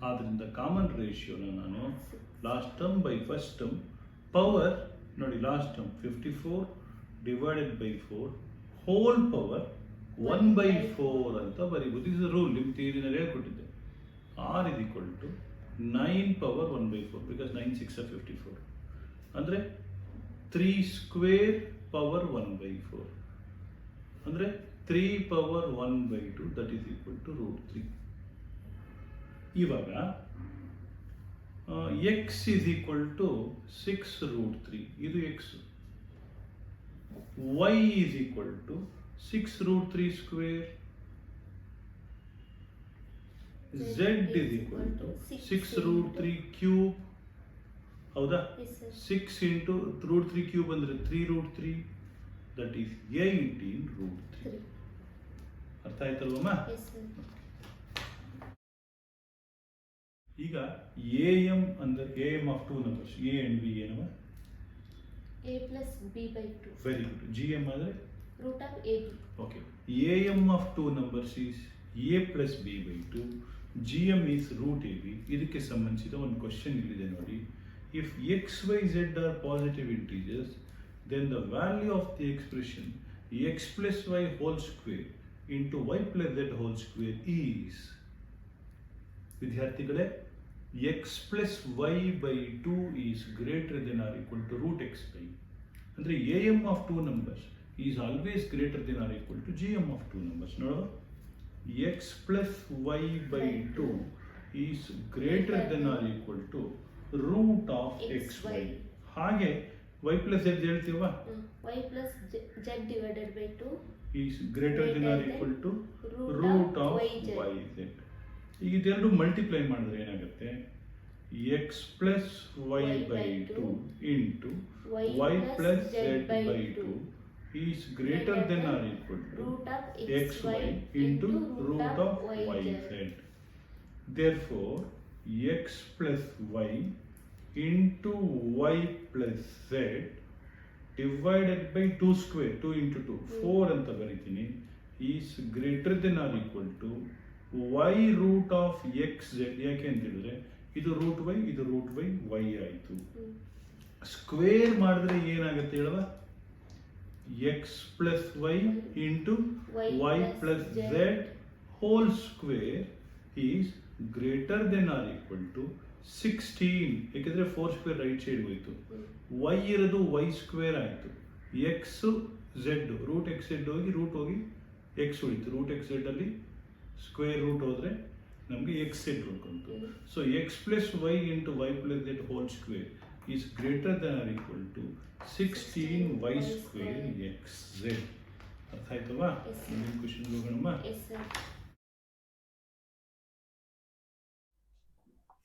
Speaker 1: ಆದ್ರಿಂದ ಕಾಮನ್ ರೇಷಿಯೋನ ನಾನು last term by first term power ನೋಡಿ, last term 54 divided by 4 whole power 1/4 ಅಂತ ಬರೀಬೋದು. ದಿಸ್ ಇಸ್ ರೂಲ್, ನಿಮ್ಮ ಥಿಯರಿನಲ್ಲಿ ಹೇಳ್ಕೊಟ್ಟಿದ್ದೆ. r is equal to 9 power 1/4 because 9 6 are 54. ಅಂದರೆ 3 ಸ್ಕ್ವೇರ್ ಪವರ್ 1/4 ಅಂದರೆ 3 power 1/2 that is equal to √3. ಇವಾಗ ಎಕ್ಸ್ ಈಸ್ ಈಕ್ವಲ್ ಟು 6√3, ಇದು x. Y is equal to 6√3 square. Z is equal to 6√3 cube. ಹೌದಾ? 6 into √3 cube ಅಂದರೆ 3√3, that is 18√3. ಅರ್ಥ ಆಯ್ತಲ್ವಮ್ಮ? ಈಗ A M ಅಂದರೆ A M of 2 numbers, a and b ಏನವ?
Speaker 2: a plus b by 2.
Speaker 1: Very good. G M ಆದರೆ
Speaker 2: Root of ab.
Speaker 1: Okay. A M of 2 numbers is a plus b by 2. G M is root a b. ಇದಕ್ಕೆ ಸಂಬಂಧಿಸಿದ ಒಂದು question ಇಲ್ಲಿದೆ ನೋಡಿ. If x y z are positive integers, then the value of the expression x plus y whole square into y plus z whole square is. ವಿದ್ಯಾರ್ಥಿಗಳೇ, x plus y by 2 is greater than or equal to root x by. ಅಂದರೆ A M of 2 numbers is always greater than or equal to G M of 2 numbers. ನೋಡುವ, x plus y by 2 is greater than or equal to root of x y. ಹಾಗೆ y plus z ಹೇಳ್ತೀವ,
Speaker 2: y plus z divided by 2
Speaker 1: is greater than or equal to root of y z. ಈಗ ಇದೆರಡು multiply ಮಾಡಿದ್ರೆ ಏನಾಗುತ್ತೆ? X plus y by 2 into y plus z by 2 is greater than or equal to x y into root of y z. Therefore x plus y into y plus z divided by 2 square, 2 into 2 4 ಅಂತ ಬರೀತೀನಿ, is greater than or equal to y root of x z. ಯಾಕೆ ಅಂತ ಹೇಳಿದ್ರೆ ಇದು root y, ಇದು root y, y ಆಯಿತು. Square ಮಾಡಿದ್ರೆ ಏನಾಗುತ್ತೆ ಹೇಳುವ? X plus y into y plus z whole square is greater than or equal to 16. ಯಾಕೆಂದ್ರೆ 4 ಸ್ಕ್ವೇರ್ ರೈಟ್ ಸೈಡ್ ಹೋಯ್ತು, ವೈ ಇರೋದು ವೈ ಸ್ಕ್ವೇರ್ ಆಯಿತು, x z root x z ಹೋಗಿ ಎಕ್ಸ್ ಉಳಿತು. ರೂಟ್ ಎಕ್ಸ್ ಝೆಡ್ ಅಲ್ಲಿ ಸ್ಕ್ವೇರ್ ರೂಟ್ ಹೋದ್ರೆ ನಮಗೆ x z ಉಳ್ಕೊಂತು. So x plus y into y plus z whole square is greater than or equal to 16 y square x z. ಅರ್ಥ ಆಯ್ತವಾ? ಮುಂದಿನ question ಹೋಗೋಣಮ್ಮ.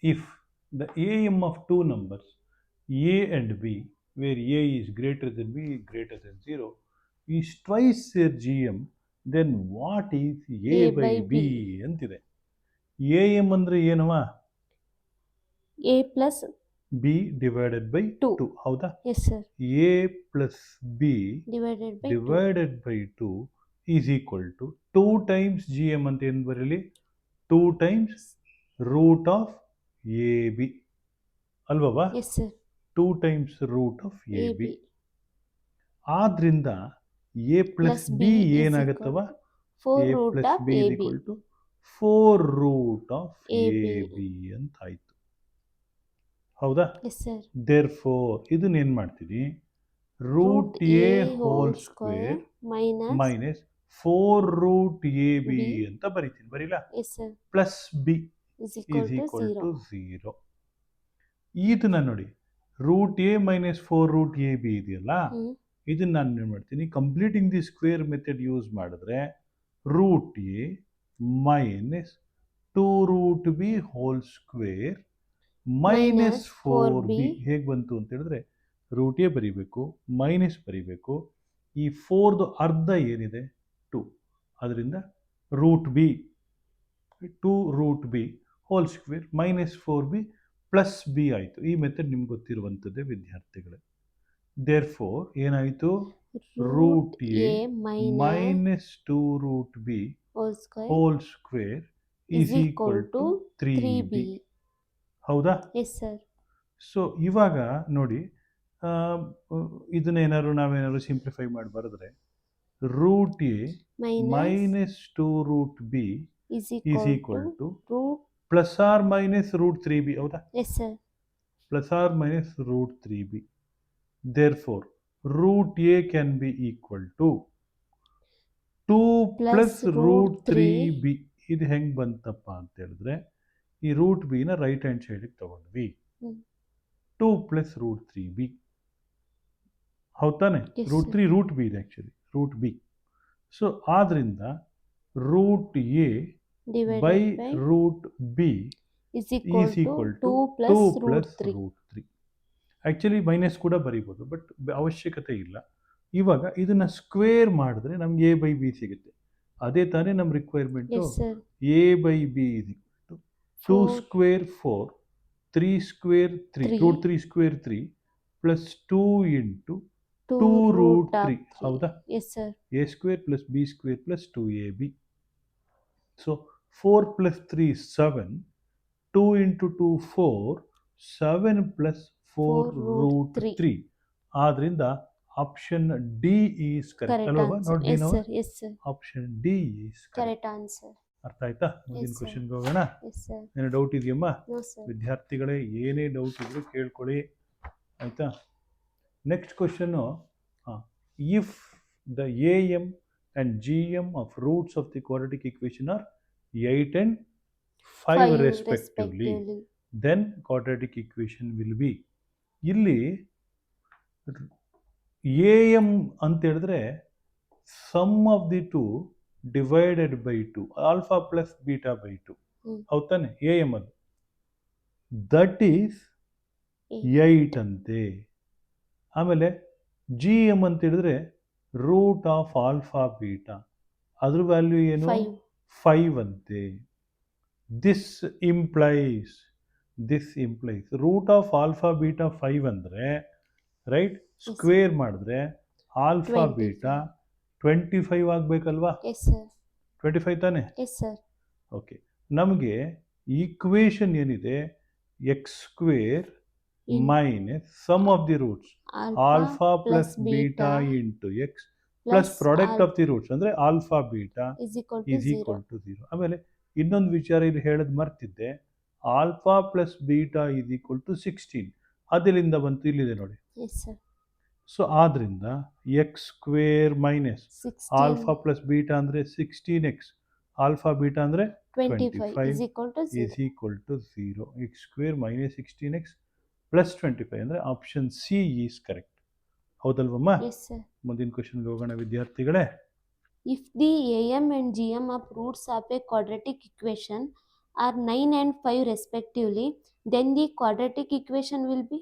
Speaker 1: If the A M of 2 numbers a and b, where a is greater than b greater than 0 is twice their GM, then what is a by b ಅಂತಿದೆ. A M ಅಂದರೆ ಏನವ?
Speaker 2: a plus
Speaker 1: b divided by 2. ಹೌದಾ?
Speaker 2: yes sir.
Speaker 1: A plus b divided by 2 is equal to 2 times G M ಅಂತ ಏನು ಬರಲಿ? 2 times root of a b ಅಲ್ವಾ?
Speaker 2: yes sir.
Speaker 1: 2 times root of a b. ಆದ್ರಿಂದ a plus b ಏನಾಗುತ್ತವ?
Speaker 2: 4
Speaker 1: a
Speaker 2: root
Speaker 1: plus
Speaker 2: of
Speaker 1: b
Speaker 2: ab.
Speaker 1: Equal to 4 root of a
Speaker 2: AB.
Speaker 1: B ಅಂತ ಆಯ್ತು. ಹೌದಾ?
Speaker 2: yes sir.
Speaker 1: Therefore ಇದನ್ನ ಏನ್ ಮಾಡ್ತೀನಿ? Root a whole square minus 4 root a b ಅಂತ ಬರೀತೀನಿ, ಬರೀಲಾ?
Speaker 2: yes sir.
Speaker 1: Plus b
Speaker 2: is
Speaker 1: is
Speaker 2: equal
Speaker 1: equal
Speaker 2: to
Speaker 1: to
Speaker 2: 0.
Speaker 1: 0. ಇದನ್ನ ನೋಡಿ, root a minus 4 root a b ಇದೆಯಲ್ಲ, ಇದನ್ನ ನಾನು ಏನು ಮಾಡ್ತೀನಿ? Completing the square method use ಮಾಡಿದ್ರೆ root a minus 2 root b whole square minus 4b ಹೇಗೆ ಬಂತು ಅಂತ ಹೇಳಿದ್ರೆ ರೂಟ್ ಎ ಬರೀಬೇಕು, ಮೈನಸ್ ಬರೀಬೇಕು, ಈ 4ದು ಅರ್ಧ ಏನಿದೆ 2, ಅದರಿಂದ root b 2 root b whole square minus 4b plus b ಆಯಿತು. ಈ ಮೆಥಡ್ ನಿಮ್ಗೆ ಗೊತ್ತಿರುವಂಥದ್ದೇ ವಿದ್ಯಾರ್ಥಿಗಳೇ. ದೇರ್ಫೋರ್ ಏನಾಯಿತು? Root a minus 2 root b whole square is equal to 3b. ಹೌದಾ?
Speaker 2: Yes sir.
Speaker 1: ಸೊ ಇವಾಗ ನೋಡಿ, ಇದನ್ನೇನಾದ್ರು ನಾವೇನಾದ್ರು ಸಿಂಪ್ಲಿಫೈ ಮಾಡಿ ಬರೆದ್ರೆ root a minus 2 root b is equal to plus or minus root 3b. ಹೌದಾ?
Speaker 2: Yes sir.
Speaker 1: Plus or minus root 3b. Therefore root a can be equal to 2 plus root 3 b. ಇದು ಹೆಂಗೆ ಬಂತಪ್ಪ ಅಂತ ಹೇಳಿದ್ರೆ ಈ root ಬಿನ right hand ಸೈಡಿಗೆ ತಗೊಂಡ್ವಿ. 2 plus root 3 b ಹೌದಾನೆ. ರೂಟ್ 3 ರೂಟ್ ಬಿ ಇದೆ ಆ್ಯಕ್ಚುಲಿ, ರೂಟ್ ಬಿ. ಸೊ ಆದ್ರಿಂದ root a by root b is equal to 2 plus root 3. Actually minus ಕೂಡ ಬರೀಬೋದು, ಬಟ್ ಅವಶ್ಯಕತೆ ಇಲ್ಲ. ಇವಾಗ ಇದನ್ನ ಸ್ಕ್ವೇರ್ ಮಾಡಿದ್ರೆ ನಮ್ಗೆ ಎ ಬೈ ಬಿ ಸಿಗುತ್ತೆ. ಅದೇ ತಾನೇ ನಮ್ಮ requirement. A by b is equal to 2 square 4, 3 square 3, root 3 square 3 plus 2 into 2 root 3. ಹೌದಾ? A square plus b square plus 2ab. So 4 plus 3 7, 2 into 2 4, 7 plus 4 root 3. ಆದ್ರಿಂದ ಆಪ್ಷನ್ ಡಿ ಈಸ್ ಕರೆಕ್ಟ್ ಅಲ್ವಾ? ನೋಡಿ ನಾವು option D is correct answer. ಅರ್ಥ ಆಯ್ತಾ? ಮುಂದಿನ ಕ್ವಶನ್ಗೆ ಹೋಗೋಣ. ಏನೋ ಡೌಟ್ ಇದೆಯಮ್ಮ ವಿದ್ಯಾರ್ಥಿಗಳೇ? ಏನೇ ಡೌಟ್ ಇದ್ರು ಕೇಳ್ಕೊಳ್ಳಿ, ಆಯ್ತಾ? Next question, if the A M and G M of roots of the quadratic equation are 8 and 5 respectively, then quadratic equation will be. ಇಲ್ಲಿ ಎ ಎಮ್ ಅಂತ ಹೇಳಿದ್ರೆ sum of the two divided by 2, alpha plus beta by 2. ಹೌದಾನೆ? A M ಅದು that is 8 ಅಂತೆ. ಆಮೇಲೆ G M ಅಂತ ಹೇಳಿದ್ರೆ root of alpha beta, ಅದ್ರ ವ್ಯಾಲ್ಯೂ ಏನು? 5 ಅಂತೆ. This implies root of alpha beta 5 ಅಂದರೆ ರೈಟ್, ಸ್ಕ್ವೇರ್ ಮಾಡಿದ್ರೆ ಆಲ್ಫಾ ಬೀಟಾ 25 ಆಗಬೇಕಲ್ವಾ? 25 ತಾನೆ? ಓಕೆ. ನಮಗೆ ಈಕ್ವೇಷನ್ ಏನಿದೆ, x square minus sum of the roots alpha plus beta into x plus product of the roots ಅಂದರೆ alpha beta is equal to 0. ಆಮೇಲೆ ಇನ್ನೊಂದು ವಿಚಾರ ಇಲ್ಲಿ ಹೇಳೋದು ಮರ್ತಿದ್ದೆ, alpha plus beta is equal to 16. ಅದೆಲ್ಲಿಂದ ಬಂತು? ಇಲ್ಲಿದೆ ನೋಡಿ. ಸೊ ಆದ್ರಿಂದ x square minus alpha plus beta ಅಂದರೆ 16x, ಆಲ್ಫಾ ಬೀಟಾ ಅಂದರೆ 25 is equal to 0. X square minus 16x plus 25 ಅಂದರೆ ಆಪ್ಷನ್ ಸಿ ಈಸ್ ಕರೆಕ್ಟ್. ಹೌದಲ್ವಮ್ಮ? ಮುಂದಿನ ಕ್ವಶನ್ಗೆ ಹೋಗೋಣ ವಿದ್ಯಾರ್ಥಿಗಳೇ.
Speaker 2: If the AM and GM of roots of a quadratic equation are 9 and 5 respectively, then the quadratic equation will be.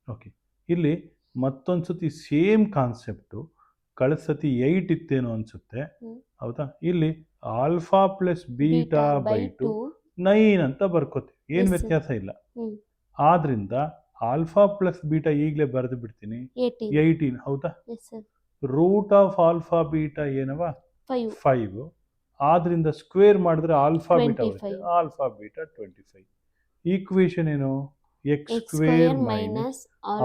Speaker 1: Okay, ಇಲ್ಲಿ ಮತ್ತೊಂದು ಸತಿ same concept. ಕಳೆದ ಸತಿ 8 ಇತ್ತೇನೋ ಅನ್ಸುತ್ತೆ, ಹೌದಾ? ಇಲ್ಲಿ ಆಲ್ಫಾ ಪ್ಲಸ್ ಬೀಟಾ ಬೈ 2 9 ಅಂತ ಬರ್ಕೋತೀವಿ, ಏನು ವ್ಯತ್ಯಾಸ ಇಲ್ಲ. ಆದ್ರಿಂದ ಆಲ್ಫಾ ಪ್ಲಸ್ ಬೀಟಾ ಈಗಲೇ ಬರೆದು ಬಿಡ್ತೀನಿ, 18. ಹೌದಾ? ರೂಟ್ ಆಫ್ ಆಲ್ಫಾ ಬೀಟಾ ಏನವ? 5. ಆದ್ರಿಂದ ಸ್ಕ್ವೇರ್ ಮಾಡಿದ್ರೆ ಆಲ್ಫಾ ಬೀಟಾ ಬರುತ್ತೆ, ಆಲ್ಫಾ ಬೀಟಾ 25. ಈಕ್ವೇಷನ್ ಏನು? X square minus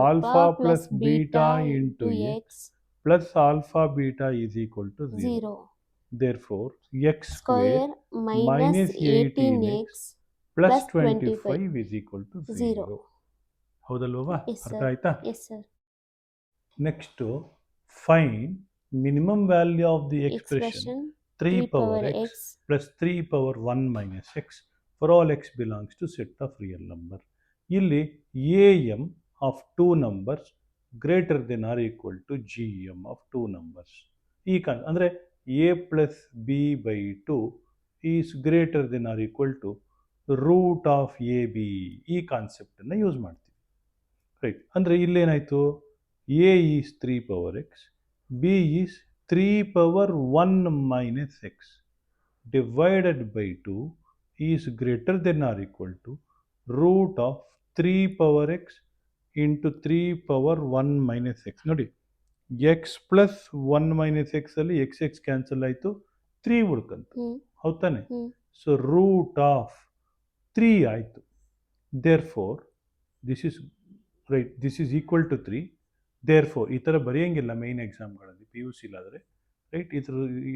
Speaker 1: alpha plus beta into x plus alpha beta is equal to 0. Therefore, x square minus 18x plus 25 is equal to 0. ಹೌದಲ್ವಾ? ಅರ್ಥ ಆಯ್ತಾ? Next, find minimum value of the expression 3 power x plus 3 power 1 minus x for all x belongs to set of real number. ಇಲ್ಲಿ A M of 2 numbers greater than or equal to G M of 2 numbers. ಈ ಅಂದರೆ a plus b by 2 is greater than or equal to root of ab. ಈ ಕಾನ್ಸೆಪ್ಟನ್ನು use ಮಾಡ್ತೀವಿ, right? ಅಂದರೆ ಇಲ್ಲೇನಾಯಿತು, a is 3 power x, b is 3 power 1 minus x divided by 2 is greater than or equal to root of 3 power x into 3 power 1 minus x. ನೋಡಿ, x plus 1 minus x ಅಲ್ಲಿ x x cancel ಆಯಿತು, 3 ಉಳ್ಕಂತ. ಹೌದಾನೆ? So root of 3 ಆಯಿತು. Therefore this is right, this is equal to 3. Therefore ಈ ಥರ ಬರೆಯೋಂಗಿಲ್ಲ main ಎಕ್ಸಾಮ್ಗಳಲ್ಲಿ, ಪಿ ಯು ಸಿಲಾದರೆ, ರೈಟ್? ಈ ಥರ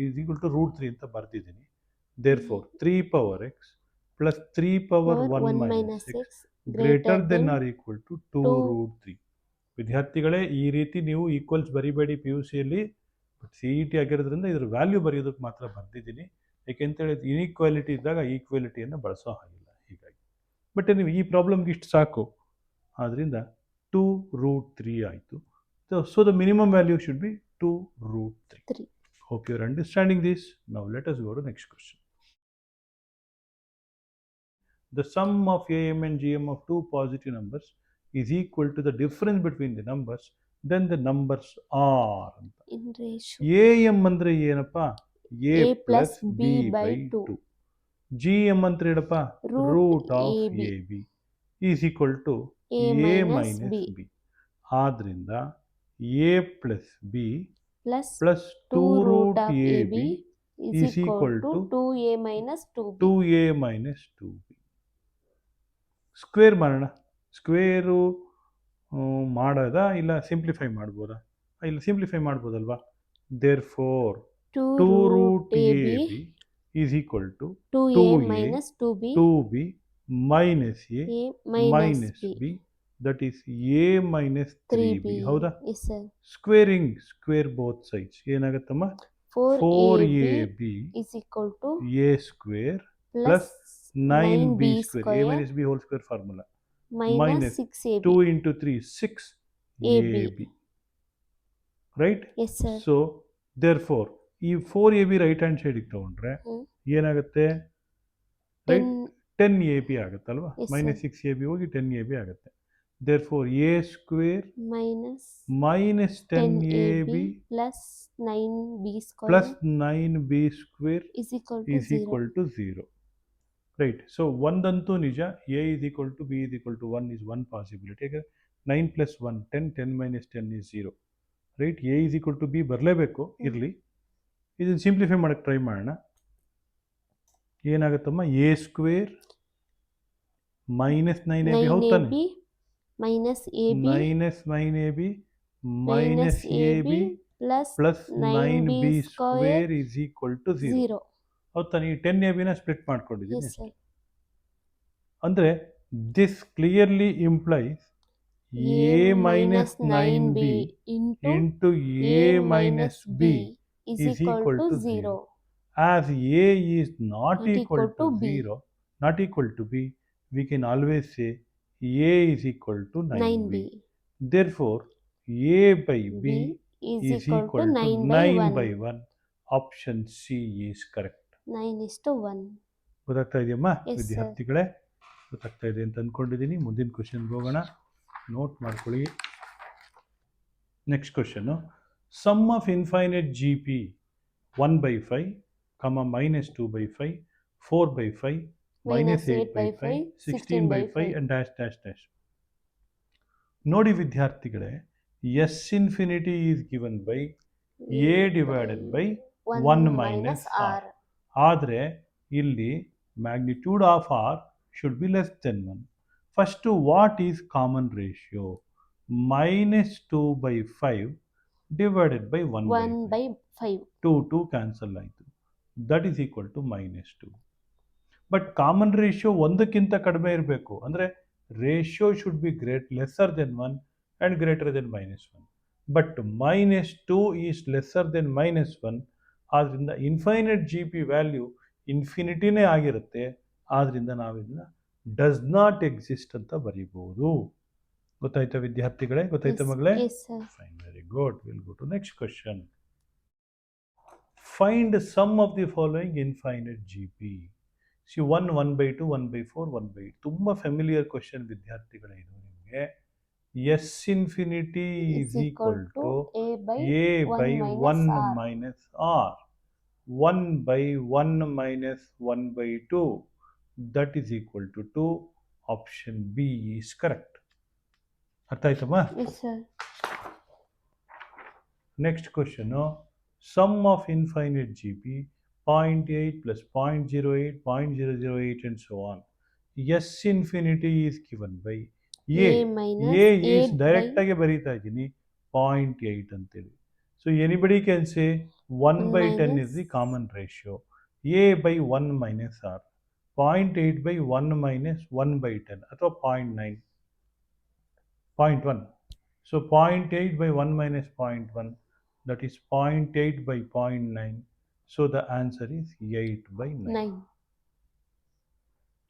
Speaker 1: ಈಸ್ ಈಕ್ವಲ್ ಟು ರೂಟ್ 3 ಅಂತ ಬರ್ದಿದ್ದೀನಿ. Therefore 3 power x plus 3 power 1 minus x greater than or equal to 2 root 3. ವಿದ್ಯಾರ್ಥಿಗಳೇ ಈ ರೀತಿ ನೀವು ಈಕ್ವಲ್ಸ್ ಬರಿಬೇಡಿ ಪಿ ಯು ಸಿಯಲ್ಲಿ, ಬಟ್ ಸಿ ಇ ಟಿ ಆಗಿರೋದ್ರಿಂದ ಇದ್ರ ವ್ಯಾಲ್ಯೂ ಬರೆಯೋದಕ್ಕೆ ಮಾತ್ರ ಬರ್ದಿದ್ದೀನಿ. ಏಕೆಂತೇಳಿ ಇನ್ಇಕ್ವಾಲಿಟಿ ಇದ್ದಾಗ ಈಕ್ವಾಲಿಟಿಯನ್ನು ಬಳಸೋ ಹಾಗಿಲ್ಲ, ಹೀಗಾಗಿ. ಬಟ್ ನೀವು ಈ ಪ್ರಾಬ್ಲಮ್ಗೆ ಇಷ್ಟು ಸಾಕು. ಆದ್ದರಿಂದ 2√3 ಆಯಿತು. So the minimum value should be 2√3.
Speaker 2: 3.
Speaker 1: Hope you are understanding this. Now let us go to next question. The sum of AM and GM of two positive numbers is equal to the difference between the numbers, then the numbers are.
Speaker 2: In ratio.
Speaker 1: AM ಅಂದ್ರೆ ಏನಪ್ಪ? A plus B by 2. GM ಅಂದ್ರೆ ಏನಪ್ಪ? Root of AB is equal to A minus B. ಆದ್ರಿಂದ A plus B plus 2 root AB is equal to
Speaker 2: 2A minus 2B.
Speaker 1: 2A minus 2B. Square ಮಾಡೋಣ. Square ಮಾಡೋದಾ ಇಲ್ಲ simplify ಮಾಡ್ಬೋದಾ? ಇಲ್ಲ simplify ಮಾಡ್ಬೋದಲ್ವಾ? Therefore 2 root AB is equal to
Speaker 2: 2A minus 2B
Speaker 1: 2B minus A minus
Speaker 2: B.
Speaker 1: B, that is A minus 3B. ಹೌದಾ?
Speaker 2: Yes sir.
Speaker 1: Squaring, square both sides ಏನಾಗುತ್ತಮ್ಮ? 4AB
Speaker 2: is equal to
Speaker 1: A square plus 9B square. A minus B whole square formula.
Speaker 2: minus 6AB.
Speaker 1: 2 into 3 6AB. Right?
Speaker 2: Yes sir.
Speaker 1: So therefore ಈ 4AB right hand ಸೈಡಿಗೆ ತಗೊಂಡ್ರೆ ಏನಾಗುತ್ತೆ? Right 10AB ಆಗುತ್ತಲ್ವಾ? minus 6AB ಹೋಗಿ 10AB ಆಗುತ್ತೆ. Therefore A square minus 10AB
Speaker 2: plus 9B square
Speaker 1: plus 9B square
Speaker 2: is equal to 0.
Speaker 1: Right. So ಒಂದಂತೂ ನಿಜ, A is equal to B is equal to 1 is one possibility. ಯಾಕಂದರೆ 9 plus 1 10, 10 minus 10 is 0. Right. A is equal to B ಬರಲೇಬೇಕು, ಇರಲಿ. ಇದನ್ನು simplify ಮಾಡೋಕ್ಕೆ try ಮಾಡೋಣ. ಏನಾಗುತ್ತಮ್ಮ? A square minus 9AB ಹೌದಾನೆ?
Speaker 2: minus AB
Speaker 1: minus 9AB minus AB plus 9B square is equal to 0. ಹೌದಾ? ಈ 10ABನ split ಮಾಡ್ಕೊಂಡಿದ್ದೀನಿ. ಅಂದರೆ this clearly implies A minus 9B into A minus B is equal to 0. As A is not equal to 0, not equal to B, we can always say A is equal to 9B. Therefore, A by B is equal to 9 by 1. Option C is correct.
Speaker 2: 9:1.
Speaker 1: ಗೊತ್ತಾಗ್ತಾ ಇದೆಯಮ್ಮ ವಿದ್ಯಾರ್ಥಿಗಳೇ? ಗೊತ್ತಾಗ್ತಾ ಇದೆ ಅಂತ ಅಂದ್ಕೊಂಡಿದ್ದೀನಿ. ಮುಂದಿನ ಕ್ವಶನ್ಗೆ ಹೋಗೋಣ. Note ಮಾಡ್ಕೊಳ್ಳಿ. Next question, sum of infinite G P 1/5, -2/5, 4/5, -8/5, 16/5 and dash dash dash. ನೋಡಿ ವಿದ್ಯಾರ್ಥಿಗಳೇ, S infinity is given by a divided by 1 minus r. ಆದರೆ ಇಲ್ಲಿ magnitude of r should be less than 1. First what is common ratio? -2/5 divided by 1/5. 2 cancel ಆಯಿತು. That is equal to -2. But common ratio ಒಂದಕ್ಕಿಂತ ಕಡಿಮೆ ಇರಬೇಕು. ಅಂದರೆ ratio should be lesser than 1 and greater than -1. But -2 is lesser than -1. ಆದ್ದರಿಂದ infinite G P value ಇನ್ಫಿನಿಟಿನೇ ಆಗಿರುತ್ತೆ. ಆದ್ದರಿಂದ ನಾವಿದನ್ನ does not exist ಅಂತ ಬರೀಬಹುದು. ಗೊತ್ತಾಯ್ತಾ ವಿದ್ಯಾರ್ಥಿಗಳೇ? ಗೊತ್ತಾಯ್ತಾ ಮಗಳೇ? Fine, very good. Will go to next question. Find sum of the following infinite G P. C 1, 1/2, 1/4, 1/8. ತುಂಬ familiar question ವಿದ್ಯಾರ್ಥಿಗಳೇ ಇದು ನಿಮಗೆ. S infinity is equal to a by 1 minus r. 1/1 minus 1/2. That is equal to 2. Option B is correct. ಅರ್ಥ ಆಯ್ತಮ್ಮ?
Speaker 2: Yes sir.
Speaker 1: Next question. Sum of infinite GP 0.8 plus 0.08, 0.008 and so on. S infinity is given by A. A is direct ಆಗಿ ಬರೀತಾ ಇದ್ದೀನಿ 0.8 ಅಂತೇಳಿ. So anybody can say 1/10 is the common ratio. A by 1 minus r. 0.8 by 1 minus 1/10 ಅಥವಾ 0.9, 0.1. So 0.8 by 1 minus 0.1, that is 0.8 by 0.9. So the answer is 8 by 9.
Speaker 2: 9.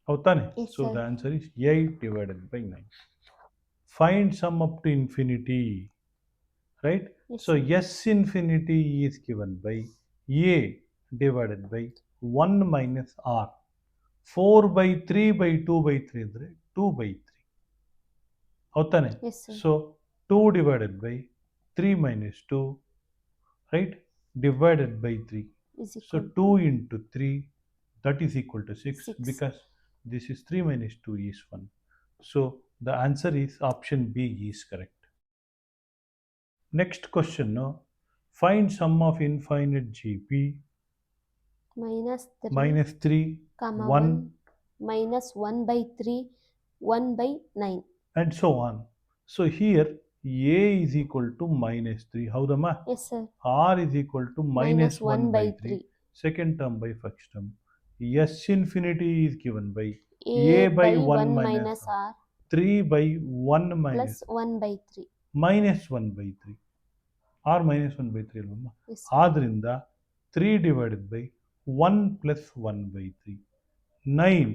Speaker 1: ಹೌದಾನೆ?
Speaker 2: Yes,
Speaker 1: So
Speaker 2: sir.
Speaker 1: the answer is 8 divided by 9. Find sum up to infinity, right?
Speaker 2: Yes,
Speaker 1: So
Speaker 2: sir.
Speaker 1: S infinity is given by A divided by 1 minus R. 4 by 3 by 2 by 3 ಅಂದರೆ 2 by 3. ಹೌದಾನೆ?
Speaker 2: Yes, sir.
Speaker 1: So 2 divided by 3 minus 2, right? Divided by 3.
Speaker 2: Is
Speaker 1: So
Speaker 2: equal
Speaker 1: 2 into 3, that is equal to 6,
Speaker 2: 6.
Speaker 1: because this is 3 minus 2 is 1. So the answer is option B is correct. Next question, no? Find sum of infinite GP
Speaker 2: minus 3,
Speaker 1: minus 3,
Speaker 2: comma
Speaker 1: 1,
Speaker 2: 1, minus 1 by 3, 1 by 9.
Speaker 1: and so on. So here A is equal to minus 3. Howdama?
Speaker 2: Yes, sir.
Speaker 1: R is equal to minus 1 by 3. Second term by first term. S infinity is given by
Speaker 2: A
Speaker 1: by
Speaker 2: by
Speaker 1: 1
Speaker 2: 1
Speaker 1: minus
Speaker 2: minus R
Speaker 1: 3 by 1
Speaker 2: plus
Speaker 1: minus
Speaker 2: 1 by 3.
Speaker 1: minus 1 by 3. R minus 1 by 3 ಅಲ್ವಮ್ಮ?
Speaker 2: Yes, sir.
Speaker 1: ಆದ್ರಿಂದ 3 divided by 1 plus 1 by 3. 9.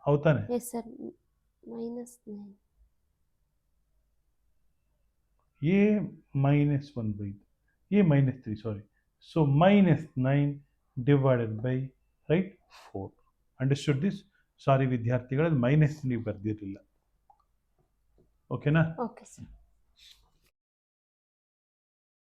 Speaker 1: ಹೌದಾನೆ?
Speaker 2: Yes, sir. Minus 9.
Speaker 1: A minus 1 by A minus 3, sorry. So minus 9 divided by, right, 4. Understood this? Sorry ವಿದ್ಯಾರ್ಥಿಗಳು, minus ನೀವು ಬರ್ದಿರಲಿಲ್ಲ. ಓಕೆನಾ?
Speaker 2: Okay, sir.